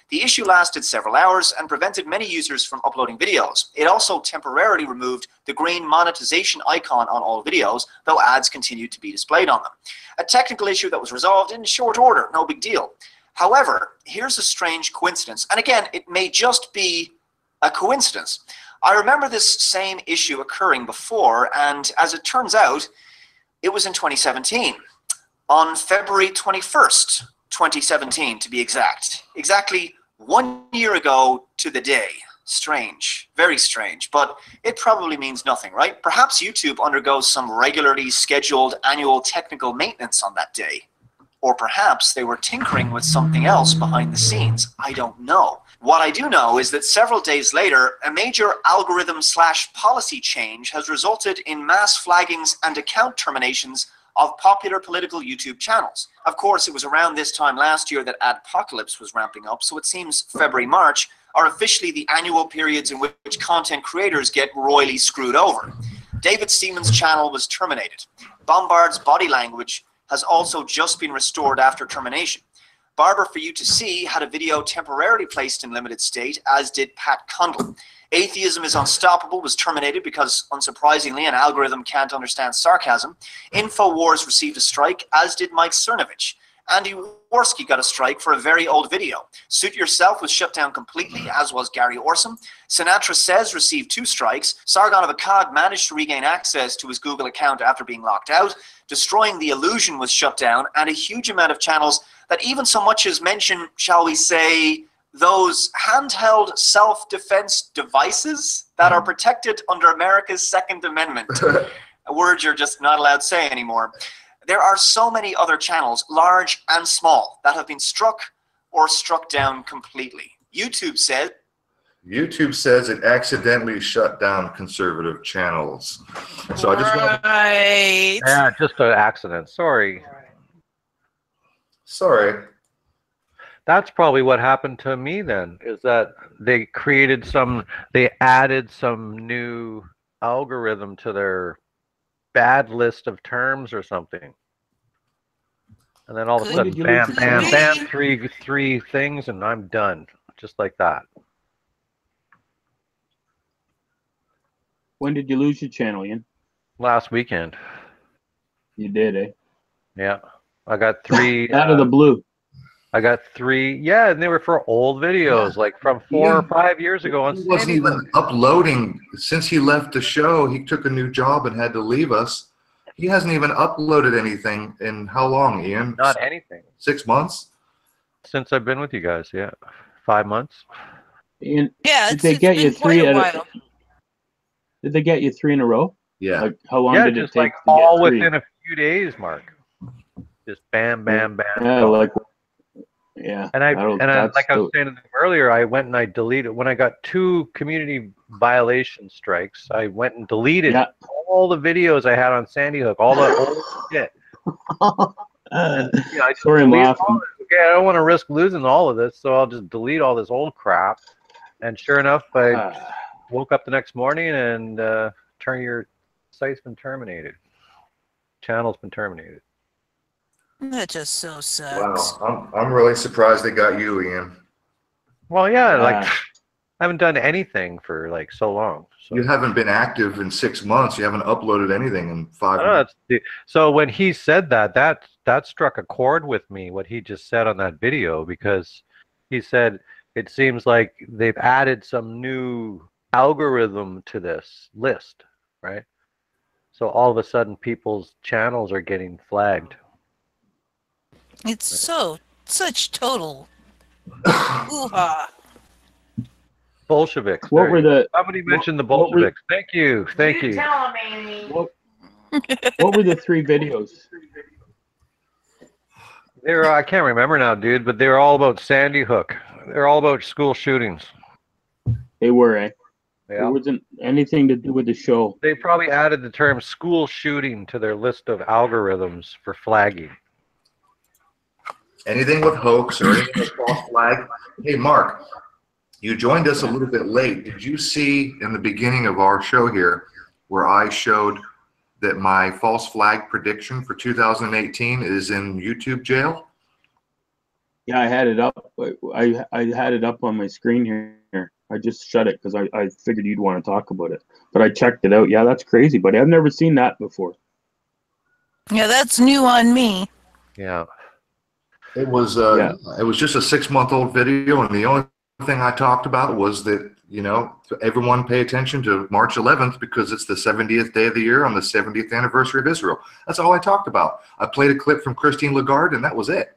Speaker 9: The issue lasted several hours and prevented many users from uploading videos. It also temporarily removed the green monetization icon on all videos, though ads continued to be displayed on them. A technical issue that was resolved in short order, no big deal. However, here's a strange coincidence, and again, it may just be a coincidence. I remember this same issue occurring before, and as it turns out, it was in 2017, on February 21st, 2017 to be exact. Exactly 1 year ago to the day. Strange, very strange, but it probably means nothing, right? Perhaps YouTube undergoes some regularly scheduled annual technical maintenance on that day. Or perhaps they were tinkering with something else behind the scenes. I don't know. What I do know is that several days later, a major algorithm/policy change has resulted in mass flaggings and account terminations of popular political YouTube channels. Of course, it was around this time last year that Adpocalypse was ramping up, so it seems February, March are officially the annual periods in which content creators get royally screwed over. David Seaman's channel was terminated. Bombard's body language has also just been restored after termination. Barber for You to See had a video temporarily placed in limited state, as did Pat Cundall. Atheism is Unstoppable was terminated because, unsurprisingly, an algorithm can't understand sarcasm. InfoWars received a strike, as did Mike Cernovich. Andy Worski got a strike for a very old video. Suit Yourself was shut down completely, as was Gary Orsom. Sinatra Says received 2 strikes. Sargon of Akkad managed to regain access to his Google account after being locked out. Destroying the Illusion was shut down, and a huge amount of channels that even so much as mention, shall we say, those handheld self-defense devices that are protected under America's Second Amendment. A word you're just not allowed to say anymore. There are so many other channels, large and small, that have been struck or struck down completely. YouTube says
Speaker 1: it accidentally shut down conservative channels. So I just want
Speaker 2: Right.
Speaker 3: Yeah, just an accident. Sorry.
Speaker 1: Sorry.
Speaker 3: That's probably what happened to me then, is that they added some new algorithm to their bad list of terms or something. And then all of a sudden, bam, bam, bam, three things, and I'm done. Just like that.
Speaker 4: When did you lose your channel, Ian?
Speaker 3: Last weekend.
Speaker 4: You did, eh?
Speaker 3: Yeah. I got 3.
Speaker 4: Out of the blue.
Speaker 3: I got 3. Yeah, and they were for old videos, like from 4 or 5 years ago.
Speaker 1: He wasn't even uploading. Since he left the show, he took a new job and had to leave us. He hasn't even uploaded anything in how long, Ian?
Speaker 3: Not anything.
Speaker 1: 6 months?
Speaker 3: Since I've been with you guys, yeah. 5 months.
Speaker 4: Ian,
Speaker 2: Yeah,
Speaker 4: did they get you 3 Did they get you 3 in a row?
Speaker 1: Yeah.
Speaker 4: Like how long
Speaker 3: Yeah,
Speaker 4: did it
Speaker 3: just
Speaker 4: take
Speaker 3: like
Speaker 4: to get
Speaker 3: all
Speaker 4: 3?
Speaker 3: within a few days, Mark. Just bam, bam, bam.
Speaker 4: Yeah, like yeah.
Speaker 3: And like I was saying earlier, I went and I deleted when I got 2 community violation strikes. I went and deleted all the videos I had on Sandy Hook, all the old shit. And, I
Speaker 4: sorry, I'm laughing.
Speaker 3: Okay, I don't want to risk losing all of this, so I'll just delete all this old crap. And sure enough, I woke up the next morning and your site's been terminated. Channel's been terminated.
Speaker 2: That just so sucks.
Speaker 1: Wow, I'm really surprised they got you, Ian.
Speaker 3: Well, yeah, like I haven't done anything for like so long. So.
Speaker 1: You haven't been active in 6 months. You haven't uploaded anything in 5 months.
Speaker 3: So when he said that struck a chord with me, what he just said on that video, because he said it seems like they've added some new algorithm to this list, right? So all of a sudden people's channels are getting flagged.
Speaker 2: It's such total hoo-ha.
Speaker 3: Bolsheviks.
Speaker 4: What were the?
Speaker 3: Somebody mentioned the Bolsheviks. Thank you.
Speaker 4: What were the 3 videos?
Speaker 3: I can't remember now, dude, but they were all about Sandy Hook. They're all about school shootings.
Speaker 4: They were, eh?
Speaker 3: Yeah.
Speaker 4: It wasn't anything to do with the show.
Speaker 3: They probably added the term school shooting to their list of algorithms for flagging.
Speaker 1: Anything with hoax or anything with false flag. Hey, Mark, you joined us a little bit late. Did you see in the beginning of our show here where I showed that my false flag prediction for 2018 is in YouTube jail?
Speaker 4: Yeah, I had it up. I had it up on my screen here. I just shut it because I figured you'd want to talk about it. But I checked it out. Yeah, that's crazy, buddy. I've never seen that before.
Speaker 2: Yeah, that's new on me.
Speaker 3: Yeah.
Speaker 1: It was it was just a 6-month-old video, and the only thing I talked about was that, you know, everyone pay attention to March 11th because it's the 70th day of the year on the 70th anniversary of Israel. That's all I talked about. I played a clip from Christine Lagarde, and that was it.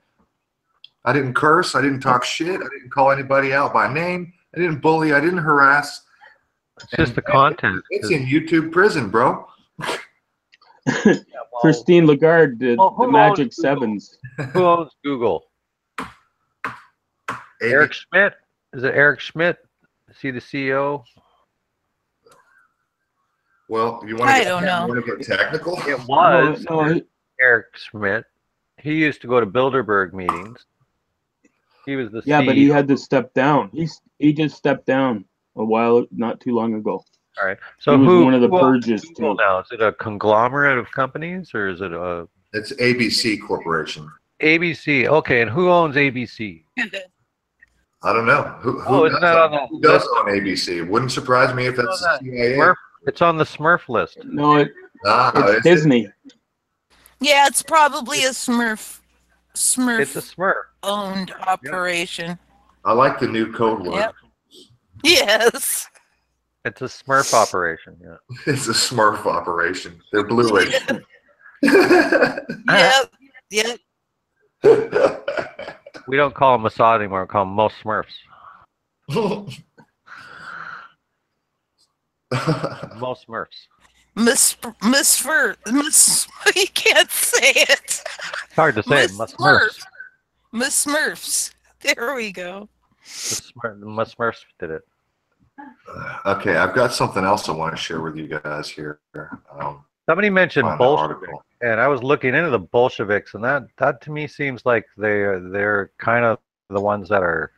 Speaker 1: I didn't curse. I didn't talk shit. I didn't call anybody out by name. I didn't bully. I didn't harass.
Speaker 3: It's just the content.
Speaker 1: It's in YouTube prison, bro.
Speaker 4: Christine Lagarde did the Magic Sevens.
Speaker 3: Who owns Google? Eric Schmidt. Is it Eric Schmidt? Is he the CEO?
Speaker 1: Well, you want to get technical?
Speaker 3: It was Eric Schmidt. He used to go to Bilderberg meetings. He was the CEO.
Speaker 4: Yeah, but he had to step down. He just stepped down not too long ago.
Speaker 3: All right. So
Speaker 4: he was
Speaker 3: who?
Speaker 4: One of the
Speaker 3: who
Speaker 4: purges too.
Speaker 3: Now is it a conglomerate of companies or is it a?
Speaker 1: It's ABC Corporation.
Speaker 3: ABC. Okay, and who owns ABC?
Speaker 1: I don't know. Who
Speaker 3: isn't that on the
Speaker 1: who does own ABC? It wouldn't surprise me if that's the CIA.
Speaker 3: Smurf? It's on the Smurf list.
Speaker 4: No, it's Disney.
Speaker 2: Yeah, it's probably a Smurf.
Speaker 3: It's a Smurf
Speaker 2: owned operation.
Speaker 1: I like the new code word.
Speaker 2: Yep. Yes.
Speaker 3: It's a Smurf operation. Yeah.
Speaker 1: It's a Smurf operation. They're blue-age.
Speaker 2: Yep. Yep.
Speaker 3: We don't call them Mossad anymore. We call them most Smurfs. Most Smurfs.
Speaker 2: You can't say it.
Speaker 3: It's hard to say. Smurfs.
Speaker 2: Miss Smurfs. There we go.
Speaker 3: The Smurfs did it.
Speaker 1: Okay, I've got something else I want to share with you guys here.
Speaker 3: Somebody mentioned Bolsheviks, and I was looking into the Bolsheviks, and that to me seems like they're kind of the ones that are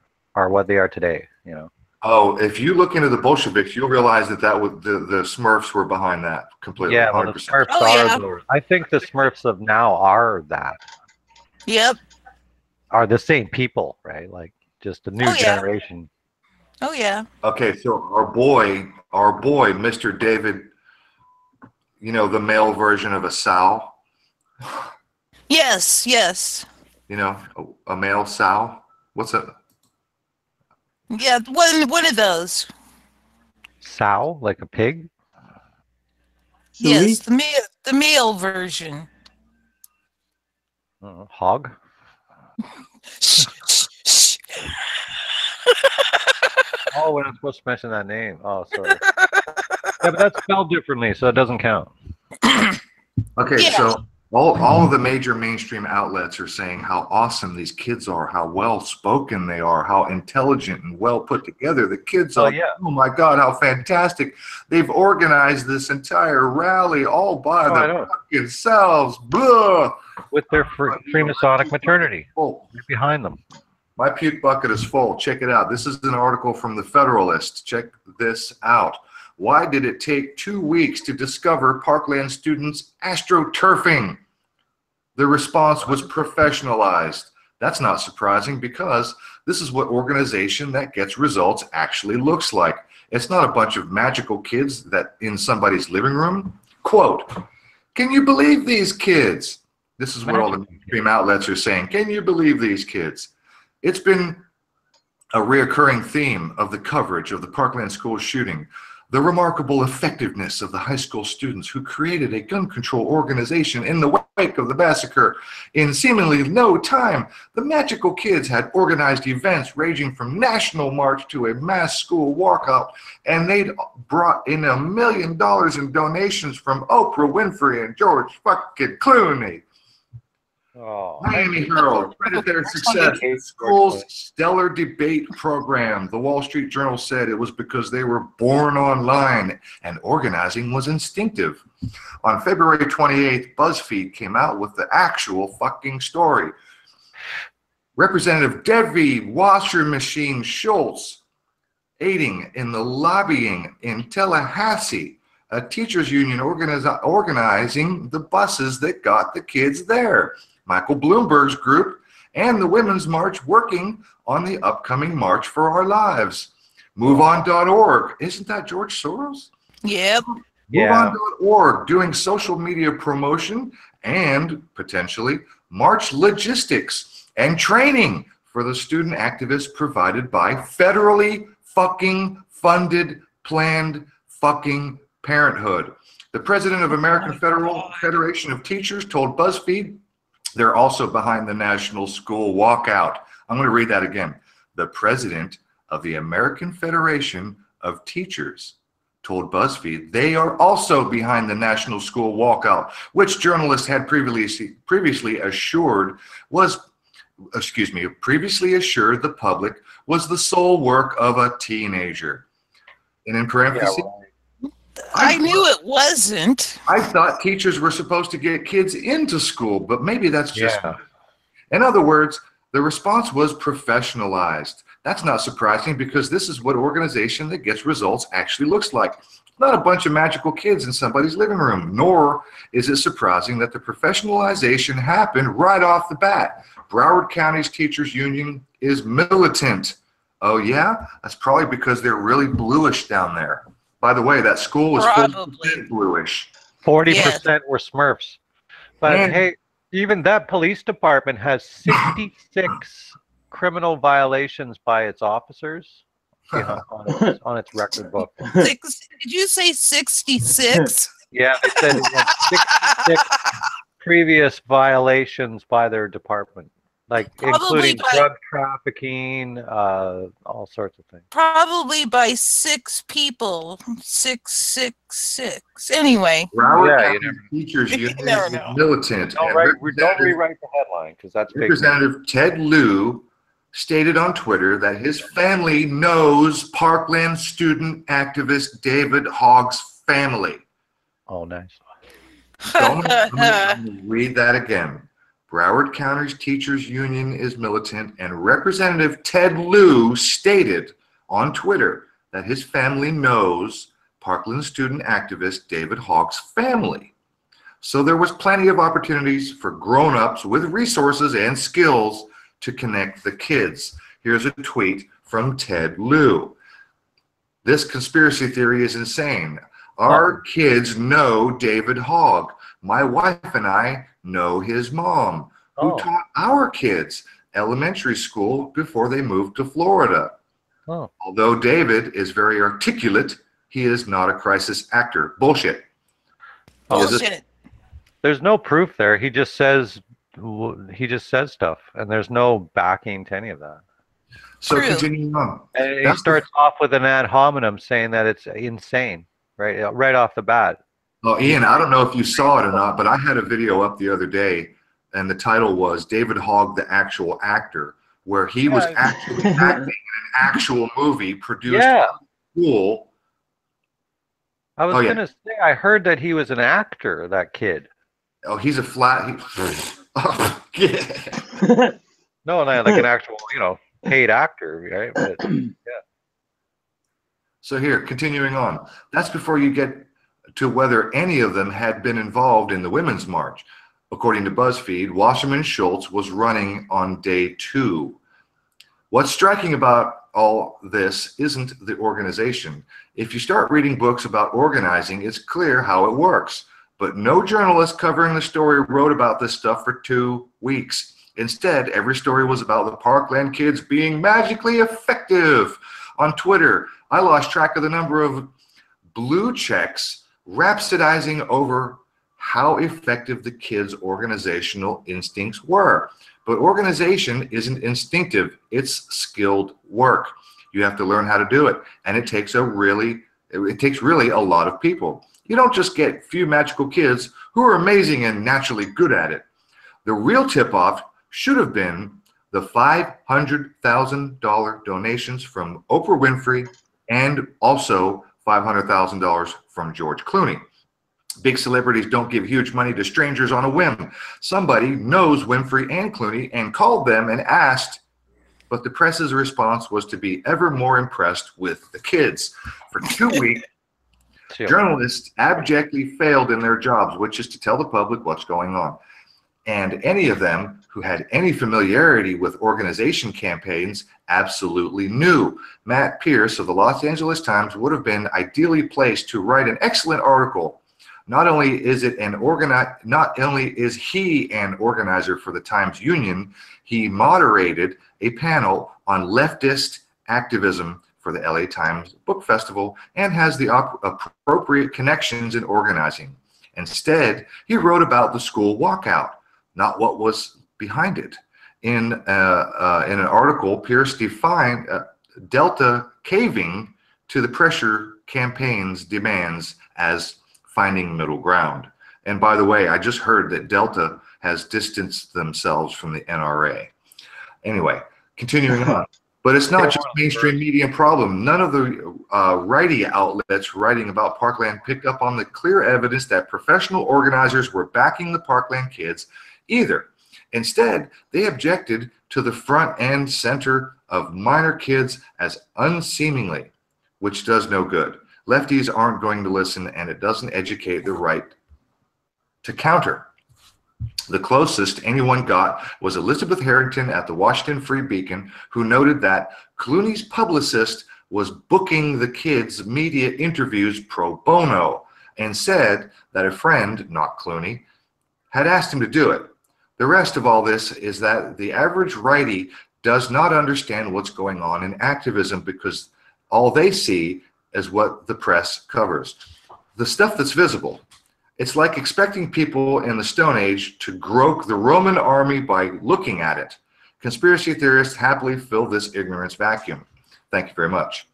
Speaker 3: what they are today. You know.
Speaker 1: Oh, if you look into the Bolsheviks, you'll realize that the Smurfs were behind that completely.
Speaker 3: Yeah, well, the Smurfs are. I think the Smurfs of now are that.
Speaker 2: Yep.
Speaker 3: Are the same people, right? Like just a new generation.
Speaker 2: Oh yeah.
Speaker 1: Okay, so our boy, Mr. David, you know, the male version of a sow.
Speaker 2: Yes, yes.
Speaker 1: You know, a male sow. What's that?
Speaker 2: Yeah, one of those.
Speaker 3: Sow, like a pig?
Speaker 2: Yes, the male version.
Speaker 3: Hog? Oh, we're not supposed to mention that name. Oh, sorry. Yeah, but that's spelled differently, so it doesn't count.
Speaker 1: Okay, so all of the major mainstream outlets are saying how awesome these kids are, how well spoken they are, how intelligent and well put together the kids are. Oh my God, how fantastic! They've organized this entire rally all by fucking selves. Blah.
Speaker 3: With their Freemasonic maternity behind them.
Speaker 1: My puke bucket is full. Check it out. This is an article from the Federalist. Check this out. Why did it take 2 weeks to discover Parkland students astroturfing? The response was professionalized. That's not surprising because this is what organization that gets results actually looks like. It's not a bunch of magical kids that in somebody's living room. Quote, can you believe these kids? This is what all the mainstream outlets are saying. Can you believe these kids? It's been a reoccurring theme of the coverage of the Parkland school shooting. The remarkable effectiveness of the high school students who created a gun control organization in the wake of the massacre. In seemingly no time, the magical kids had organized events ranging from national march to a mass school walkout, and they'd brought in $1 million in donations from Oprah Winfrey and George fucking Clooney.
Speaker 3: Oh,
Speaker 1: Miami Herald credit their success. The school's stellar debate program. The Wall Street Journal said it was because they were born online and organizing was instinctive. On February 28th, BuzzFeed came out with the actual fucking story. Representative Debbie Washer Machine Schultz aiding in the lobbying in Tallahassee, a teachers union organizing the buses that got the kids there. Michael Bloomberg's group and the Women's March working on the upcoming March for Our Lives. MoveOn.org. Isn't that George Soros?
Speaker 2: Yep.
Speaker 3: Yeah.
Speaker 1: MoveOn.org doing social media promotion and potentially March logistics and training for the student activists provided by federally fucking funded Planned fucking Parenthood. The president of American Federation of Teachers told BuzzFeed they're also behind the National School Walkout. I'm going to read that again. The president of the American Federation of Teachers told BuzzFeed they are also behind the National School Walkout, which journalists had previously assured the public was the sole work of a teenager. And in parentheses,
Speaker 2: I knew it wasn't.
Speaker 1: I thought teachers were supposed to get kids into school, but maybe that's just me. In other words, the response was professionalized. That's not surprising because this is what organization that gets results actually looks like. Not a bunch of magical kids in somebody's living room, nor is it surprising that the professionalization happened right off the bat. Broward County's teachers union is militant. Oh yeah? That's probably because they're really bluish down there. By the way, that school was 40% bluish.
Speaker 3: 40% were Smurfs. But hey, even that police department has 66 criminal violations by its officers, you know, on its record book.
Speaker 2: Did you say 66?
Speaker 3: Yeah, they said it had 66 previous violations by their department. Like including drug trafficking, all sorts of things.
Speaker 2: Probably by 6 people. 666. Anyway.
Speaker 1: Broward County Teachers Union is militant.
Speaker 3: Don't rewrite the headline because that's big.
Speaker 1: Representative Ted Lieu stated on Twitter that his family knows Parkland student activist David Hogg's family.
Speaker 3: Oh, nice.
Speaker 1: Let me read that again. Broward County's Teachers Union is militant, and Representative Ted Lieu stated on Twitter that his family knows Parkland student activist David Hogg's family. So there was plenty of opportunities for grown-ups with resources and skills to connect the kids. Here's a tweet from Ted Lieu. This conspiracy theory is insane. Our kids know David Hogg. My wife and I know his mom, who taught our kids elementary school before they moved to Florida. Although David is very articulate, he is not a crisis actor. Bullshit.
Speaker 2: Bullshit.
Speaker 3: There's no proof there. He just says stuff, and there's no backing to any of that.
Speaker 1: So continuing on.
Speaker 3: And he starts off with an ad hominem saying that it's insane, right off the bat.
Speaker 1: Well, Ian, I don't know if you saw it or not, but I had a video up the other day, and the title was David Hogg, the Actual Actor, where he was actually acting in an actual movie produced at school.
Speaker 3: I was going to say, I heard that he was an actor, that kid.
Speaker 1: Oh, he's a flat...
Speaker 3: No, not like an actual, paid actor, right? But,
Speaker 1: So here, continuing on. That's before you get to whether any of them had been involved in the Women's March. According to BuzzFeed, Wasserman Schultz was running on day 2. What's striking about all this isn't the organization. If you start reading books about organizing, it's clear how it works. But no journalist covering the story wrote about this stuff for 2 weeks. Instead, every story was about the Parkland kids being magically effective. On Twitter, I lost track of the number of blue checks rhapsodizing over how effective the kids' organizational instincts were. But organization isn't instinctive, it's skilled work. You have to learn how to do it, and it takes really a lot of people. You don't just get a few magical kids who are amazing and naturally good at it. The real tip-off should have been the $500,000 donations from Oprah Winfrey and also $500,000 from George Clooney. Big celebrities don't give huge money to strangers on a whim. Somebody knows Winfrey and Clooney and called them and asked, but the press's response was to be ever more impressed with the kids. For 2 weeks, journalists abjectly failed in their jobs, which is to tell the public what's going on. And any of them who had any familiarity with organization campaigns absolutely knew. Matt Pierce of the Los Angeles Times would have been ideally placed to write an excellent article. Not only is he an organizer for the Times Union, he moderated a panel on leftist activism for the LA Times Book Festival and has the appropriate connections in organizing. Instead, he wrote about the school walkout, not what was behind it. In an article, Pierce defined Delta caving to the pressure campaign's demands as finding middle ground. And by the way, I just heard that Delta has distanced themselves from the NRA. Anyway, continuing on. But it's not just mainstream media problem. None of the righty outlets writing about Parkland picked up on the clear evidence that professional organizers were backing the Parkland kids either. Instead, they objected to the front and center of minor kids as unseemly, which does no good. Lefties aren't going to listen, and it doesn't educate the right to counter. The closest anyone got was Elizabeth Harrington at the Washington Free Beacon, who noted that Clooney's publicist was booking the kids' media interviews pro bono and said that a friend, not Clooney, had asked him to do it. The rest of all this is that the average righty does not understand what's going on in activism because all they see is what the press covers. The stuff that's visible. It's like expecting people in the Stone Age to grope the Roman army by looking at it. Conspiracy theorists happily fill this ignorance vacuum. Thank you very much.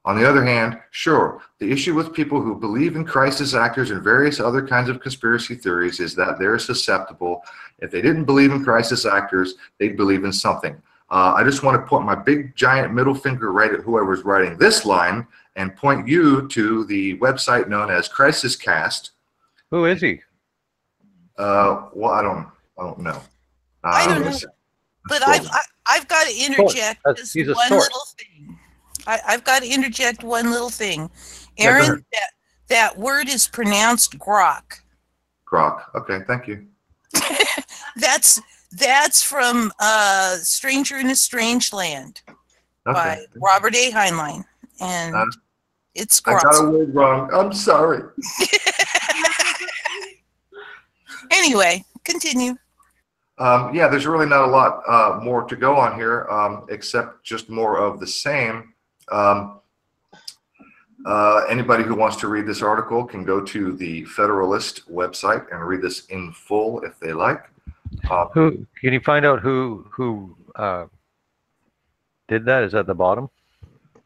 Speaker 1: On the other hand, sure, the issue with people who believe in crisis actors and various other kinds of conspiracy theories is that they're susceptible. If they didn't believe in crisis actors, they'd believe in something. I just want to point my big giant middle finger right at whoever's writing this line and point you to the website known as Crisis Cast.
Speaker 3: Who is he?
Speaker 1: Well, I don't know.
Speaker 2: I don't know. But I've got to interject just
Speaker 3: He's a
Speaker 2: one
Speaker 3: source.
Speaker 2: little thing. I've got to interject one little thing. Aaron, that word is pronounced grok.
Speaker 1: Grok. Okay, thank you.
Speaker 2: That's from Stranger in a Strange Land by Robert A. Heinlein. And it's grok.
Speaker 1: I got a word wrong. I'm sorry.
Speaker 2: Anyway, continue.
Speaker 1: Yeah, there's really not a lot more to go on here, except just more of the same. Anybody who wants to read this article can go to the Federalist website and read this in full if they like.
Speaker 3: Who can you find out who did that? Is that the bottom?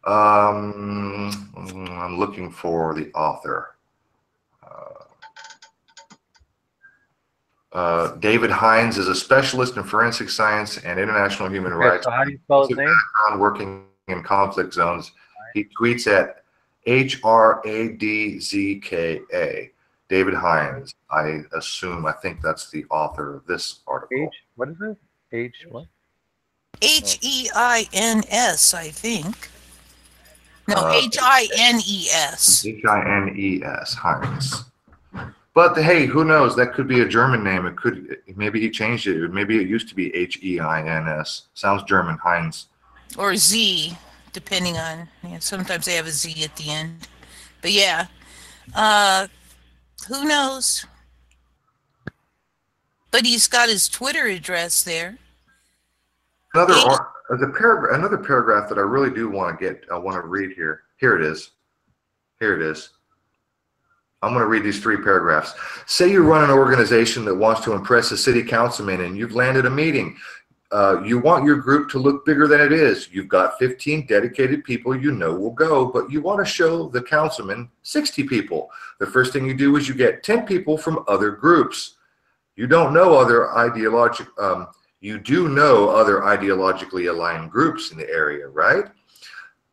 Speaker 1: I'm looking for the author. David Hines is a specialist in forensic science and international human rights.
Speaker 3: So how do you spell his name?
Speaker 1: Working in conflict zones. He tweets at HRADZKA. David Hines. I think that's the author of this article.
Speaker 3: What is it? What?
Speaker 2: H-E-I-N-S, I think. No, H-I-N-E-S.
Speaker 1: H-I-N-E-S, Hines. But hey, who knows? That could be a German name. It could. Maybe he changed it. Maybe it used to be H-E-I-N-S. Sounds German, Heinz.
Speaker 2: Or Z, depending on. Yeah, sometimes they have a Z at the end. But yeah, who knows? But he's got his Twitter address there.
Speaker 1: Another paragraph that I really do want to get. I want to read here. Here it is. I'm going to read these 3 paragraphs. Say you run an organization that wants to impress a city councilman and you've landed a meeting. You want your group to look bigger than it is. You've got 15 dedicated people you know will go, but you want to show the councilman 60 people. The first thing you do is you get 10 people from other groups. You don't know other you do know other ideologically aligned groups in the area, right?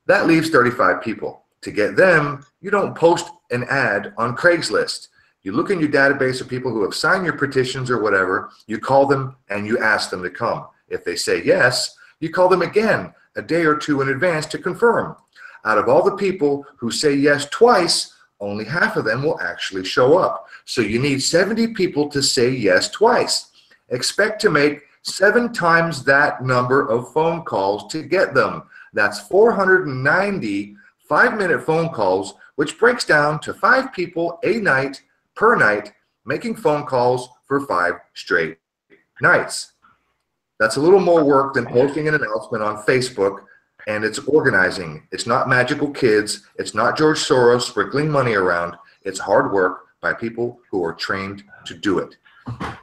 Speaker 1: That leaves 35 people. To get them, you don't post an ad on Craigslist. You look in your database of people who have signed your petitions or whatever, you call them and you ask them to come. If they say yes, you call them again a day or two in advance to confirm. Out of all the people who say yes twice, only half of them will actually show up. So you need 70 people to say yes twice. Expect to make 7 times that number of phone calls to get them. That's 490 5-minute phone calls, which breaks down to 5 people a night per night, making phone calls for 5 straight nights. That's a little more work than posting an announcement on Facebook, and it's organizing. It's not magical kids. It's not George Soros sprinkling money around. It's hard work by people who are trained to do it.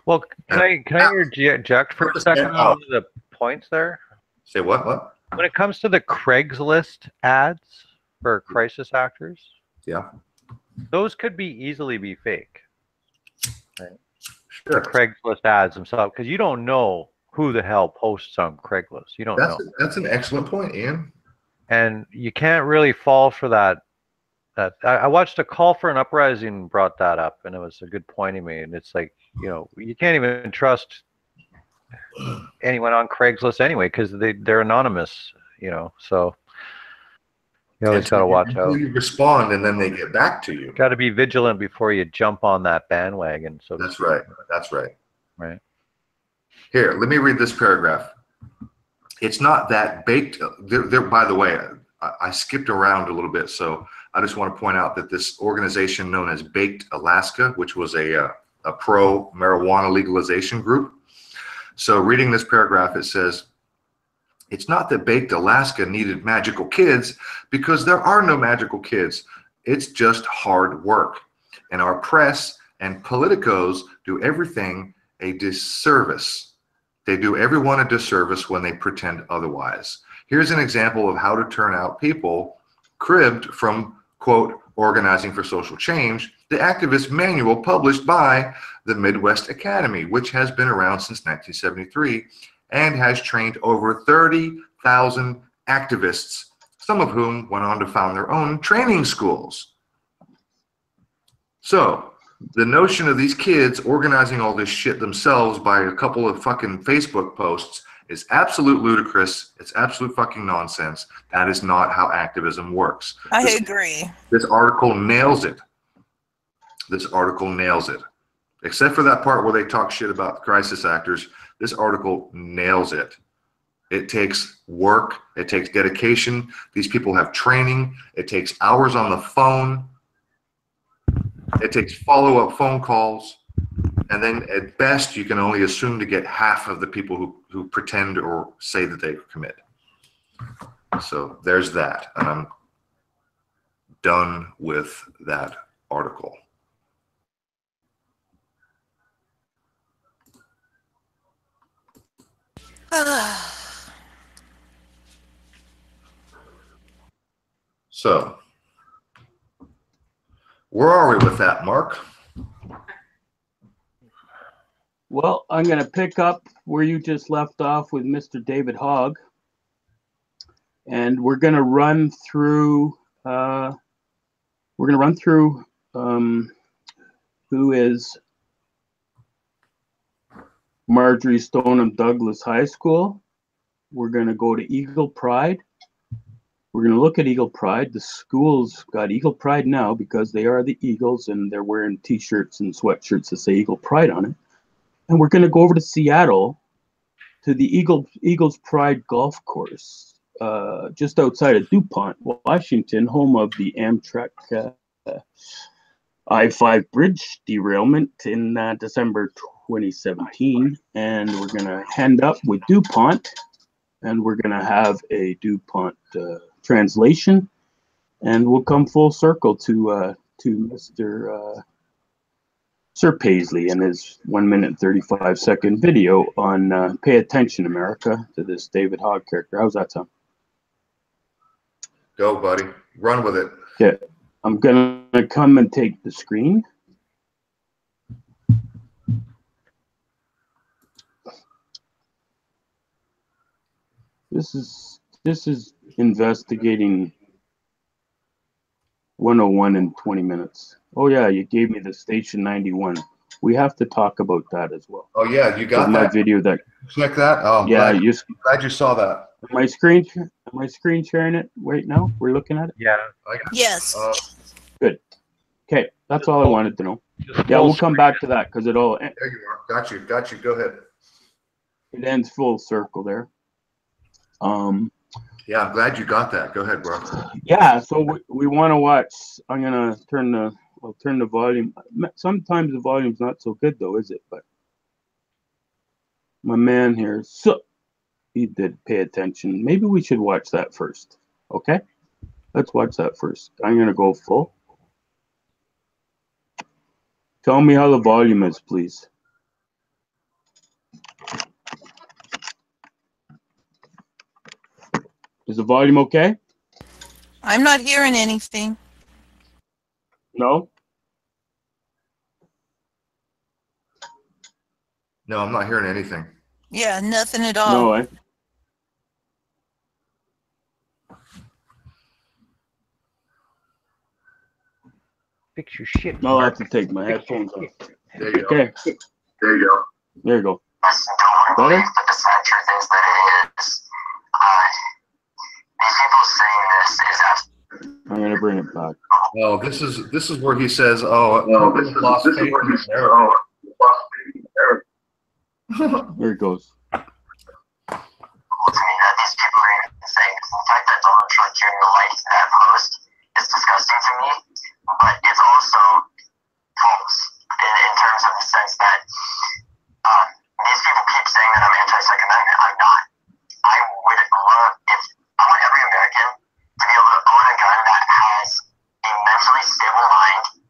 Speaker 3: Well, can I interject for a second on the points there?
Speaker 1: Say what?
Speaker 3: When it comes to the Craigslist ads for crisis actors,
Speaker 1: yeah,
Speaker 3: those could easily be fake. Right?
Speaker 1: Sure.
Speaker 3: The Craigslist ads themselves, because you don't know who the hell posts on Craigslist. You don't know.
Speaker 1: That's an excellent point, Ian.
Speaker 3: And you can't really fall for that. I watched a Call for an Uprising brought that up, and it was a good point he made. And it's like, you know, you can't even trust anyone on Craigslist anyway, because they're anonymous, you know. So you always got to watch out.
Speaker 1: You respond, and then they get back to you.
Speaker 3: Got to be vigilant before you jump on that bandwagon. So
Speaker 1: that's right. That's right.
Speaker 3: Right.
Speaker 1: Here, let me read this paragraph. It's not that baked. By the way, I skipped around a little bit, so I just want to point out that this organization known as Baked Alaska, which was a pro-marijuana legalization group. So reading this paragraph, it says, it's not that Baked Alaska needed magical kids, because there are no magical kids. It's just hard work. And our press and politicos do everything a disservice. They do everyone a disservice when they pretend otherwise. Here's an example of how to turn out people cribbed from, quote, Organizing for Social Change, the activist manual published by the Midwest Academy, which has been around since 1973 and has trained over 30,000 activists, some of whom went on to found their own training schools. So the notion of these kids organizing all this shit themselves by a couple of fucking Facebook posts is absolute ludicrous. It's absolute fucking nonsense. That is not how activism works.
Speaker 2: I agree.
Speaker 1: This article nails it. This article nails it. Except for that part where they talk shit about crisis actors, this article nails it. It takes work. It takes dedication. These people have training. It takes hours on the phone. It takes follow-up phone calls. And then at best, you can only assume to get half of the people who pretend or say that they commit. So there's that. And I'm done with that article. So where are we with that, Mark?
Speaker 4: Well, I'm going to pick up where you just left off with Mr. David Hogg, and we're going to run through. Who is Marjorie Stoneham Douglas High School. We're going to go to Eagle Pride. We're going to look at Eagle Pride. The school's got Eagle Pride now because they are the Eagles, and they're wearing T-shirts and sweatshirts that say Eagle Pride on it. And we're going to go over to Seattle to the Eagles Pride Golf Course, just outside of DuPont, Washington, home of the Amtrak I-5 bridge derailment in December 2017. And we're going to end up with DuPont, and we're going to have a DuPont translation, and we'll come full circle to Mr. Sir Paisley and his 1 minute and 35-second video on Pay Attention America to this David Hogg character. How's that sound?
Speaker 1: Go, buddy. Run with it.
Speaker 4: Okay. I'm going to come and take the screen. This is investigating 101 in 20 minutes. Oh yeah, you gave me the Station 91. We have to talk about that as well.
Speaker 1: Oh yeah, you got
Speaker 4: my
Speaker 1: that
Speaker 4: video that.
Speaker 1: Check that. Oh
Speaker 4: yeah,
Speaker 1: glad you saw that.
Speaker 4: Am I screen sharing it right now? We're looking at it.
Speaker 3: Yeah.
Speaker 2: Yes.
Speaker 4: Good. Okay, that's all I wanted to know. Yeah, we'll come back to that because it all.
Speaker 1: There you are. Got you. Go ahead.
Speaker 4: It ends full circle there.
Speaker 1: Yeah, I'm glad you got that. Go ahead, bro.
Speaker 4: Yeah, so we want to watch. I'm gonna turn the volume. Sometimes the volume's not so good though, is it? But my man here, so he did pay attention. Maybe we should watch that first. Okay, let's watch that first. I'm gonna go full. Tell me how the volume is, please. Is the volume okay?
Speaker 2: I'm not hearing anything.
Speaker 4: No?
Speaker 1: No, I'm not hearing anything.
Speaker 2: Yeah, nothing at all.
Speaker 4: No, eh?
Speaker 3: Fix your shit.
Speaker 4: I'll have to take my headphones off.
Speaker 1: There you
Speaker 4: Okay.
Speaker 1: go. There you go.
Speaker 4: There you go.
Speaker 7: Better?
Speaker 4: Better?
Speaker 7: But the sad truth is that it is. These people saying this is absolutely.
Speaker 4: I'm gonna bring it back.
Speaker 1: Oh, this is where he says, this is lost faith in America.
Speaker 4: There it goes.
Speaker 7: To me that these people are even saying this. The fact that Donald Trump Jr. liked that post is disgusting to me, but it's also false in terms of the sense that these people keep saying that I'm anti-Second Amendment. I'm not. I would love if I want every American to be able to own a gun that has a mentally stable mind,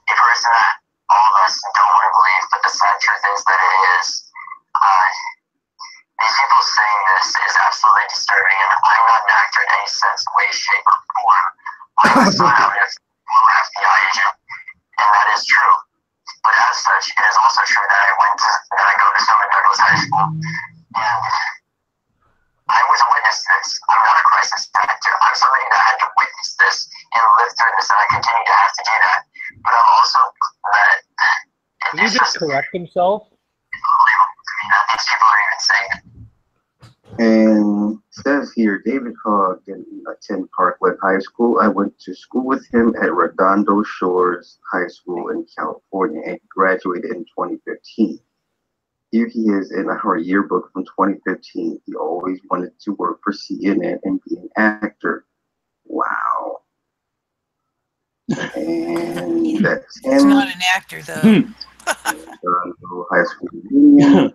Speaker 7: a person that all of us don't want to believe, but the sad truth is that it is. These people saying this is absolutely disturbing, and I'm not an actor in any sense, way, shape, or form. I'm a son of a former FBI agent, and that is true. But as such, it is also true that I go to Summer Douglas High School, and I was a witness to this. I'm not a crisis actor. I'm somebody that had to witness this and live through this, and I continue to have to do that. But I'm also that.
Speaker 3: Did he just correct himself?
Speaker 7: That these people are even saying it.
Speaker 10: And it says here, David Hogg didn't attend Parkland High School. I went to school with him at Redondo Shores High School in California and graduated in 2015. Here he is in our yearbook from 2015. He always wanted to work for CNN and be an actor. Wow. And that's him.
Speaker 2: He's not an actor, though.
Speaker 10: High School Reunion.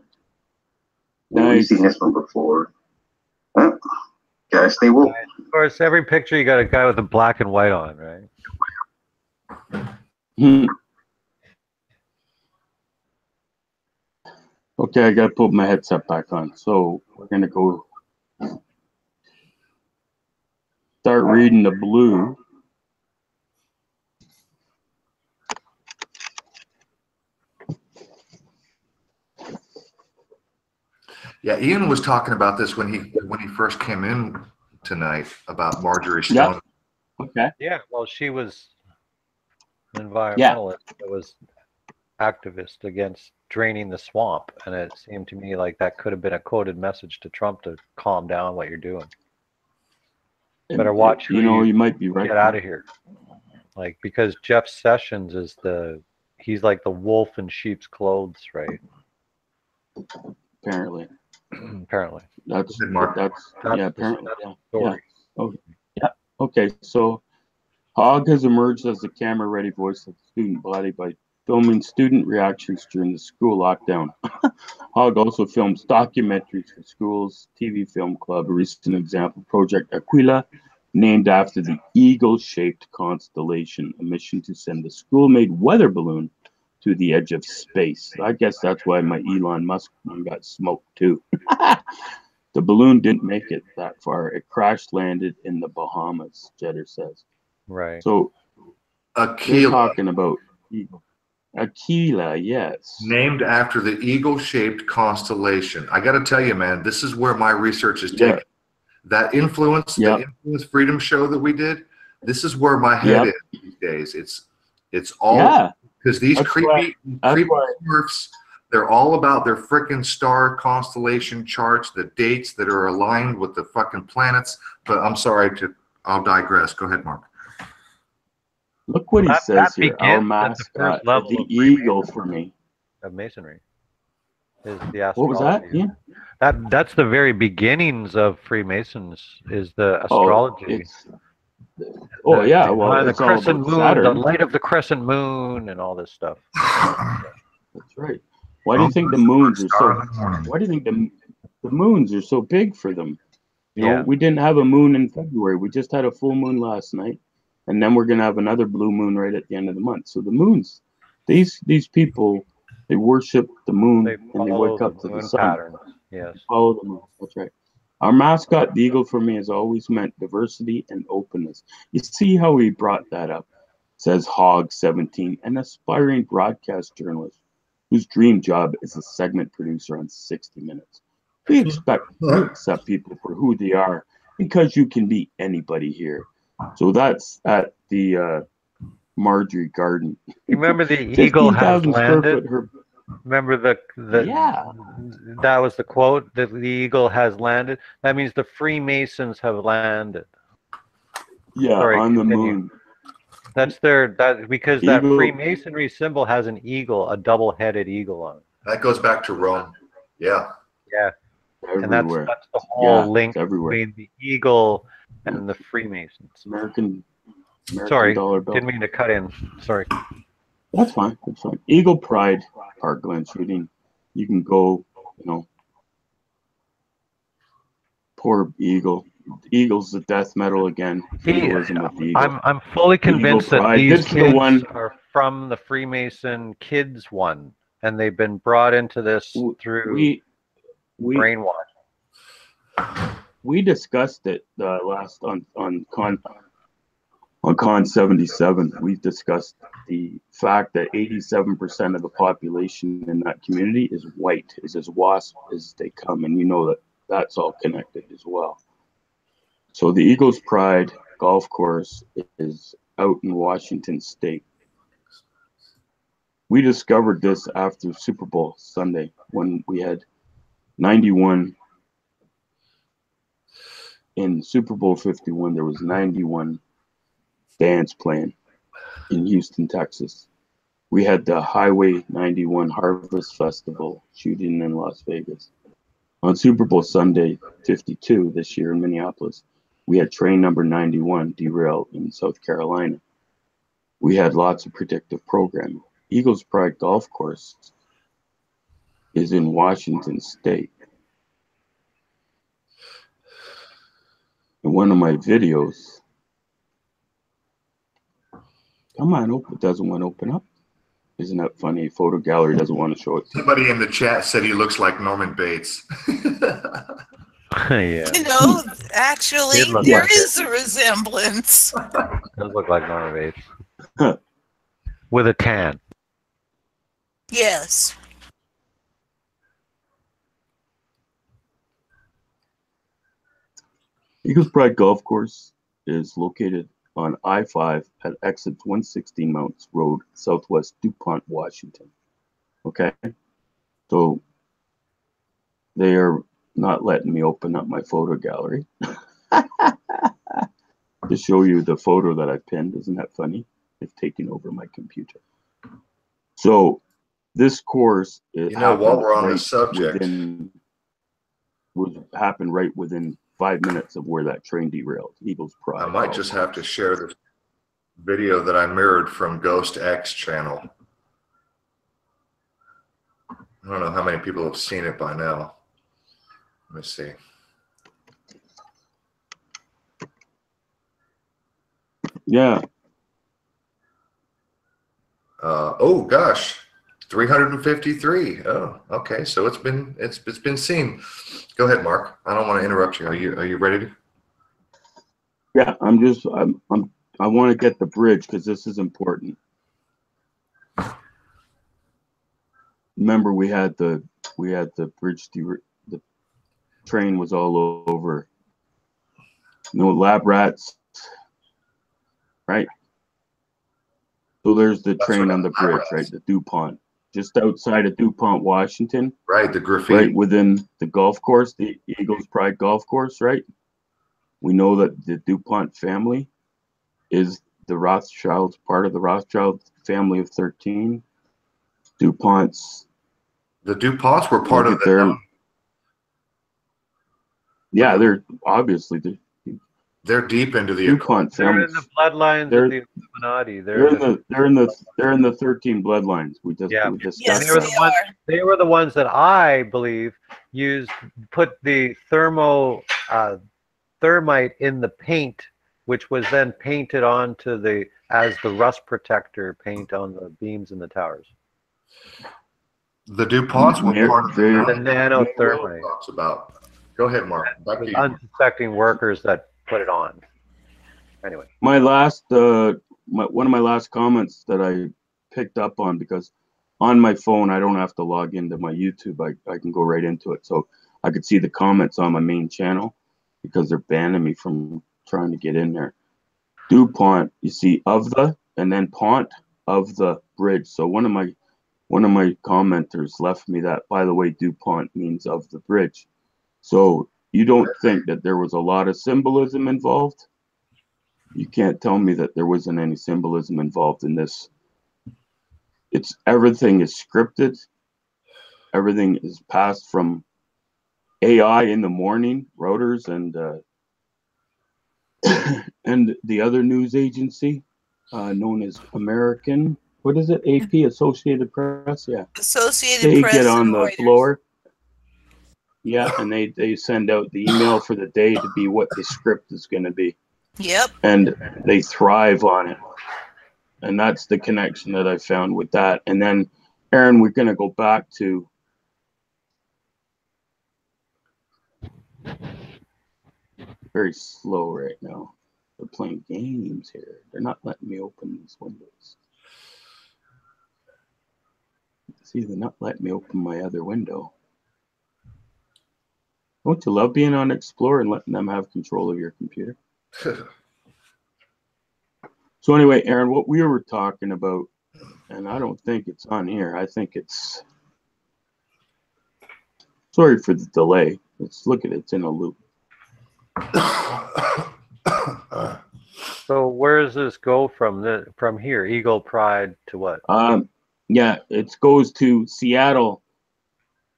Speaker 10: We've seen this one before. Well, gotta stay woke.
Speaker 3: Of course, every picture you got a guy with a black and white on, right?
Speaker 4: Okay, I gotta put my headset back on. So we're gonna go start reading the blue.
Speaker 1: Yeah, Ian was talking about this when he first came in tonight about Marjorie Stone.
Speaker 4: Yep. Okay.
Speaker 3: Yeah, well, she was an environmentalist that was activist against draining the swamp, and it seemed to me like that could have been a coded message to Trump to calm down what you're doing. Better watch.
Speaker 4: You might be right.
Speaker 3: Get out of here, like, because Jeff Sessions is he's like the wolf in sheep's clothes, right?
Speaker 4: Apparently.
Speaker 1: That's
Speaker 4: yeah, apparently. Yeah. Oh, yeah. Okay, so Hogg has emerged as the camera-ready voice of the student body by filming student reactions during the school lockdown. Hogg also films documentaries for schools, TV Film Club, a recent example, Project Aquila, named after the eagle-shaped constellation, a mission to send a school-made weather balloon to the edge of space. I guess that's why my Elon Musk one got smoked too. The balloon didn't make it that far. It crash landed in the Bahamas, Jetter says.
Speaker 3: Right.
Speaker 4: So
Speaker 1: Aquila.
Speaker 4: they're talking about Aquila, yes.
Speaker 1: Named after the eagle-shaped constellation. I got to tell you, man, this is where my research is taking. That influence,
Speaker 4: Yep.
Speaker 1: the influence freedom show that we did. This is where my head
Speaker 4: Yep.
Speaker 1: is these days. It's all
Speaker 4: Yeah.
Speaker 1: because these
Speaker 4: That's
Speaker 1: creepy
Speaker 4: why-
Speaker 1: Smurfs, they're all about their freaking star constellation charts, the dates that are aligned with the fucking planets. But I'm sorry I'll digress. Go ahead, Mark.
Speaker 4: Look what he
Speaker 3: That
Speaker 4: says here.
Speaker 3: begins
Speaker 4: Our
Speaker 3: at the
Speaker 4: mascot,
Speaker 3: first level
Speaker 4: the
Speaker 3: of
Speaker 4: eagle for me.
Speaker 3: Of masonry is the
Speaker 4: What was that?
Speaker 3: astrology.
Speaker 4: Yeah.
Speaker 3: That's the very beginnings of Freemasons is the
Speaker 4: Oh,
Speaker 3: astrology.
Speaker 4: yeah. Well,
Speaker 3: the
Speaker 4: it's all
Speaker 3: crescent
Speaker 4: about
Speaker 3: moon,
Speaker 4: Saturn.
Speaker 3: the light of the crescent moon, and all this stuff.
Speaker 4: That's right. Why do you think the moons are so? Why do you think the moons are so big for them? You know, we didn't have a moon in February. We just had a full moon last night, and then we're gonna have another blue moon right at the end of the month. So the moons, these people, they worship the moon and they wake up to the sun.
Speaker 3: Pattern. Yes.
Speaker 4: Follow the moon. That's right. Our mascot, the eagle, for me, has always meant diversity and openness. You see how he brought that up? Says Hog 17, an aspiring broadcast journalist whose dream job is a segment producer on 60 Minutes. We accept people for who they are because you can be anybody here. So that's at the Marjorie Garden.
Speaker 3: Remember the eagle has
Speaker 4: 15,000 square
Speaker 3: landed?
Speaker 4: foot.
Speaker 3: Remember that was the quote that the eagle has landed. That means the Freemasons have landed.
Speaker 4: Yeah,
Speaker 3: Sorry,
Speaker 4: on the
Speaker 3: continue.
Speaker 4: moon.
Speaker 3: That's because
Speaker 4: Eagle.
Speaker 3: that Freemasonry symbol has an eagle, a double-headed eagle on it.
Speaker 1: That goes back to Rome. Yeah.
Speaker 3: Yeah.
Speaker 4: Everywhere.
Speaker 3: And that's the whole link
Speaker 4: everywhere.
Speaker 3: between the eagle and the Freemasons.
Speaker 4: American
Speaker 3: Sorry,
Speaker 4: dollar bill.
Speaker 3: didn't mean to cut in. Sorry.
Speaker 4: That's fine. That's fine. Eagle Pride, Park Glen shooting. You can go, poor eagle. Eagle's the death metal again. Feudalism with the eagle.
Speaker 3: I'm fully convinced that these kids are from the Freemason Kids one, and they've been brought into this through brainwash.
Speaker 4: We discussed it last on Con 77. We discussed the fact that 87% of the population in that community is white, is as WASP as they come, and you know that that's all connected as well. So the Eagles Pride golf course is out in Washington State. We discovered this after Super Bowl Sunday when we had 91 in Super Bowl 51. There was 91 bands playing in Houston, Texas. We had the Highway 91 Harvest Festival shooting in Las Vegas. On Super Bowl Sunday 52 this year in Minneapolis, we had train number 91 derail in South Carolina. We had lots of predictive programming. Eagles Pride Golf Course is in Washington State. In one of my videos, come on, it doesn't want to open up. Isn't that funny? Photo gallery doesn't want to show it.
Speaker 1: Somebody in the chat said he looks like Norman Bates.
Speaker 3: Yeah.
Speaker 2: Actually, there is a resemblance.
Speaker 3: Does look like Norman Bates. With a tan.
Speaker 2: Yes.
Speaker 4: Eagles Pride Golf Course is located on I-5 at exit 116 Mounts Road, Southwest DuPont, Washington. Okay? So they are not letting me open up my photo gallery to show you the photo that I pinned. Isn't that funny? They've taken over my computer. So this course,
Speaker 1: while we're on the subject,
Speaker 4: happened right within 5 minutes of where that train derailed. Eagles Pride.
Speaker 1: I might just have to share this video that I mirrored from Ghost X channel. I don't know how many people have seen it by now. Let me see.
Speaker 4: Yeah.
Speaker 1: Oh gosh, 353. Oh, okay. So it's been seen. Go ahead, Mark. I don't want to interrupt you. Are you ready to?
Speaker 4: Yeah, I want to get the bridge because this is important. Remember, we had the bridge. The train was all over No lab rats, right? So there's the train on the bridge, right? The DuPont, just outside of DuPont, Washington.
Speaker 1: Right, the graffiti.
Speaker 4: Right within the golf course, the Eagles Pride golf course, right? We know that the DuPont family is the Rothschilds, part of the Rothschild family of 13. DuPonts.
Speaker 1: The DuPonts were part of the.
Speaker 4: Yeah, they're obviously
Speaker 1: they're deep into the
Speaker 4: DuPont family.
Speaker 3: They're in the bloodlines of the Illuminati. They're
Speaker 4: in the 13 bloodlines. We discussed.
Speaker 2: Yes,
Speaker 3: they were the ones that I believe put the thermite in the paint, which was then painted onto as the rust protector paint on the beams in the towers.
Speaker 1: The DuPonts were part of the
Speaker 3: nanothermite.
Speaker 1: Talks about. Go ahead, Mark.
Speaker 3: Unsuspecting workers that put it on. Anyway,
Speaker 4: my last one of my last comments that I picked up on, because on my phone I don't have to log into my YouTube. I can go right into it, so I could see the comments on my main channel because they're banning me from trying to get in there. DuPont, you see, of the, and then pont of the bridge. So one of my commenters left me that, by the way, DuPont means of the bridge. So you don't think that there was a lot of symbolism involved? You can't tell me that there wasn't any symbolism involved in this. Everything is scripted. Everything is passed from AI in the morning, Reuters and the other news agency known as American. What is it? AP, Associated Press. Yeah.
Speaker 2: Associated Press.
Speaker 4: They get on the
Speaker 2: Reuters.
Speaker 4: floor. Yeah, and they send out the email for the day to be what the script is going to be.
Speaker 2: Yep.
Speaker 4: And they thrive on it. And that's the connection that I found with that. And then, Aaron, we're going to go back to very slow right now. They're playing games here. They're not letting me open these windows. See, they're not letting me open my other window. Don't you love being on Explorer and letting them have control of your computer? So anyway, Aaron, what we were talking about, and I don't think it's on here. I think it's, sorry for the delay. Let's look at it. It's in a loop.
Speaker 3: So where does this go from here? Eagle Pride to what?
Speaker 4: Yeah, it goes to Seattle.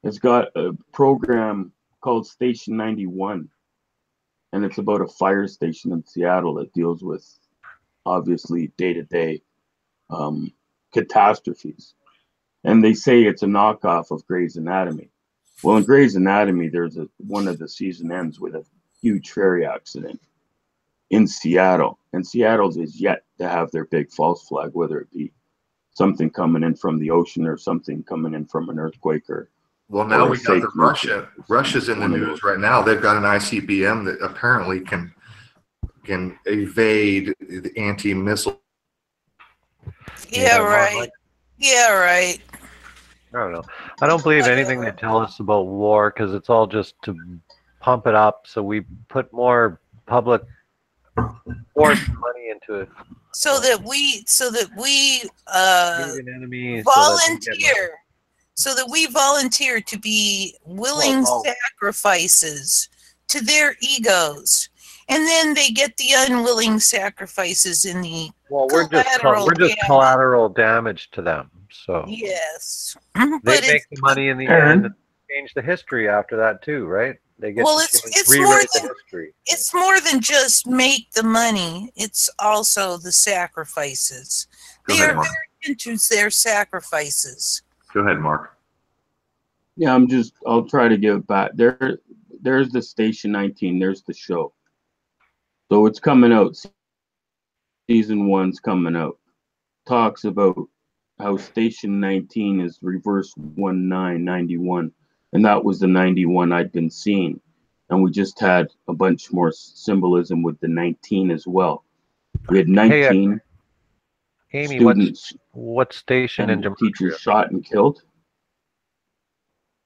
Speaker 4: It's got a program called Station 91, and it's about a fire station in Seattle that deals with obviously day-to-day catastrophes. And they say it's a knockoff of Grey's Anatomy. Well, in Grey's Anatomy, there's one of the season ends with a huge ferry accident in Seattle, and Seattle is yet to have their big false flag, whether it be something coming in from the ocean or something coming in from an earthquake or.
Speaker 1: Well, now we got the Russia. Russia's in the news right now. They've got an ICBM that apparently can evade the anti-missile.
Speaker 2: Yeah, right. Yeah, right.
Speaker 3: I don't know. I don't believe anything they tell us about war because it's all just to pump it up so we put more public force and money into it.
Speaker 2: So that we volunteer to be willing sacrifices to their egos, and then they get the unwilling sacrifices in the
Speaker 3: we're just collateral damage to them. So
Speaker 2: yes,
Speaker 3: they make the money in the end and change the history after that too, right? They get
Speaker 2: it's more than just make the money. It's also the sacrifices. They are very into their sacrifices.
Speaker 1: Go ahead, Mark.
Speaker 4: Yeah, I'll try to give back. There's the Station 19. There's the show. So it's coming out. Season 1's coming out. Talks about how Station 19 is reverse 1991. And that was the 91 I'd been seeing. And we just had a bunch more symbolism with the 19 as well. We had 19
Speaker 3: Amy,
Speaker 4: students.
Speaker 3: What station in
Speaker 4: teachers shot and killed?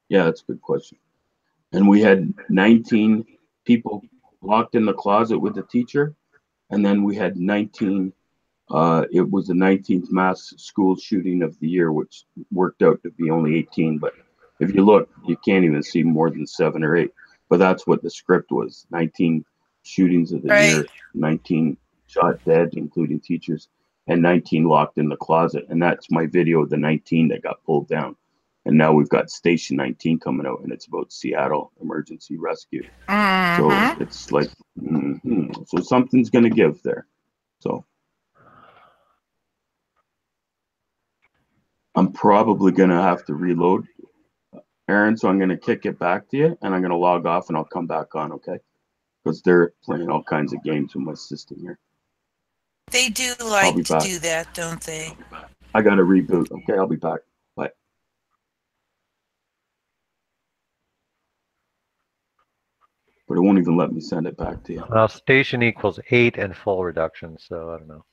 Speaker 4: Yeah, that's a good question. And we had 19 people locked in the closet with the teacher, and then we had 19. It was the 19th mass school shooting of the year, which worked out to be only 18. But if you look, you can't even see more than 7 or 8. But that's what the script was: 19 shootings of the year, 19 shot dead, including teachers, and 19 locked in the closet. And that's my video of the 19 that got pulled down. And now we've got Station 19 coming out, and it's about Seattle emergency rescue. So it's like, so something's going to give there. So I'm probably going to have to reload, Aaron. So I'm going to kick it back to you, and I'm going to log off, and I'll come back on, okay? Because they're playing all kinds of games with my system here.
Speaker 2: They do like to do that, don't they?
Speaker 4: I got to reboot. Okay, I'll be back. Bye. But it won't even let me send it back to you.
Speaker 3: Well, station equals 8 and full reduction, so I don't know.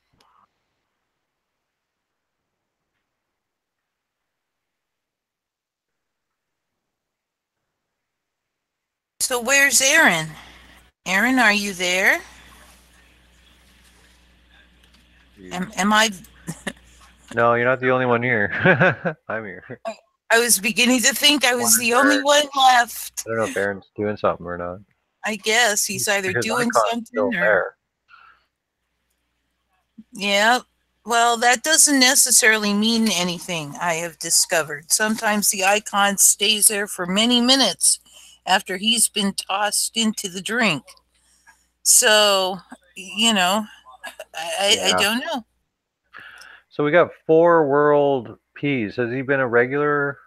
Speaker 2: So where's Aaron? Aaron, are you there? Am I?
Speaker 3: No, you're not the only one here. I'm here.
Speaker 2: I was beginning to think I was the only one left.
Speaker 3: I don't know if Aaron's doing something or not.
Speaker 2: I guess he's either
Speaker 3: His
Speaker 2: doing
Speaker 3: icon's
Speaker 2: something
Speaker 3: still
Speaker 2: or...
Speaker 3: there.
Speaker 2: Yeah, well, that doesn't necessarily mean anything, I have discovered. Sometimes the icon stays there for many minutes after he's been tossed into the drink. So, you know, I don't know.
Speaker 3: So we got 4 world Ps. Has he been a regular?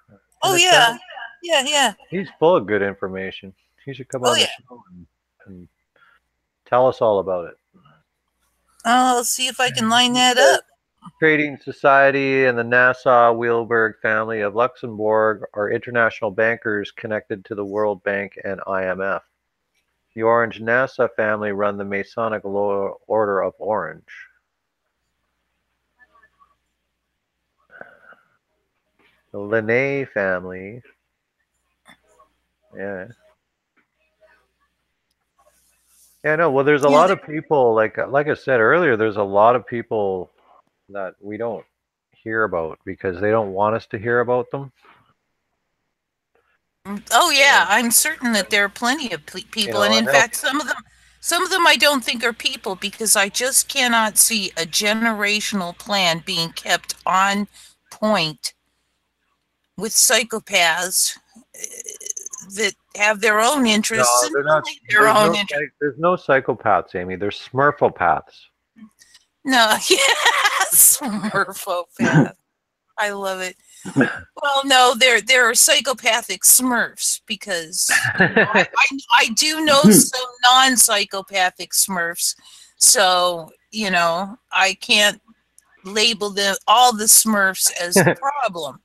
Speaker 2: Oh, yeah. Yeah.
Speaker 3: He's full of good information. He should come on the show and tell us all about it.
Speaker 2: I'll see if I can line that up.
Speaker 3: Trading Society and the Nassau-Weilburg family of Luxembourg are international bankers connected to the World Bank and IMF. The Orange-Nassau family run the Masonic Order of Orange. The Linné family. Yeah. Yeah, no, well, there's a lot of people, like I said earlier, there's a lot of people that we don't hear about because they don't want us to hear about them.
Speaker 2: Oh, yeah, I'm certain that there are plenty of people, and in fact, some of them I don't think are people because I just cannot see a generational plan being kept on point with psychopaths that have their own interests.
Speaker 3: No, they're not. There's no psychopaths, Amy. There's smurfopaths.
Speaker 2: No, yes, smurfopaths. I love it. Well, no, there are psychopathic smurfs because I do know some non-psychopathic smurfs. So, you know, I can't label them all the smurfs as the problem.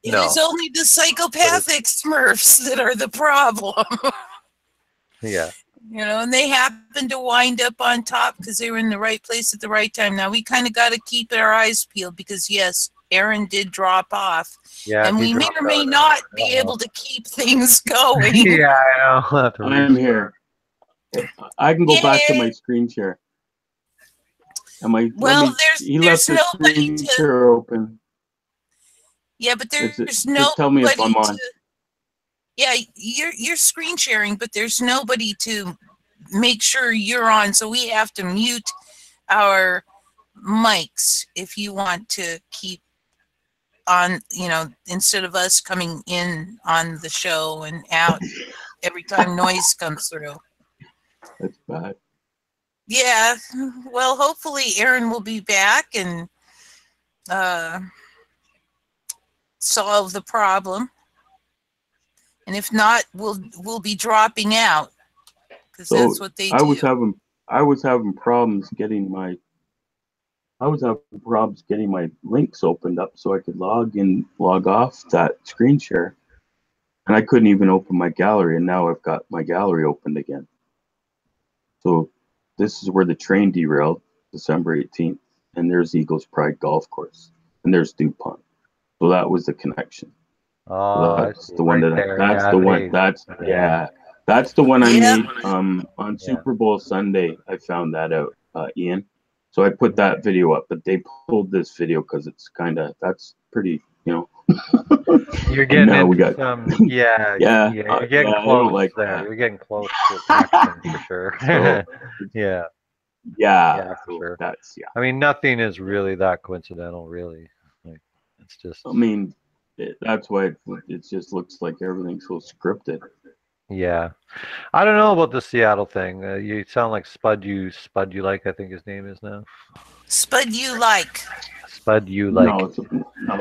Speaker 2: It is only the psychopathic smurfs that are the problem.
Speaker 3: Yeah.
Speaker 2: You know, and they happen to wind up on top because they were in the right place at the right time. Now, we kind of got to keep our eyes peeled because, yes, Aaron did drop off.
Speaker 3: Yeah,
Speaker 2: and we may or may not be able to keep things going.
Speaker 3: Yeah, I know.
Speaker 4: I'm here. I can go back to my screen share.
Speaker 2: Well, there's nobody
Speaker 4: to share open.
Speaker 2: Yeah, but there's nobody
Speaker 4: just tell me if I'm on.
Speaker 2: Yeah, you're screen sharing, but there's nobody to make sure you're on, so we have to mute our mics if you want to keep on, you know, instead of us coming in on the show and out every time noise comes through.
Speaker 4: That's bad.
Speaker 2: Yeah, well, hopefully Aaron will be back and solve the problem. And if not, we'll be dropping out because that's what they do.
Speaker 4: I was having problems getting my links opened up so I could log off that screen share, and I couldn't even open my gallery. And now I've got my gallery opened again. So this is where the train derailed, December 18th, and there's Eagles Pride Golf Course, and there's DuPont. So that was the connection.
Speaker 3: Oh,
Speaker 4: that's the one that. That's the one. That's the one I
Speaker 2: Yep.
Speaker 4: made on Super Bowl Sunday. I found that out, Ian. So I put that video up, but they pulled this video because it's that's pretty,
Speaker 3: You're getting
Speaker 4: now we
Speaker 3: into
Speaker 4: got
Speaker 3: some, yeah,
Speaker 4: yeah,
Speaker 3: you're getting
Speaker 4: I
Speaker 3: close
Speaker 4: don't like
Speaker 3: there.
Speaker 4: that.
Speaker 3: You're getting close to connection for sure.
Speaker 4: So,
Speaker 3: Yeah,
Speaker 4: yeah,
Speaker 3: for
Speaker 4: so
Speaker 3: sure.
Speaker 4: that's
Speaker 3: I mean, nothing is really that coincidental, really. Like, it's just.
Speaker 4: I mean, that's why it just looks like everything's so scripted.
Speaker 3: Yeah, I don't know about the Seattle thing. You sound like Spud you like, I think his name is now.
Speaker 2: Spud you like.
Speaker 3: Spud you like.
Speaker 4: No,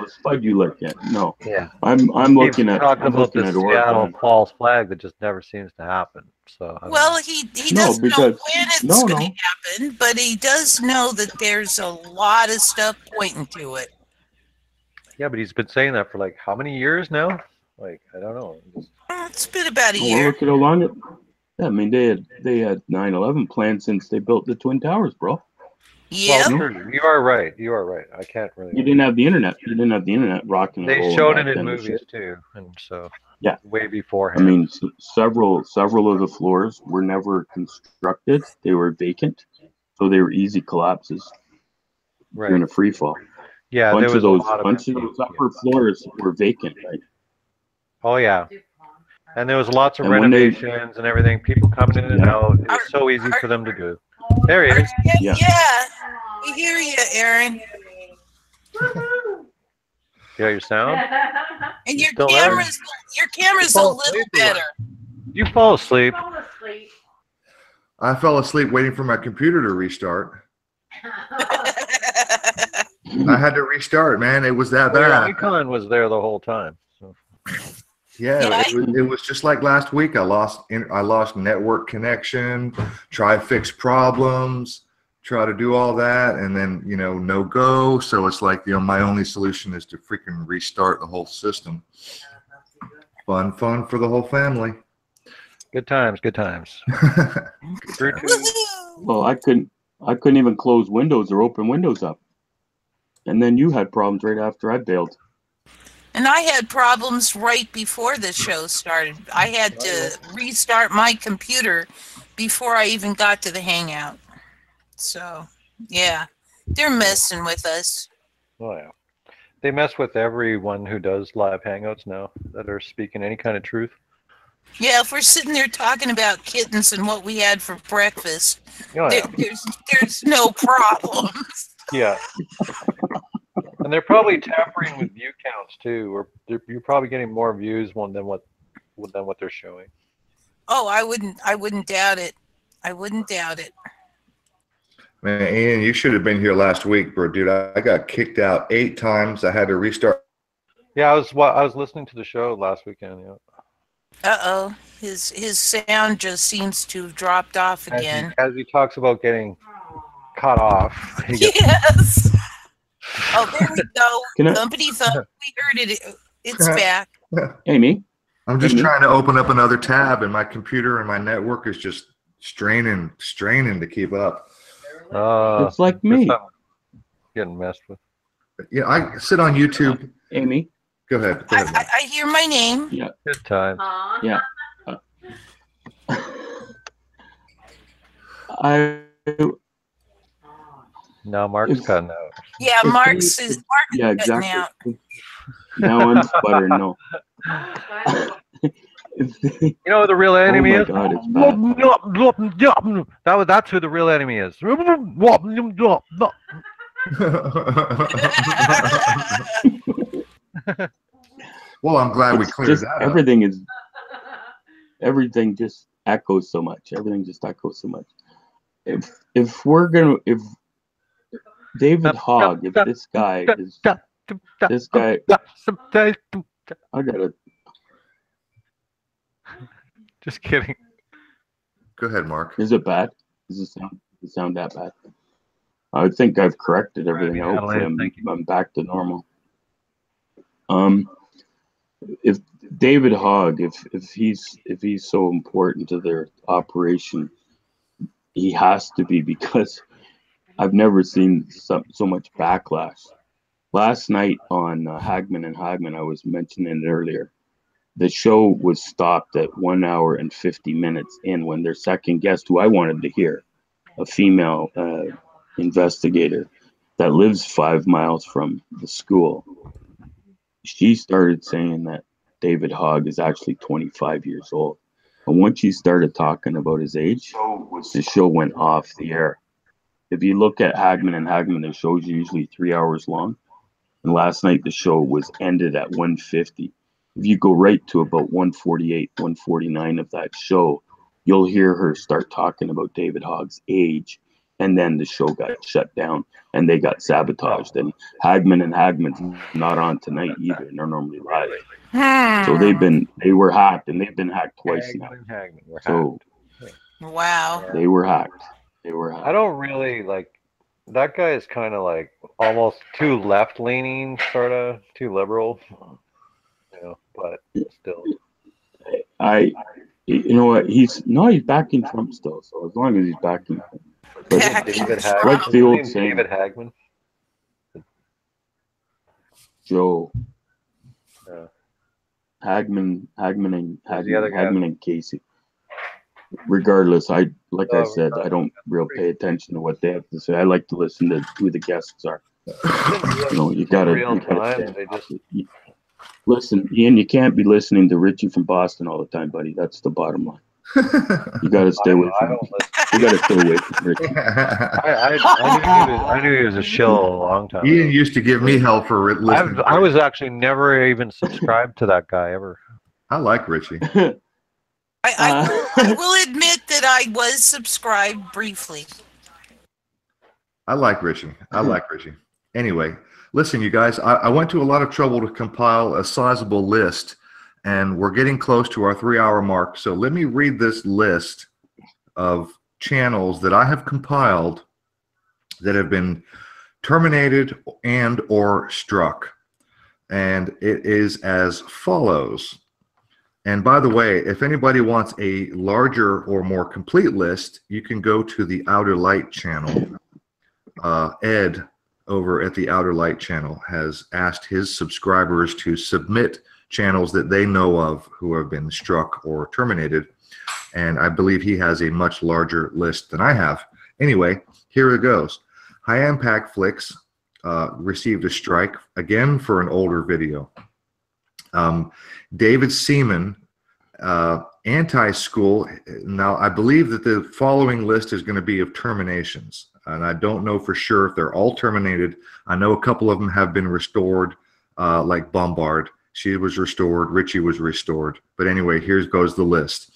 Speaker 4: Spud you like it. No.
Speaker 3: Yeah.
Speaker 4: I'm looking at
Speaker 3: the Seattle false flag that just never seems to happen. So.
Speaker 2: Well, he doesn't know when it's going to happen, but he does know that there's a lot of stuff pointing to it.
Speaker 3: Yeah, but he's been saying that for like how many years now? Like, I don't know.
Speaker 2: It's been about a year.
Speaker 4: Look at how long it. Yeah, I mean they had 9/11 planned since they built the Twin Towers, bro.
Speaker 2: Yeah.
Speaker 3: Well, you are right. You are right. I can't really.
Speaker 4: You didn't have the internet. You didn't have the internet rocking.
Speaker 3: They showed it in movies too, and so
Speaker 4: yeah,
Speaker 3: way beforehand.
Speaker 4: I mean, several of the floors were never constructed. They were vacant, so they were easy collapses during a free fall.
Speaker 3: Yeah,
Speaker 4: bunch
Speaker 3: there was
Speaker 4: of those upper floors were vacant, right?
Speaker 3: Oh yeah, and there was lots of renovations and everything. People coming in and out. It was so easy for them to do. There he is.
Speaker 2: Yeah, we hear you, Aaron.
Speaker 3: You got your sound?
Speaker 2: And your camera's a little better.
Speaker 3: You fall asleep.
Speaker 1: I fell asleep waiting for my computer to restart. I had to restart, man. It was that bad.
Speaker 3: Icon was there the whole time. So.
Speaker 1: Yeah, it was just like last week. I lost network connection, try fix problems, try to do all that, and then no go. So it's like my only solution is to freaking restart the whole system. Fun for the whole family.
Speaker 3: Good times.
Speaker 4: Well, I couldn't even close Windows or open Windows up, and then you had problems right after I bailed.
Speaker 2: And I had problems right before the show started. I had to restart my computer before I even got to the Hangout. So, yeah, they're messing with us.
Speaker 3: Oh, yeah. They mess with everyone who does live Hangouts now that are speaking any kind of truth.
Speaker 2: Yeah, if we're sitting there talking about kittens and what we had for breakfast, there's no problems.
Speaker 3: Yeah. And they're probably tampering with view counts too, or you're probably getting more views than what they're showing.
Speaker 2: Oh, I wouldn't doubt it. I wouldn't doubt it.
Speaker 1: Man, Ian, you should have been here last week, bro, dude. I got kicked out 8 times. I had to restart.
Speaker 3: Yeah, I was listening to the show last weekend. Yeah.
Speaker 2: Uh-oh, his sound just seems to have dropped off again.
Speaker 3: As he talks about getting cut off.
Speaker 2: Yes. Oh, there we go. Somebody thought we heard it. It's back.
Speaker 4: Amy?
Speaker 1: I'm just trying to open up another tab, and my computer and my network is just straining to keep up.
Speaker 4: It's like me.
Speaker 3: Getting messed with.
Speaker 1: Yeah, I sit on YouTube.
Speaker 4: Amy?
Speaker 1: Go ahead.
Speaker 2: I hear my name.
Speaker 4: Yeah.
Speaker 3: Good time.
Speaker 4: Yeah.
Speaker 3: Now Mark's cutting out.
Speaker 2: Yeah, Mark's
Speaker 4: yeah,
Speaker 2: cutting out.
Speaker 4: Now I'm sputtering. No.
Speaker 3: You know who the real enemy is?
Speaker 4: God,
Speaker 3: that's who the real enemy is.
Speaker 1: Well, I'm glad we cleared that up.
Speaker 4: Everything just echoes so much. Everything just echoes so much. If David Hogg, if this guy, I gotta.
Speaker 3: Just kidding.
Speaker 1: Go ahead, Mark.
Speaker 4: Is it bad? Does it sound that bad? I think I've corrected everything. Hopefully, I'm back to normal. If David Hogg, if he's so important to their operation, he has to be, because I've never seen so much backlash. Last night on Hagman and Hagman, I was mentioning it earlier. the show was stopped at 1 hour and 50 minutes in when their second guest, who I wanted to hear, a female investigator that lives 5 miles from the school, she started saying that David Hogg is actually 25 years old. And once she started talking about his age, the show went off the air. If you look at Hagman and Hagman, the show's usually 3 hours long. And last night the show was ended at 1:50. If you go right to about 1:48, 1:49 of that show, you'll hear her start talking about David Hogg's age. And then the show got shut down and they got sabotaged. And Hagman's not on tonight either. And they're normally live. So they were hacked, and they've been hacked twice now. So
Speaker 2: wow.
Speaker 4: They were hacked. They were hacked.
Speaker 3: I don't really like that guy is kind of like almost too left leaning, sort of too liberal. You know, but still.
Speaker 4: You know what? He's backing Trump still. So as long as he's backing Trump.
Speaker 3: David Hagman.
Speaker 4: What's the old saying?
Speaker 3: David Hagman.
Speaker 4: Joe. Hagman and Casey. Regardless, I said, I don't real pay attention to what they have to say. I like to listen to who the guests are. You gotta listen, Ian. You can't be listening to Richie from Boston all the time, buddy. That's the bottom line. You gotta stay away from him. You gotta stay away from Richie.
Speaker 3: I knew he was a shill a long time.
Speaker 1: Ian used to give me hell for listening.
Speaker 3: I was actually never even subscribed to that guy ever.
Speaker 1: I like Richie.
Speaker 2: I will admit that I was subscribed briefly.
Speaker 1: I like Richie. Anyway, listen, you guys, I went to a lot of trouble to compile a sizable list, and we're getting close to our 3-hour mark. So let me read this list of channels that I have compiled that have been terminated and or struck. And it is as follows. And by the way, if anybody wants a larger or more complete list, you can go to the Outer Light channel. Ed over at the Outer Light channel has asked his subscribers to submit channels that they know of who have been struck or terminated. And I believe he has a much larger list than I have. Anyway, here it goes. High Impact Flicks received a strike, again for an older video. David Seaman, Anti-School. Now, I believe that the following list is going to be of terminations. And I don't know for sure if they're all terminated. I know a couple of them have been restored, like Bombard. She was restored. Richie was restored. But anyway, here goes the list.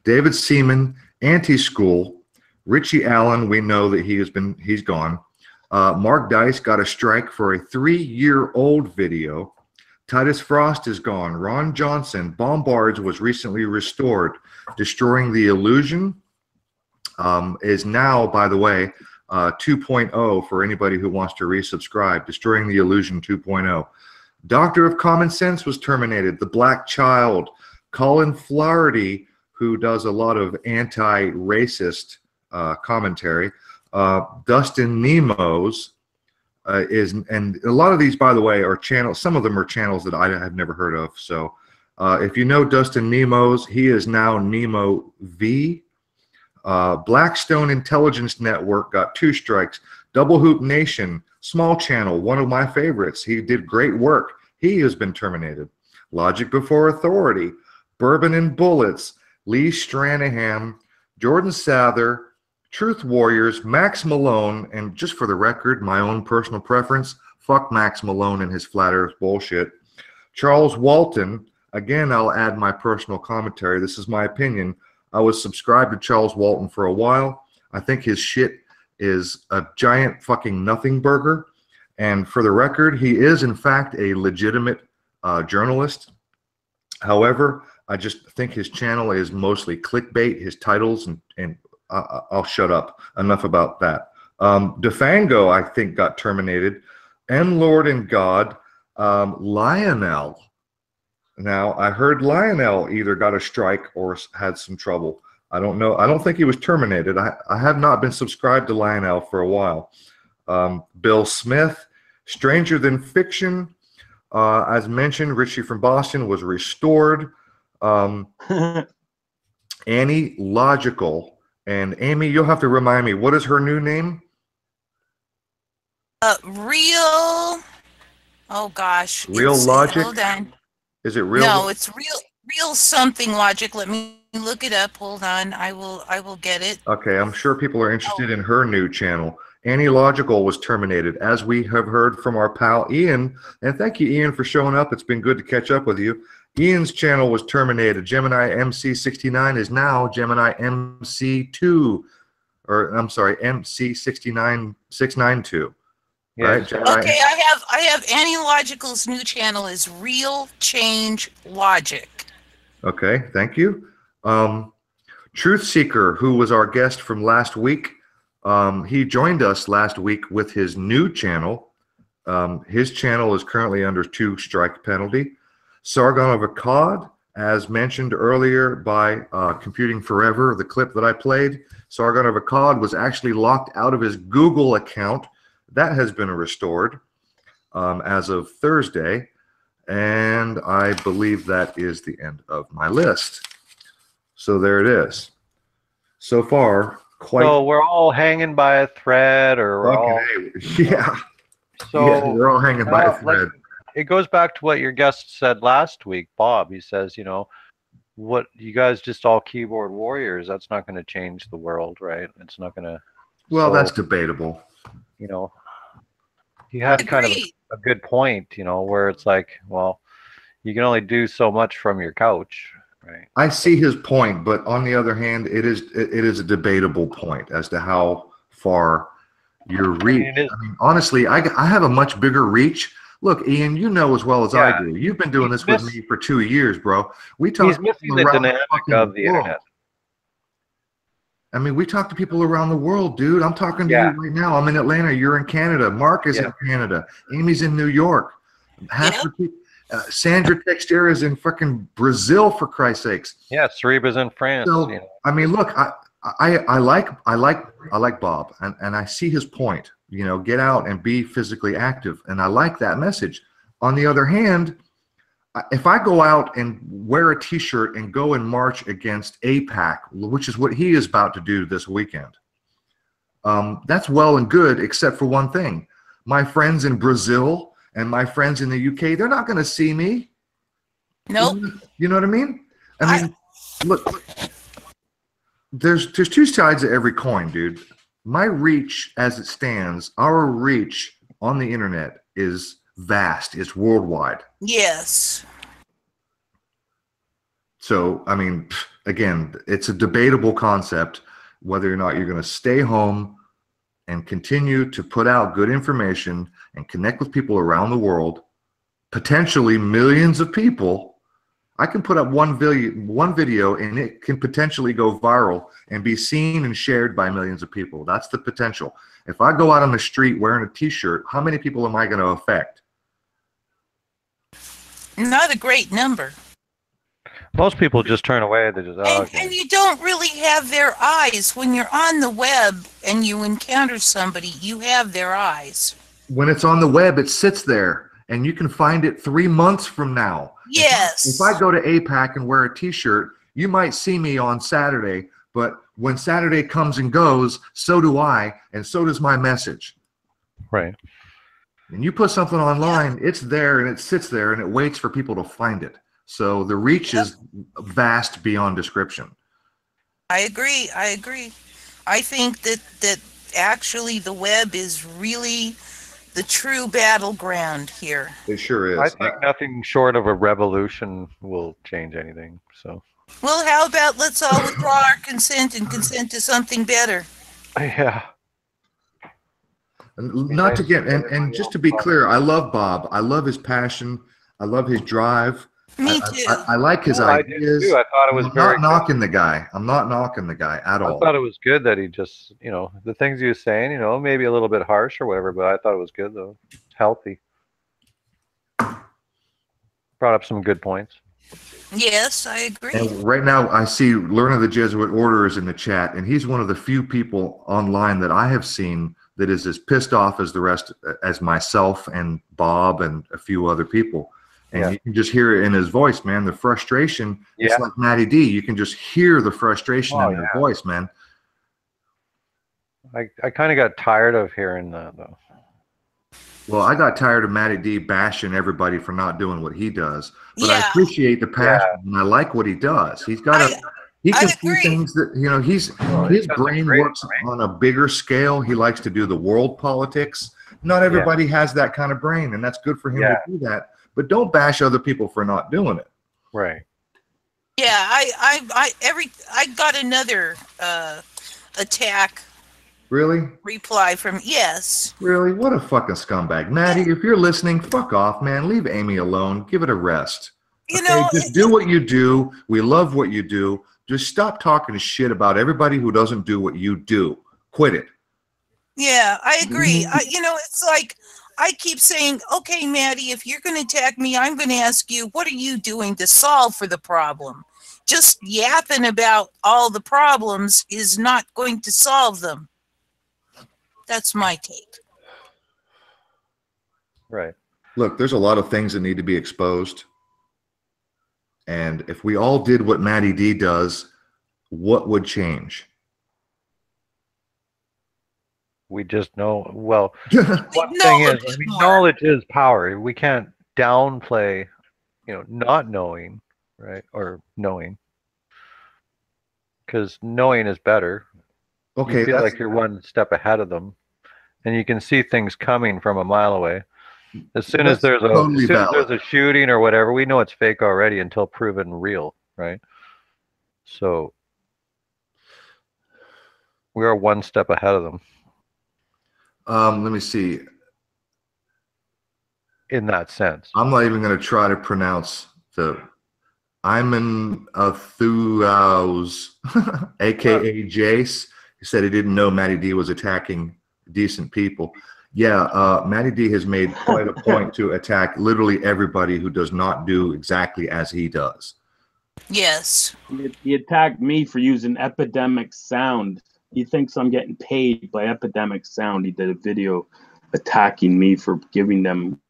Speaker 1: David Seaman, Anti-School. Richie Allen, we know that he's gone. Mark Dice got a strike for a 3-year-old video. Titus Frost is gone. Ron Johnson, Bombards was recently restored. Destroying the Illusion is now, by the way, 2.0 for anybody who wants to resubscribe. Destroying the Illusion 2.0. Doctor of Common Sense was terminated. The Black Child. Colin Flaherty, who does a lot of anti-racist commentary. Dustin Nemos and a lot of these, by the way, are channels. Some of them are channels that I have never heard of. So if you know Dustin Nemos, he is now Nemo V. Blackstone Intelligence Network got 2 strikes. Double Hoop Nation, small channel, one of my favorites. He did great work. He has been terminated. Logic Before Authority, Bourbon and Bullets, Lee Stranahan, Jordan Sather, Truth Warriors, Max Malone, and just for the record, my own personal preference, fuck Max Malone and his flat earth bullshit. Charles Walton, again, I'll add my personal commentary. This is my opinion. I was subscribed to Charles Walton for a while. I think his shit is a giant fucking nothing burger. And for the record, he is, in fact, a legitimate journalist. However, I just think his channel is mostly clickbait, his titles, and I'll shut up. Enough about that. Defango, I think, got terminated. M. Lord and God. Lionel. Now, I heard Lionel either got a strike or had some trouble. I don't know. I don't think he was terminated. I have not been subscribed to Lionel for a while. Bill Smith, Stranger Than Fiction, As mentioned, Richie from Boston was restored. Annie Logical. And Amy, you'll have to remind me, what is her new name?
Speaker 2: Real. Oh gosh.
Speaker 1: Real Logic?
Speaker 2: Hold on.
Speaker 1: Is it real?
Speaker 2: No, it's real something logic. Let me look it up. Hold on. I will get it.
Speaker 1: Okay, I'm sure people are interested in her new channel. Annie Logical was terminated, as we have heard from our pal Ian. And thank you, Ian, for showing up. It's been good to catch up with you. Ian's channel was terminated. Gemini MC69 is now Gemini MC2, or I'm sorry, MC69692.
Speaker 3: Yeah.
Speaker 1: Right? Gemini.
Speaker 2: Okay, I have Annie Logical's new channel is Real Change Logic.
Speaker 1: Okay, thank you. Truth Seeker, who was our guest from last week, he joined us last week with his new channel. His channel is currently under 2 strike penalty. Sargon of Akkad, as mentioned earlier by Computing Forever, the clip that I played, Sargon of Akkad was actually locked out of his Google account. That has been restored as of Thursday, and I believe that is the end of my list. So there it is. So far, quite.
Speaker 3: So we're all hanging by a thread, or we're all.
Speaker 1: Yeah.
Speaker 3: So
Speaker 1: yeah, we're all hanging by a thread.
Speaker 3: It goes back to what your guest said last week, Bob. He says, you know, what you guys just all keyboard warriors. That's not going to change the world, right? It's not going to.
Speaker 1: Well, that's debatable.
Speaker 3: You know, you have kind of a good point, you know, where it's like, well, you can only do so much from your couch, right?
Speaker 1: I see his point, but on the other hand, it is a debatable point as to how far your reach. I mean, honestly, I have a much bigger reach. Look, Ian, you know as well as I do. You've been doing this with me for 2 years, bro. We talk.
Speaker 3: He's missing the dynamic of the internet.
Speaker 1: I mean, we talk to people around the world, dude. I'm talking to you right now. I'm in Atlanta. You're in Canada. Mark is in Canada. Amy's in New York. Sandra Texter is in fucking Brazil, for Christ's sakes.
Speaker 3: Yeah, Cereba's in France.
Speaker 1: So,
Speaker 3: you know.
Speaker 1: I mean, look, I like Bob, and I see his point. You know, get out and be physically active, and I like that message. On the other hand, if I go out and wear a T-shirt and go and march against AIPAC, which is what he is about to do this weekend, that's well and good, except for one thing. My friends in Brazil and my friends in the UK, they're not going to see me.
Speaker 2: Nope.
Speaker 1: You know what I mean? I mean, look, there's 2 sides of every coin, dude. My reach as it stands, our reach on the internet is vast. It's worldwide.
Speaker 2: Yes.
Speaker 1: So, I mean, again, it's a debatable concept whether or not you're going to stay home and continue to put out good information and connect with people around the world, potentially millions of people. I can put up one video and it can potentially go viral and be seen and shared by millions of people. That's the potential. If I go out on the street wearing a T-shirt, how many people am I going to affect?
Speaker 2: Not a great number.
Speaker 3: Most people just turn away. They just,
Speaker 2: and you don't really have their eyes. When you're on the web and you encounter somebody, you have their eyes.
Speaker 1: When it's on the web, it sits there, and you can find it 3 months from now.
Speaker 2: Yes.
Speaker 1: If I go to AIPAC and wear a T-shirt, you might see me on Saturday, but when Saturday comes and goes, so do I, and so does my message.
Speaker 3: Right.
Speaker 1: And you put something online, it's there, and it sits there, and it waits for people to find it. So the reach is vast beyond description.
Speaker 2: I agree. I think that actually the web is really the true battleground here.
Speaker 1: It sure is.
Speaker 3: I think nothing short of a revolution will change anything. So.
Speaker 2: Well, how about let's all withdraw our consent and consent to something better?
Speaker 3: Yeah.
Speaker 1: Not to get and just to be clear, I love Bob. I love his passion. I love his drive.
Speaker 2: Me too.
Speaker 1: I like his ideas.
Speaker 3: I thought it was
Speaker 1: I'm not knocking the guy. I'm not knocking the guy at all.
Speaker 3: I thought it was good that he just, you know, the things he was saying, you know, maybe a little bit harsh or whatever, but I thought it was good though. Healthy. Brought up some good points.
Speaker 2: Yes, I agree.
Speaker 1: And right now, I see Learn of the Jesuit Order is in the chat, and he's one of the few people online that I have seen that is as pissed off as the rest, as myself and Bob and a few other people. And you can just hear it in his voice, man. The frustration. It's like Matty D. You can just hear the frustration in his voice, man.
Speaker 3: I kind of got tired of hearing that, though.
Speaker 1: Well, I got tired of Matty D bashing everybody for not doing what he does. But I appreciate the passion, and I like what he does. He's got he can see things that, you know, his brain works on a bigger scale. He likes to do the world politics. Not everybody has that kind of brain, and that's good for him to do that. But don't bash other people for not doing it.
Speaker 3: Right.
Speaker 2: Yeah, I got another attack.
Speaker 1: Really?
Speaker 2: Reply from
Speaker 1: Really? What a fucking scumbag. Maddie, if you're listening, fuck off, man. Leave Amy alone. Give it a rest.
Speaker 2: You know,
Speaker 1: just do what you do. We love what you do. Just stop talking shit about everybody who doesn't do what you do. Quit it.
Speaker 2: Yeah, I agree. You know, it's like I keep saying, okay, Maddie, if you're going to attack me, I'm going to ask you, what are you doing to solve for the problem? Just yapping about all the problems is not going to solve them. That's my take.
Speaker 3: Right.
Speaker 1: Look, there's a lot of things that need to be exposed. And if we all did what Matty D does, what would change?
Speaker 3: We just know, well, one thing is, I mean, knowledge is power. We can't downplay, you know, not knowing, right? Or knowing. Because knowing is better.
Speaker 1: Okay.
Speaker 3: You feel like you're one step ahead of them. And you can see things coming from a mile away. As soon as there's a shooting or whatever, we know it's fake already until proven real, right? So we are one step ahead of them.
Speaker 1: Let me see.
Speaker 3: In that sense.
Speaker 1: I'm not even going to try to pronounce the Iman Athuaus, a.k.a. Jace. He said he didn't know Matty D was attacking decent people. Yeah, Matty D has made quite a point to attack literally everybody who does not do exactly as he does.
Speaker 2: Yes.
Speaker 4: He attacked me for using Epidemic Sound. He thinks I'm getting paid by Epidemic Sound. He did a video attacking me for giving them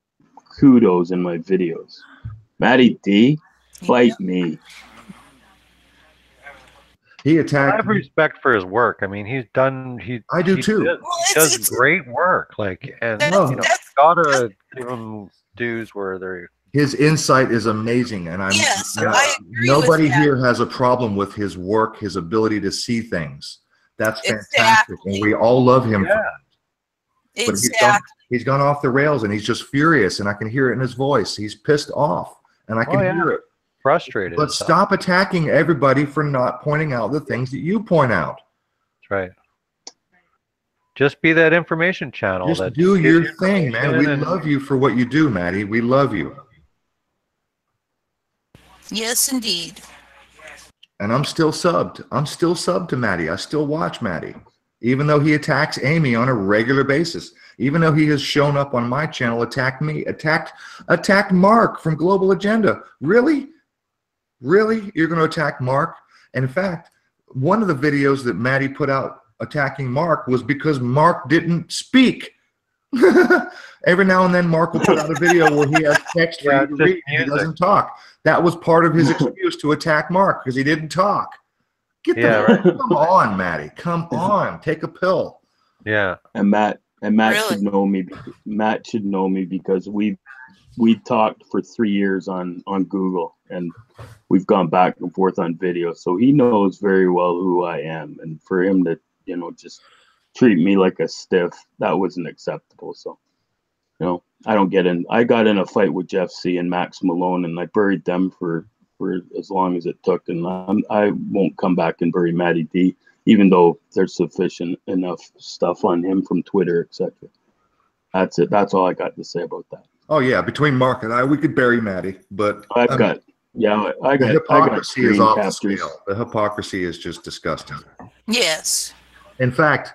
Speaker 4: kudos in my videos. Matty D, fight me.
Speaker 1: He attacked.
Speaker 3: I have respect for his work. I mean,
Speaker 1: I do too.
Speaker 3: He does great work. Like, and you know, gotta give him dues where they're.
Speaker 1: His insight is amazing, and nobody here has a problem with his work, his ability to see things. That's fantastic, and we all love him for that. But he's gone off the rails, and he's just furious, and I can hear it in his voice. He's pissed off, and I can hear it.
Speaker 3: Frustrated.
Speaker 1: But stop attacking everybody for not pointing out the things that you point out.
Speaker 3: That's right. Just be that information channel.
Speaker 1: Just do your thing, man. We love you for what you do, Maddie. We love you.
Speaker 2: Yes, indeed.
Speaker 1: And I'm still subbed. I'm still subbed to Maddie. I still watch Maddie. Even though he attacks Amy on a regular basis. Even though he has shown up on my channel, attacked me, attacked Mark from Global Agenda. Really? Really? You're going to attack Mark? And in fact, one of the videos that Maddie put out attacking Mark was because Mark didn't speak. Every now and then Mark will put out a video where he has text for you to read and he doesn't talk. That was part of his excuse to attack Mark because he didn't talk. Come on, Maddie. Come on. Take a pill.
Speaker 3: Yeah.
Speaker 4: And Matt should know me. Matt should know me because we talked for 3 years on Google, and we've gone back and forth on video. So he knows very well who I am, and for him to, you know, just treat me like a stiff, that wasn't acceptable. So, you know, I got in a fight with Jeff C and Max Malone, and I buried them for as long as it took, and I won't come back and bury Matty D, even though there's sufficient enough stuff on him from Twitter, etc. That's it. That's all I got to say about that.
Speaker 1: Oh yeah, between Mark and I, we could bury Maddie, but
Speaker 4: I got
Speaker 1: hypocrisy is off the scale. The hypocrisy is just disgusting.
Speaker 2: Yes.
Speaker 1: In fact,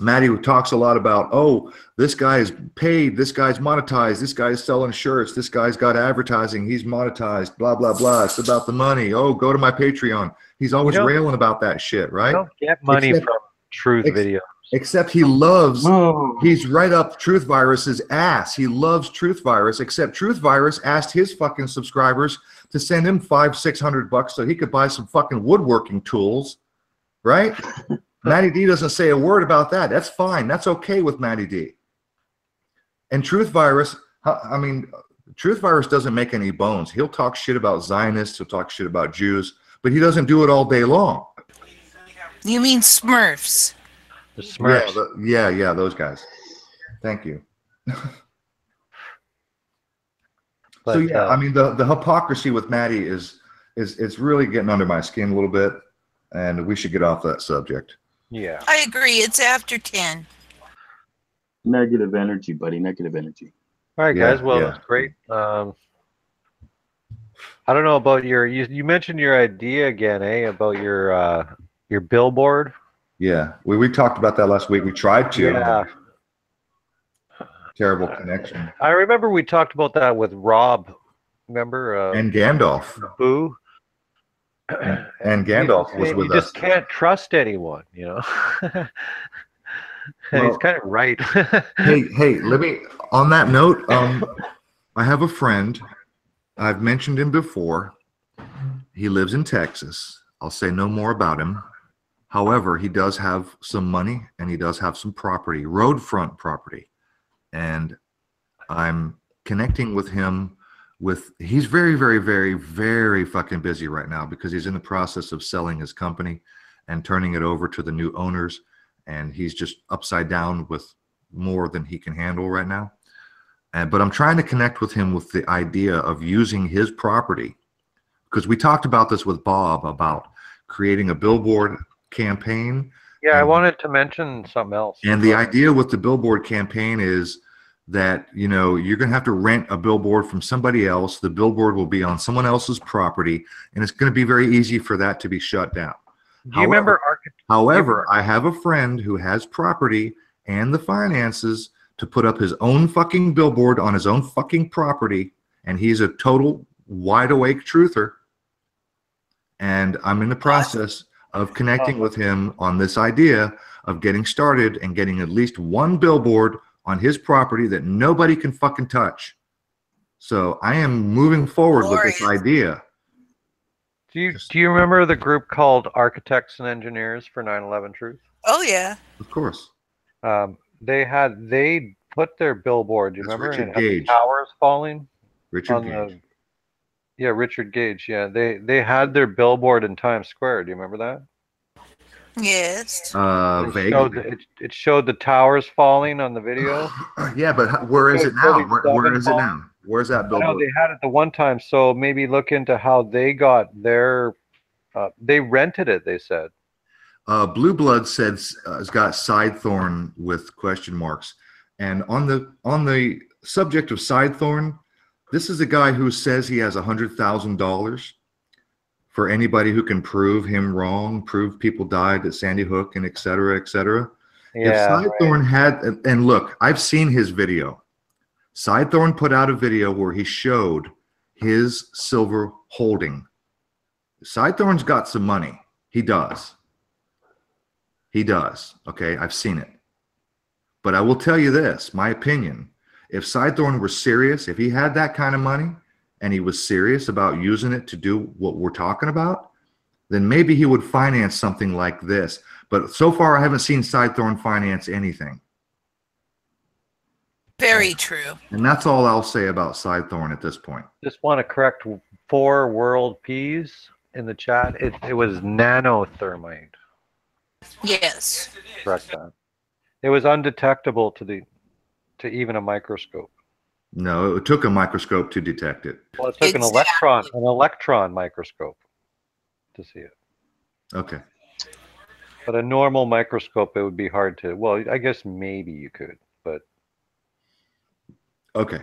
Speaker 1: Maddie talks a lot about, oh, this guy is paid, this guy's monetized, this guy's selling shirts, this guy's got advertising, he's monetized, blah, blah, blah. It's about the money. Oh, go to my Patreon. He's always railing about that shit, right?
Speaker 3: You don't get money from truth video.
Speaker 1: Except he loves,
Speaker 4: Oh.
Speaker 1: he's right up Truth Virus's ass. He loves Truth Virus, except Truth Virus asked his fucking subscribers to send him $500-600 so he could buy some fucking woodworking tools, right? Matty D doesn't say a word about that. That's fine. That's okay with Matty D. And Truth Virus, I mean, Truth Virus doesn't make any bones. He'll talk shit about Zionists, he'll talk shit about Jews, but he doesn't do it all day long.
Speaker 2: You mean Smurfs?
Speaker 3: The Smurfs.
Speaker 1: Yeah, those guys. Thank you.
Speaker 3: But,
Speaker 1: so yeah, I mean the hypocrisy with Matty is really getting under my skin a little bit, and we should get off that subject.
Speaker 3: Yeah.
Speaker 2: I agree. It's after 10.
Speaker 4: Negative energy, buddy. Negative energy.
Speaker 3: All right,
Speaker 1: Yeah,
Speaker 3: guys. Well,
Speaker 1: yeah.
Speaker 3: that's great. I don't know about you mentioned your idea again, about your billboard.
Speaker 1: Yeah, we talked about that last week. We tried to.
Speaker 3: Yeah.
Speaker 1: Terrible connection.
Speaker 3: I remember we talked about that with Rob. Remember?
Speaker 1: And Gandalf.
Speaker 3: Boo.
Speaker 1: And Gandalf was with
Speaker 3: us. You
Speaker 1: us.
Speaker 3: just can't trust anyone, you know. And he's kind of right.
Speaker 1: hey, let me, on that note, I have a friend. I've mentioned him before. He lives in Texas. I'll say no more about him. However, he does have some money and he does have some property, roadfront property. And I'm connecting with him he's very, very, very, very fucking busy right now because he's in the process of selling his company and turning it over to the new owners. And he's just upside down with more than he can handle right now. But I'm trying to connect with him with the idea of using his property, because we talked about this with Bob about creating a billboard campaign.
Speaker 3: Yeah, I wanted to mention something else.
Speaker 1: And the idea with the billboard campaign is that, you know, you're going to have to rent a billboard from somebody else. The billboard will be on someone else's property, and it's going to be very easy for that to be shut down.
Speaker 3: Do you remember?
Speaker 1: However, I have a friend who has property and the finances to put up his own fucking billboard on his own fucking property, and he's a total wide awake truther. And I'm in the process of connecting with him on this idea of getting started and getting at least one billboard on his property that nobody can fucking touch. So I am moving forward with this idea.
Speaker 3: Do you remember the group called Architects and Engineers for 9/11 Truth?
Speaker 2: Oh yeah.
Speaker 1: Of course.
Speaker 3: They put their billboard. Do you remember?
Speaker 1: Richard
Speaker 3: And it had the
Speaker 1: Gage.
Speaker 3: towers falling.
Speaker 1: Richard Gage.
Speaker 3: Yeah, Richard Gage. Yeah, they had their billboard in Times Square. Do you remember that?
Speaker 2: Yes.
Speaker 3: It showed the towers falling on the video.
Speaker 1: Yeah, but where is it now? Where is it now? Where's that billboard?
Speaker 3: No, they had it the one time. So maybe look into how they got their. They rented it. They said.
Speaker 1: Blue Blood said has got Sidethorn with question marks, and on the subject of Sidethorn, this is a guy who says he has $100,000 for anybody who can prove him wrong, prove people died at Sandy Hook, and et cetera, et cetera.
Speaker 3: Yeah,
Speaker 1: if Sidethorn had, and look, I've seen his video. Sidethorn put out a video where he showed his silver holding. Sidethorn's got some money. He does. He does. Okay, I've seen it. But I will tell you this, my opinion. If Sidethorn were serious, if he had that kind of money and he was serious about using it to do what we're talking about, then maybe he would finance something like this. But so far, I haven't seen Sidethorn finance anything.
Speaker 2: Very true.
Speaker 1: And that's all I'll say about Sidethorn at this point.
Speaker 3: Just want to correct 4 world P's in the chat. It was nanothermite.
Speaker 2: Yes.
Speaker 3: Correct that. It was undetectable to even a microscope.
Speaker 1: No, it took a microscope to detect it.
Speaker 3: Well, it took an electron microscope to see it.
Speaker 1: Okay.
Speaker 3: But a normal microscope, it would be hard to. Well, I guess maybe you could, but.
Speaker 1: Okay.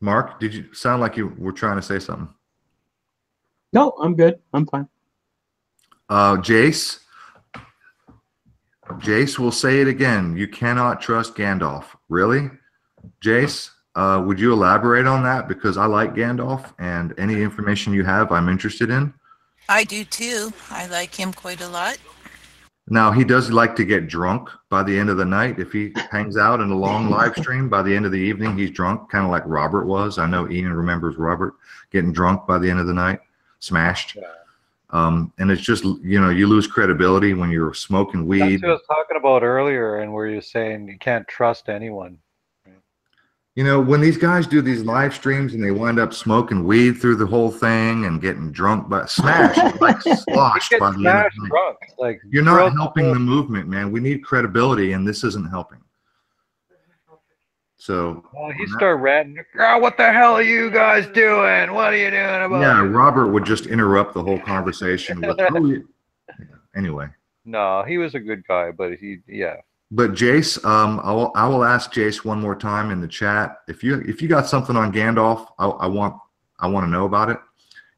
Speaker 1: Mark, did you sound like you were trying to say something?
Speaker 4: No, I'm good. I'm fine.
Speaker 1: Jace will say it again. You cannot trust Gandalf. Really? Jace, would you elaborate on that? Because I like Gandalf, and any information you have, I'm interested in.
Speaker 2: I do too. I like him quite a lot.
Speaker 1: Now, he does like to get drunk by the end of the night. If he hangs out in a long live stream, by the end of the evening, he's drunk, kind of like Robert was. I know Ian remembers Robert getting drunk by the end of the night, smashed. And it's just, you know, you lose credibility when you're smoking weed.
Speaker 3: That's what I was talking about earlier, and where you're saying you can't trust anyone.
Speaker 1: You know, when these guys do these live streams and they wind up smoking weed through the whole thing and getting drunk, but smashed, like sloshed by the end of the night.
Speaker 3: Drunk. Like,
Speaker 1: you're not helping the movement, man. We need credibility, and this isn't helping. So
Speaker 3: he started ranting. Oh, what the hell are you guys doing? What are you doing about?
Speaker 1: Yeah, Robert would just interrupt the whole conversation with, oh, yeah. Anyway.
Speaker 3: No, he was a good guy, but
Speaker 1: But Jace, I will ask Jace one more time in the chat. If you got something on Gandalf, I want to know about it.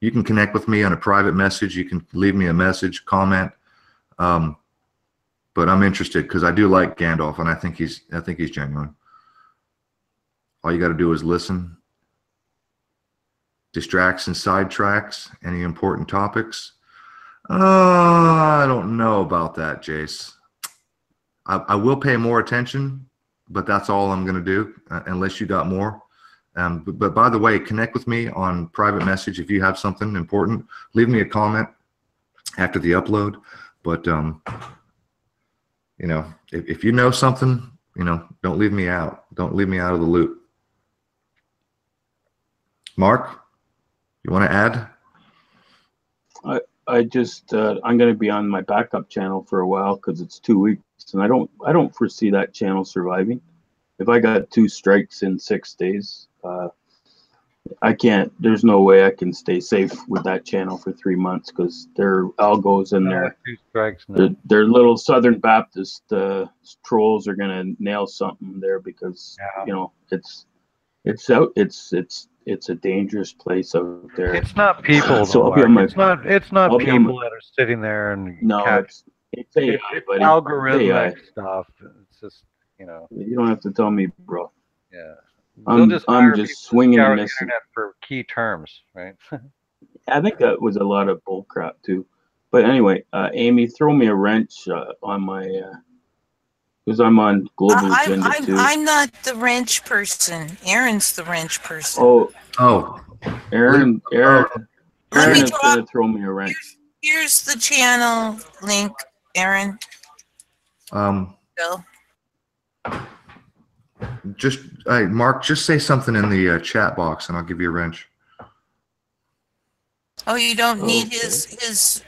Speaker 1: You can connect with me on a private message. You can leave me a message, comment. But I'm interested because I do like Gandalf, and I think he's genuine. All you got to do is listen. Distracts and sidetracks. Any important topics? I don't know about that, Jace. I will pay more attention, but that's all I'm going to do unless you got more. But by the way, connect with me on private message if you have something important. Leave me a comment after the upload. But, you know, if you know something, you know, don't leave me out. Don't leave me out of the loop. Mark, you want to add?
Speaker 4: I just I'm going to be on my backup channel for a while because it's 2 weeks, and I don't foresee that channel surviving. If I got 2 strikes in 6 days, I can't. There's no way I can stay safe with that channel for 3 months because their algos and their little Southern Baptist trolls are going to nail something there because you know it's a dangerous place out there.
Speaker 3: It's not people.
Speaker 4: So
Speaker 3: it's not people that are sitting there and it's AI, buddy. Algorithmic stuff. It's just, you know.
Speaker 4: You don't have to tell me, bro.
Speaker 3: Yeah.
Speaker 4: I'm just swinging and missing.
Speaker 3: Internet for key terms, right?
Speaker 4: I think that was a lot of bull crap too. But anyway, Amy, throw me a wrench on my because I'm on Global Agenda too.
Speaker 2: I'm not the wrench person. Aaron's the wrench person.
Speaker 4: Oh. Aaron is gonna throw me a wrench.
Speaker 2: Here's the channel link, Aaron. Bill.
Speaker 1: Just Mark, just say something in the chat box, and I'll give you a wrench.
Speaker 2: Oh, you don't need his.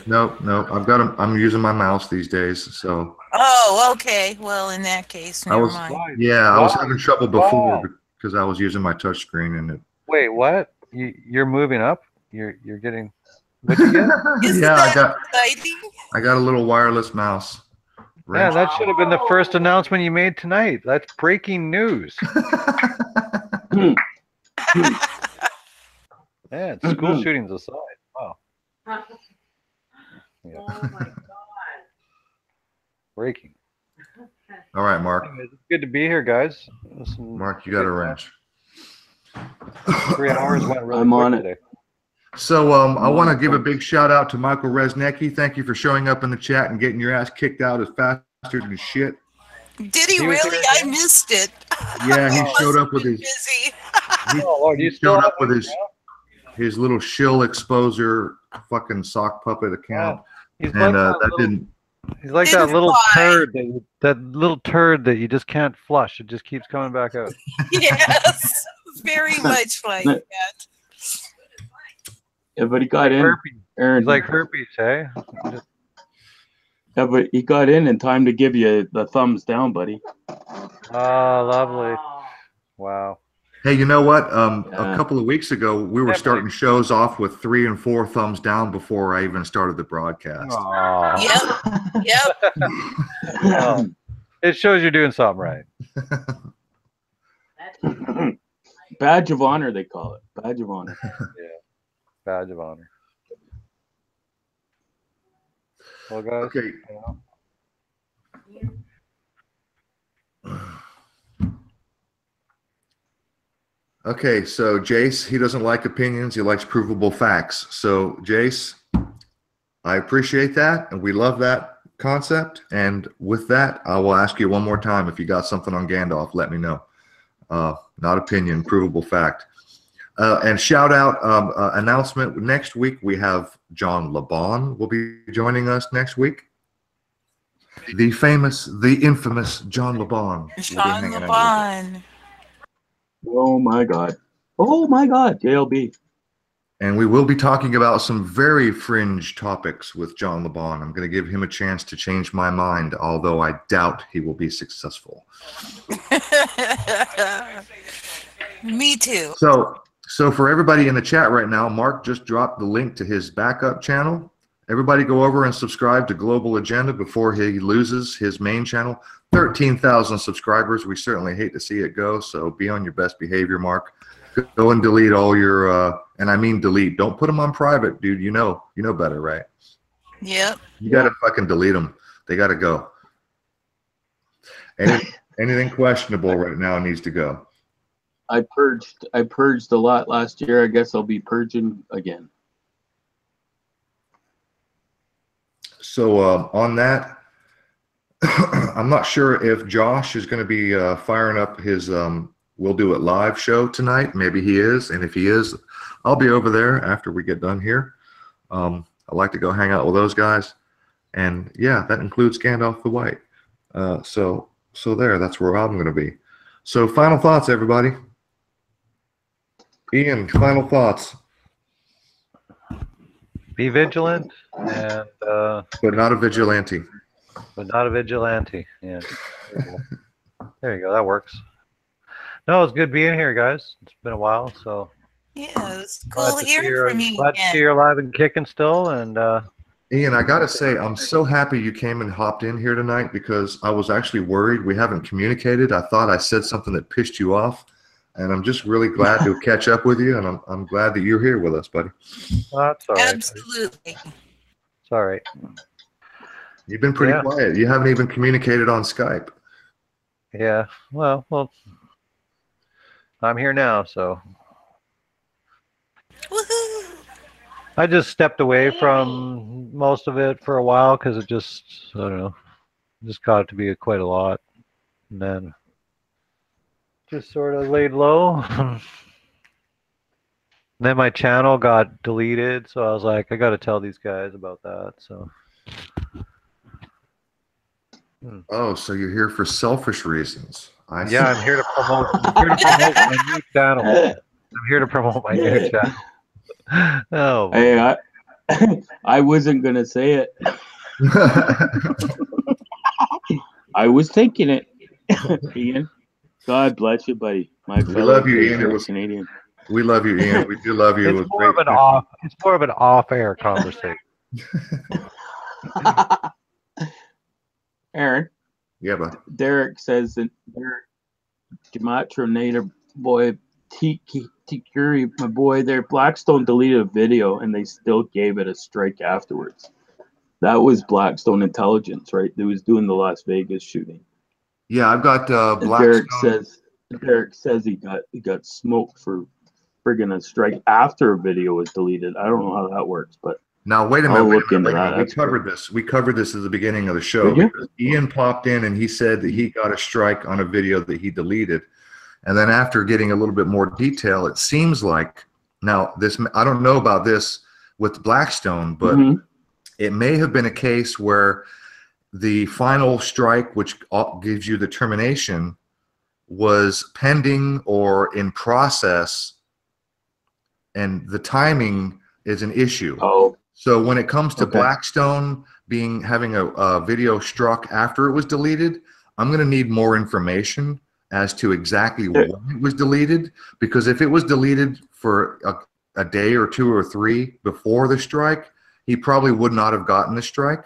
Speaker 1: No, I've got him. I'm using my mouse these days, so.
Speaker 2: Oh, okay. Well, in that case, never mind.
Speaker 1: Yeah, I was having trouble before because I was using my touch screen and it.
Speaker 3: Wait, what? You're moving up? You're getting. What you get?
Speaker 1: I got a little wireless mouse.
Speaker 3: Yeah, that should have been the first announcement you made tonight. That's breaking news. Yeah, school shootings aside. Wow. Yeah.
Speaker 11: Oh my God.
Speaker 3: Breaking.
Speaker 1: All right, Mark.
Speaker 3: It's good to be here, guys.
Speaker 1: Mark, you got a wrench.
Speaker 3: 3 hours went really quick today.
Speaker 1: So I want to give a big shout out to Michael Resnecki. Thank you for showing up in the chat and getting your ass kicked out as faster than shit.
Speaker 2: Did he really? I missed it.
Speaker 1: Yeah, he showed up with his.
Speaker 2: Busy.
Speaker 1: He showed up with his little shill exposer fucking sock puppet account, and that didn't.
Speaker 3: He's like that little turd that you just can't flush. It just keeps coming back out.
Speaker 2: Yes, very much like that.
Speaker 4: Yeah, but he got in.
Speaker 3: Aaron, he's like herpes, hey?
Speaker 4: Yeah, but he got in time to give you the thumbs down, buddy.
Speaker 3: Oh, lovely. Wow.
Speaker 1: Hey, you know what? A couple of weeks ago, we were starting shows off with 3 and 4 thumbs down before I even started the broadcast.
Speaker 2: Yep.
Speaker 3: Well, it shows you're doing something right.
Speaker 4: Badge of honor, they call it. Badge of honor.
Speaker 3: Yeah. Badge of honor. Well, guys.
Speaker 1: Okay. Okay, so Jace, he doesn't like opinions. He likes provable facts. So, Jace, I appreciate that, and we love that concept. And with that, I will ask you one more time, if you got something on Gandalf, let me know. Not opinion, provable fact. And shout out announcement, next week we have John LeBon will be joining us next week. The famous, the infamous John LeBon.
Speaker 2: John LeBon.
Speaker 4: Oh my God. Oh my God, JLB.
Speaker 1: And we will be talking about some very fringe topics with John LeBon. I'm going to give him a chance to change my mind, although I doubt he will be successful.
Speaker 2: Me too.
Speaker 1: So for everybody in the chat right now, Mark just dropped the link to his backup channel. Everybody go over and subscribe to Global Agenda before he loses his main channel. 13,000 subscribers. We certainly hate to see it go, so be on your best behavior, Mark. Go and delete all your, and I mean delete. Don't put them on private, dude. You know better, right?
Speaker 2: Yep.
Speaker 1: You got to fucking delete them. They got to go. Anything questionable right now needs to go.
Speaker 4: I purged a lot last year. I guess I'll be purging again.
Speaker 1: So on that, I'm not sure if Josh is going to be firing up his We'll Do It Live show tonight. Maybe he is, and if he is, I'll be over there after we get done here. I like to go hang out with those guys, and yeah, that includes Gandalf the White. So there, that's where I'm going to be. So final thoughts, everybody. Ian, final thoughts.
Speaker 3: Be vigilant, and
Speaker 1: but not a vigilante.
Speaker 3: But not a vigilante. Yeah. There you go. That works. No, it's good being here, guys. It's been a while, so.
Speaker 2: Yeah, it's cool hearing from you.
Speaker 3: Glad to see you're alive and kicking still, and.
Speaker 1: Ian, I gotta say, I'm so happy you came and hopped in here tonight, because I was actually worried we haven't communicated. I thought I said something that pissed you off, and I'm just really glad to catch up with you, and I'm glad that you're here with us, buddy.
Speaker 3: That's all right.
Speaker 2: Absolutely.
Speaker 3: It's all right.
Speaker 1: You've been pretty quiet. You haven't even communicated on Skype.
Speaker 3: Yeah. Well, I'm here now, so.
Speaker 2: Woohoo!
Speaker 3: I just stepped away from most of it for a while because it just, I don't know, just got it to be quite a lot. And then just sort of laid low. Then my channel got deleted, so I was like, I got to tell these guys about that. So.
Speaker 1: Oh, so you're here for selfish reasons.
Speaker 3: Yeah, I'm here to promote. I'm here to promote my new channel. I'm here to promote my new channel. Oh.
Speaker 4: Hey, I wasn't gonna say it. I was thinking it. Ian, God bless you, buddy.
Speaker 1: We love you, Ian. It was
Speaker 4: Canadian.
Speaker 1: We love you, Ian. We do love you.
Speaker 3: It's more of an off-air conversation.
Speaker 4: Aaron.
Speaker 1: Yeah, but
Speaker 4: Derek says that Gematria Native boy Tikuri, my boy there, Blackstone deleted a video and they still gave it a strike afterwards. That was Blackstone Intelligence, right? They was doing the Las Vegas shooting.
Speaker 1: Yeah, I've got Blackstone.
Speaker 4: Derek says he got smoked for friggin' a strike after a video was deleted. I don't know how that works, but
Speaker 1: now wait a minute.
Speaker 4: We
Speaker 1: covered this. We covered this at the beginning of the show. Because Ian popped in and he said that he got a strike on a video that he deleted, and then after getting a little bit more detail, it seems like now this. I don't know about this with Blackstone, but it may have been a case where the final strike, which gives you the termination, was pending or in process, and the timing is an issue.
Speaker 4: Oh.
Speaker 1: So when it comes to Blackstone having a video struck after it was deleted, I'm going to need more information as to exactly when it was deleted, because if it was deleted for a day or two or three before the strike, he probably would not have gotten the strike.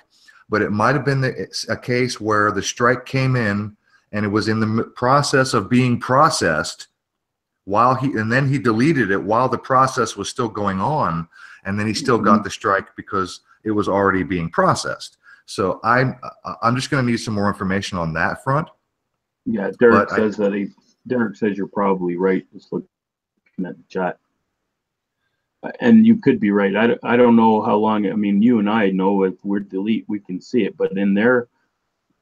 Speaker 1: But it might have been a case where the strike came in and it was in the process of being processed and then he deleted it while the process was still going on, and then he still got the strike because it was already being processed. So I'm just going to need some more information on that front.
Speaker 4: Yeah, Derek says you're probably right. Just looking at the chat. and you could be right. I don't know how long. I mean, you and I know if we're delete, we can see it, but in their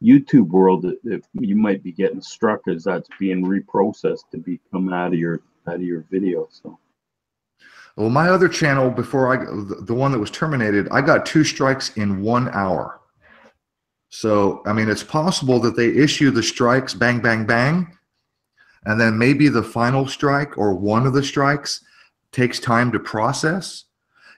Speaker 4: YouTube world, you might be getting struck as that's being reprocessed to become out of your video. So.
Speaker 1: Well, my other channel before the one that was terminated, I got 2 strikes in 1 hour. So, I mean, it's possible that they issue the strikes, bang, bang, bang, and then maybe the final strike or one of the strikes takes time to process.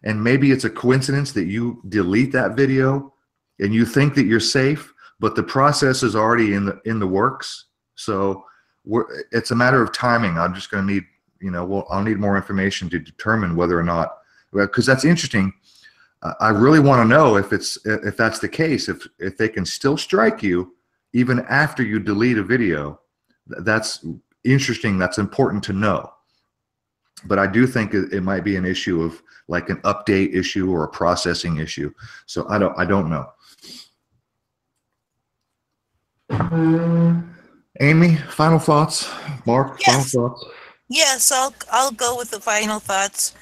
Speaker 1: And maybe it's a coincidence that you delete that video and you think that you're safe, but the process is already in the works. So it's a matter of timing. I'm just going to need, I'll need more information to determine whether or not, because that's interesting. I really want to know if that's the case, if they can still strike you even after you delete a video. That's interesting. That's important to know. But I do think it might be an issue of like an update issue or a processing issue. So I don't know. Amy, final thoughts? Mark,
Speaker 2: Yes.
Speaker 1: Final thoughts?
Speaker 2: Yes, I'll go with the final thoughts.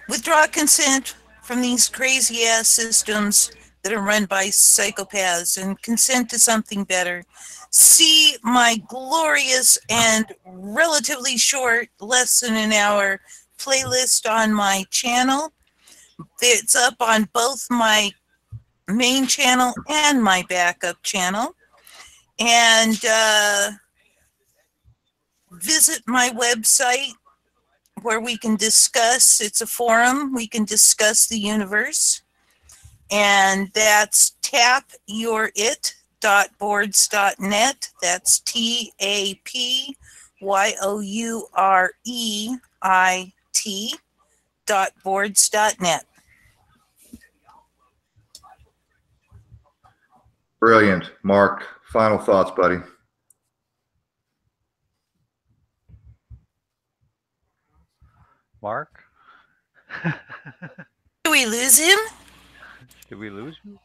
Speaker 2: Withdraw consent from these crazy ass systems that are run by psychopaths and consent to something better. See my glorious and relatively short, less than an hour playlist on my channel. It's up on both my main channel and my backup channel. And visit my website where we can discuss, it's a forum, we can discuss the universe. And that's tapyourit.boards.net. That's TAPYOUREIT.boards.net.
Speaker 1: Brilliant. Mark, final thoughts, buddy.
Speaker 3: Mark?
Speaker 2: Do we lose him?
Speaker 3: Did we lose him?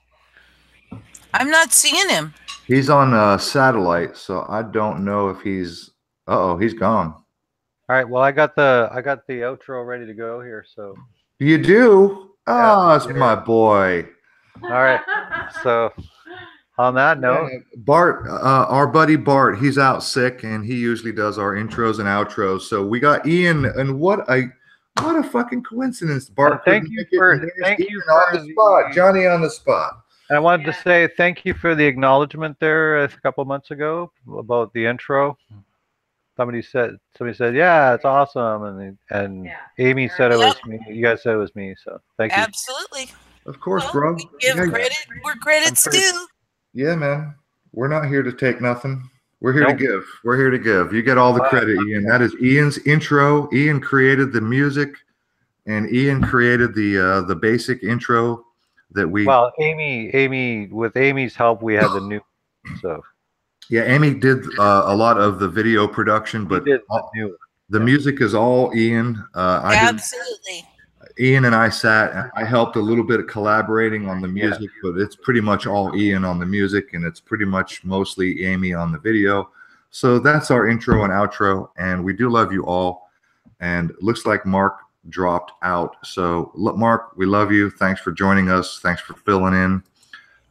Speaker 2: I'm not seeing him.
Speaker 1: He's on satellite, so I don't know if he's. Uh-oh, he's gone.
Speaker 3: All right. Well, I got the outro ready to go here. So.
Speaker 1: You do? Oh,
Speaker 3: Yeah,
Speaker 1: that's my boy.
Speaker 3: All right. So, on that note,
Speaker 1: Bart, our buddy Bart, he's out sick, and he usually does our intros and outros. So we got Ian, and what a fucking coincidence, Bart.
Speaker 3: Thank you for
Speaker 1: on the spot, Johnny on the spot.
Speaker 3: And I wanted to say thank you for the acknowledgement there a couple months ago about the intro. Somebody said, yeah, it's awesome, and Amy said it was me. You guys said it was me, so thank you.
Speaker 2: Absolutely.
Speaker 1: Of course, bro.
Speaker 2: We give credit where credit's due.
Speaker 1: Yeah, man. We're not here to take nothing. We're here to give. We're here to give. You get all the credit, Ian. That is Ian's intro. Ian created the music, and Ian created the basic intro that we.
Speaker 3: Well, Amy, with Amy's help, we had the new. So.
Speaker 1: Yeah, Amy did a lot of the video production, but the music is all Ian.
Speaker 2: Absolutely.
Speaker 1: Ian and I sat, and I helped a little bit of collaborating on the music, but it's pretty much all Ian on the music, and it's pretty much mostly Amy on the video. So that's our intro and outro, and we do love you all. And it looks like Mark dropped out. So, Mark, we love you. Thanks for joining us. Thanks for filling in.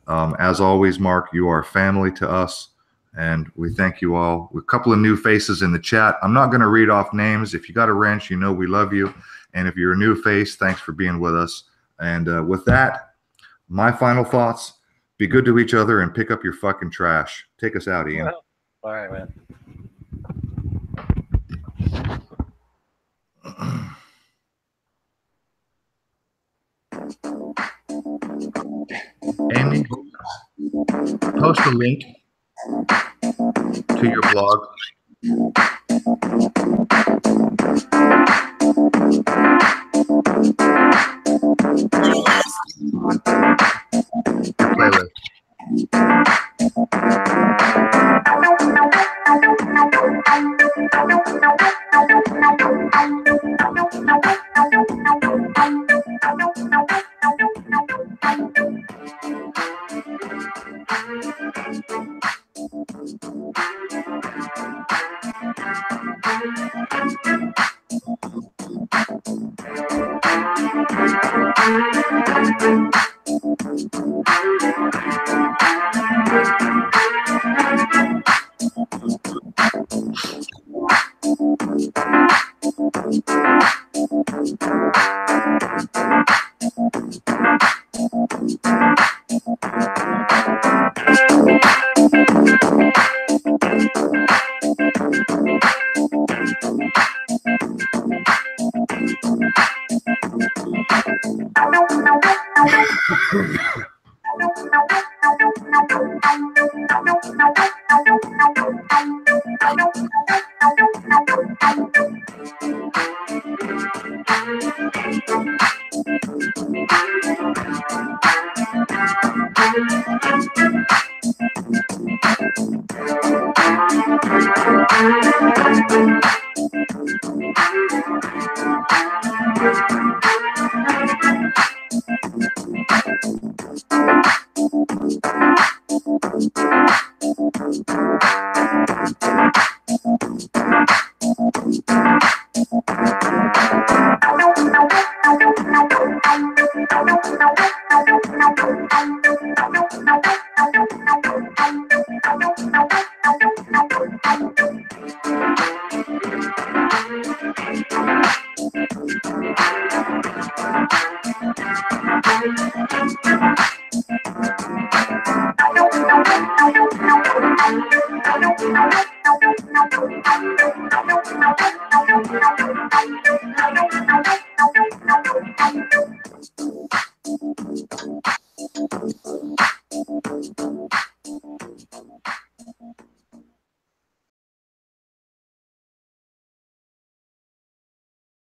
Speaker 1: As always, Mark, you are family to us. And we thank you all. A couple of new faces in the chat. I'm not going to read off names. If you got a wrench, you know we love you. And if you're a new face, thanks for being with us. And with that, my final thoughts, be good to each other and pick up your fucking trash. Take us out, Ian.
Speaker 3: All right, man.
Speaker 1: Amy, post a link to your blog. Playlist.